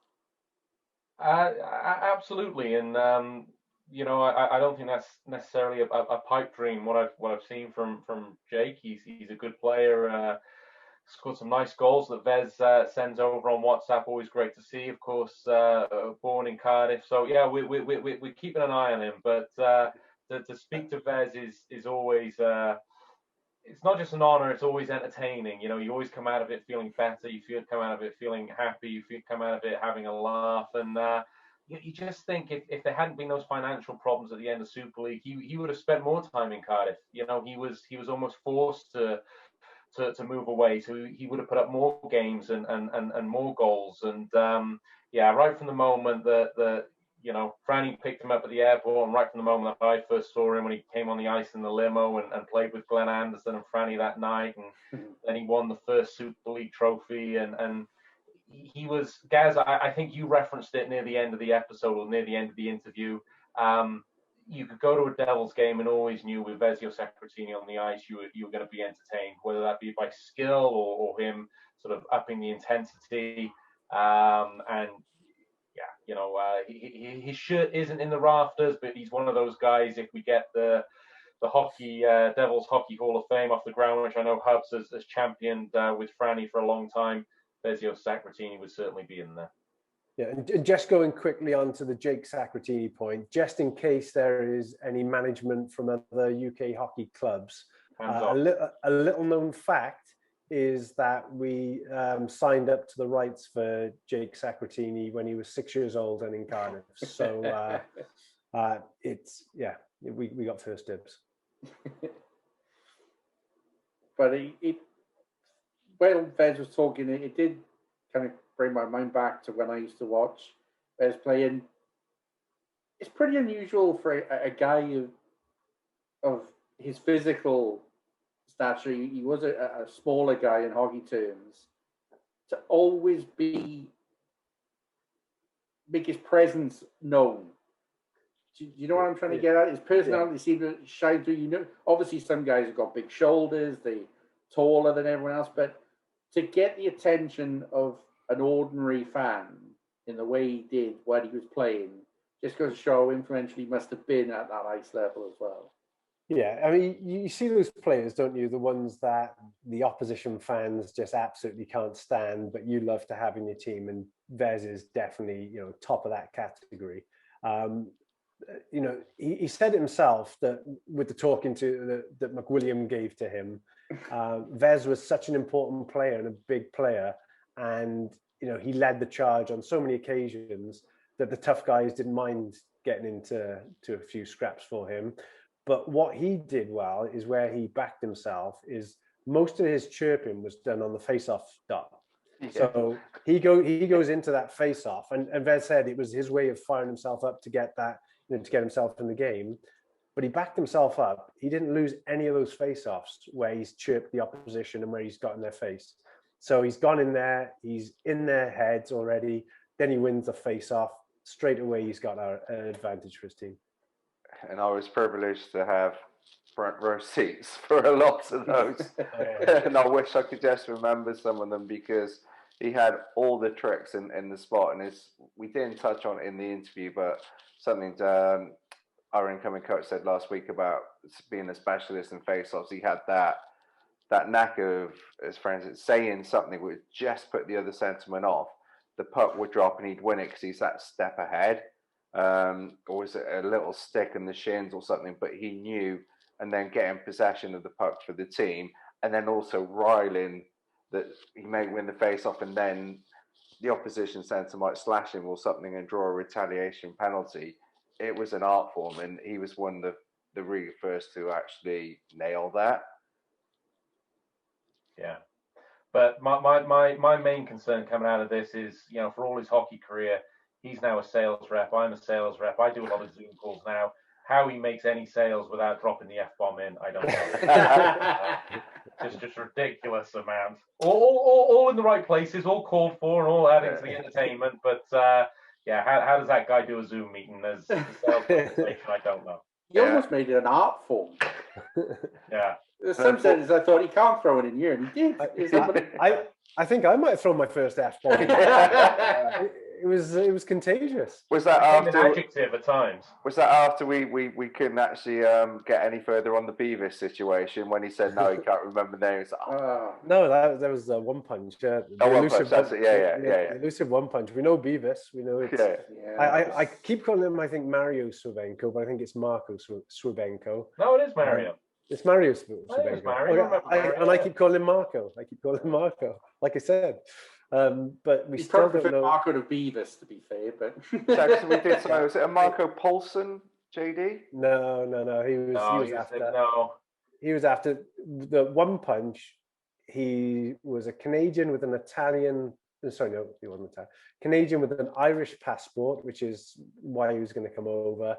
Absolutely, and I don't think that's necessarily a pipe dream. What I've seen from Jake, he's a good player. Scored some nice goals that Vez sends over on WhatsApp. Always great to see. Of course, born in Cardiff, so yeah, we're keeping an eye on him. But to speak to Vez is always. It's not just an honor, it's always entertaining. You always come out of it feeling better, come out of it feeling happy, come out of it having a laugh. And you just think if there hadn't been those financial problems at the end of Super League, he would have spent more time in Cardiff. He was almost forced to move away, so he would have put up more games and more goals. And right from the moment that Franny picked him up at the airport, and right from the moment that I first saw him when he came on the ice in the limo and played with Glenn Anderson and Franny that night, and then he won the first Super League trophy, and he was, Gaz, I think you referenced it near the end of the episode or near the end of the interview. You could go to a Devils game and always knew with Vezio Sacratini on the ice, you were going to be entertained, whether that be by skill or him sort of upping the intensity. And yeah, you know, his shirt isn't in the rafters, but he's one of those guys. If we get the hockey Devils Hockey Hall of Fame off the ground, which I know Hubs has championed with Franny for a long time, Vezio Sacratini would certainly be in there. Yeah, and just going quickly on to the Jake Sacratini point, just in case there is any management from other UK hockey clubs, a little known fact is that we signed up to the rights for Jake Sacratini when he was 6 years old and in Cardiff. So it's, yeah, we got first dibs. But when Vez was talking, it did kind of bring my mind back to when I used to watch Vez playing. It's pretty unusual for a guy of his physical stature. He was a smaller guy in hockey terms, to always make his presence known. Do you know what I'm trying to get at? His personality seemed to shine through. You know, obviously some guys have got big shoulders, they're taller than everyone else, but to get the attention of an ordinary fan in the way he did when he was playing, just goes to show how influential he must have been at that ice level as well. Yeah, I mean, you see those players, don't you? The ones that the opposition fans just absolutely can't stand, but you love to have in your team. And Vez is definitely, you know, top of that category. You know, he said himself that with the talking to that McWilliam gave to him, Vez was such an important player and a big player, and you know, he led the charge on so many occasions that the tough guys didn't mind getting into a few scraps for him. But what he did well is where he backed himself is most of his chirping was done on the face-off dot. Yeah. So he goes into that face-off, and Vez said it was his way of firing himself up to get that, you know, to get himself in the game. But he backed himself up. He didn't lose any of those face-offs where he's chirped the opposition and where he's got in their face. So he's gone in there, he's in their heads already. Then he wins the face-off. Straight away, he's got an advantage for his team. And I was privileged to have front row seats for a lot of those. And I wish I could just remember some of them, because he had all the tricks in the spot. And we didn't touch on it in the interview, but something our incoming coach said last week about being a specialist in face-offs. He had that knack of, as friends, saying something would just put the other centreman off. The puck would drop and he'd win it because he's that step ahead. Or was it a little stick in the shins or something? But he knew, and then getting possession of the puck for the team, and then also riling that he may win the face-off, and then the opposition centre might slash him or something and draw a retaliation penalty. It was an art form, and he was one of the really first to actually nail that. Yeah. But my main concern coming out of this is, you know, for all his hockey career, he's now a sales rep. I'm a sales rep. I do a lot of Zoom calls now. How he makes any sales without dropping the F-bomb in, I don't know. just ridiculous amount. All in the right places, all called for, and all adding to the entertainment. But yeah, how does that guy do a Zoom meeting as a sales presentation? I don't know. You almost made it an art form. Yeah. There's some sentences I thought he can't throw it in here, and he did. I think I might have thrown my first F-bomb. It was contagious. Was that after an adjective at times? Was that after we couldn't actually get any further on the Beavis situation when he said no, he can't remember names? No, that was one punch. One punch. That's it. Yeah. Elusive one punch. We know Beavis. We know it's. Yeah. I keep calling him, I think, Mario Swabenko, but I think it's Marco Swabenko. No, it is Mario. It's Mario Swabenko. And I keep calling him Marco. Like I said. But we He's still probably don't know. Marco to Beavis, to be fair, but so we did. So was it a Marco Paulson, JD? No. He was after the one punch. He was a Canadian with an Italian. Sorry, no, he wasn't Italian. Canadian with an Irish passport, which is why he was going to come over.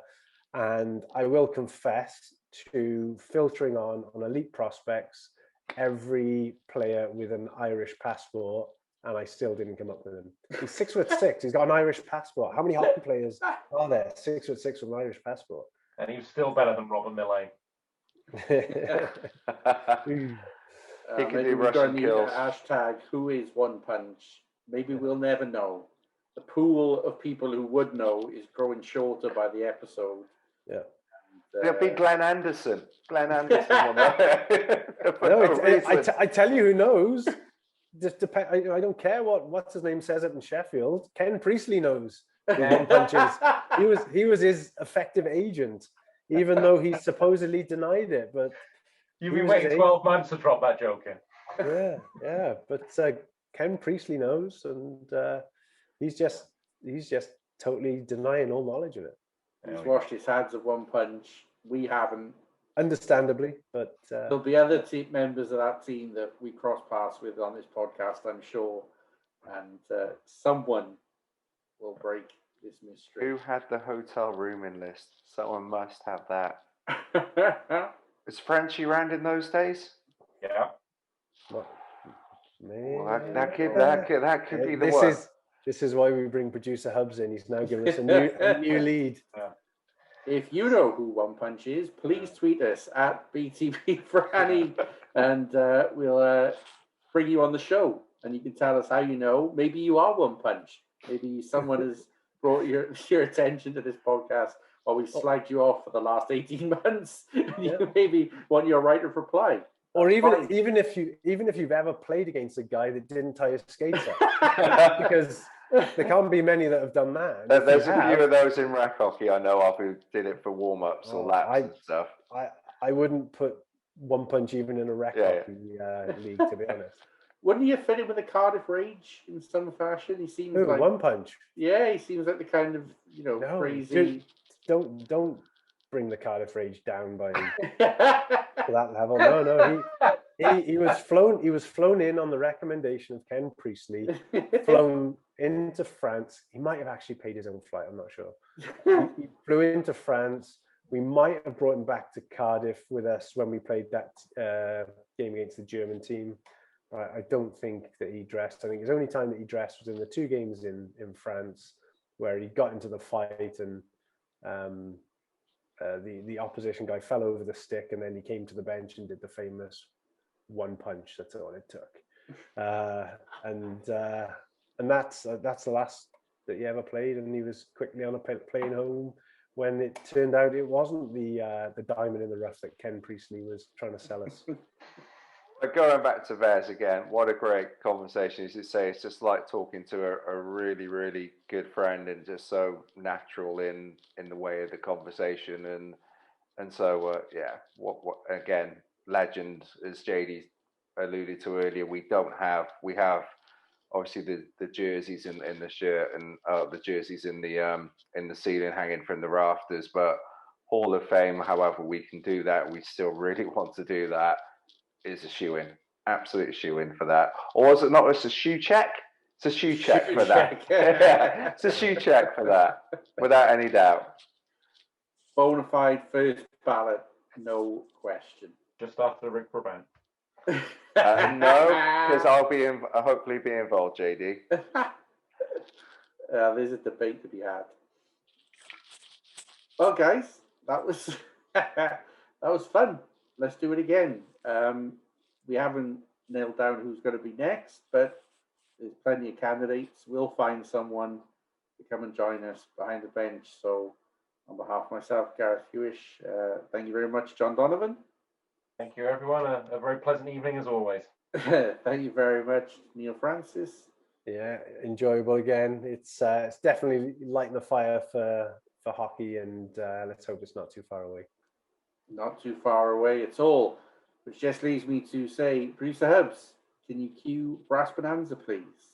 And I will confess to filtering on elite prospects every player with an Irish passport, and I still didn't come up with him. He's 6'6". He's got an Irish passport. How many hockey players are there 6'6" with an Irish passport? And he was still better than Robert Millane. He can maybe do we're going Russian to need a kills. hashtag, who is One Punch? Maybe we'll never know. The pool of people who would know is growing shorter by the episode. Yeah. And, It'll be Glenn Anderson. Glenn Anderson will know. For No, no reason. I tell you who knows. Just depend. I don't care what's his name says it in Sheffield. Ken Priestley knows who One Punch is. He was his effective agent, even though he supposedly denied it. But You've been waiting 12 months to drop that joke in. yeah. But Ken Priestley knows, and he's just totally denying all knowledge of it. He's washed his hands of One Punch. We haven't. Understandably, but there'll be other team members of that team that we cross paths with on this podcast, I'm sure, and someone will break this mystery. Who had the hotel rooming list? Someone must have that. Was Frenchie around in those days? Yeah. well, Well, that could be the one. This is why we bring producer Hubs in. He's now giving us a new lead. If you know who One Punch is, please tweet us at BTB and we'll bring you on the show. And you can tell us how you know. Maybe you are One Punch. Maybe someone has brought your attention to this podcast while we slagged you off for the last 18 months. You maybe want your right of reply. Or even if you've ever played against a guy that didn't tie his skates up, because there can't be many that have done that. There's a few of those in rec hockey I know of who did it for warm-ups or laps and stuff. I wouldn't put One Punch even in a rec hockey league, to be honest. Wouldn't he have fit in with the Cardiff Rage in some fashion? He seems like One Punch. Yeah, he seems like the kind of crazy. Dude, don't bring the Cardiff Rage down by to that level. No, he was flown in on the recommendation of Ken Priestley, flown into France. He might have actually paid his own flight, I'm not sure. He flew into France. We might have brought him back to Cardiff with us when we played that game against the German team. I don't think that he dressed. I think his only time that he dressed was in the 2 games in France, where he got into the fight and the opposition guy fell over the stick, and then he came to the bench and did the famous One Punch. That's all it took. And that's the last that he ever played, and he was quickly on a plane home when it turned out it wasn't the diamond in the rough that Ken Priestley was trying to sell us. But going back to Vez again, what a great conversation. As you say, it's just like talking to a really, really good friend, and just so natural in the way of the conversation. And so, what again, legend, as JD alluded to earlier, we have obviously the jerseys in the shirt and the jerseys in the ceiling hanging from the rafters, but Hall of Fame, however we can do that, we still really want to do that, is a shoe-in, absolute shoe-in for that. Or is it not? It's a shoe check. It's a shoe check for that. Yeah, it's a shoe check for that, without any doubt. Bonafide first ballot, no question. Just after Rick Brabant. No, because I'll hopefully be involved, JD. There's a debate to be had. Well, guys, that was fun. Let's do it again. We haven't nailed down who's going to be next, but there's plenty of candidates. We'll find someone to come and join us behind the bench. So on behalf of myself, Gareth Hewish, thank you very much, John Donovan. Thank you, everyone. A very pleasant evening as always. Thank you very much, Neil Francis. Yeah, enjoyable again. It's definitely lighting the fire for hockey, and let's hope it's not too far away. Not too far away at all. Which just leaves me to say, Producer Hubs, can you cue Brass Bonanza, please?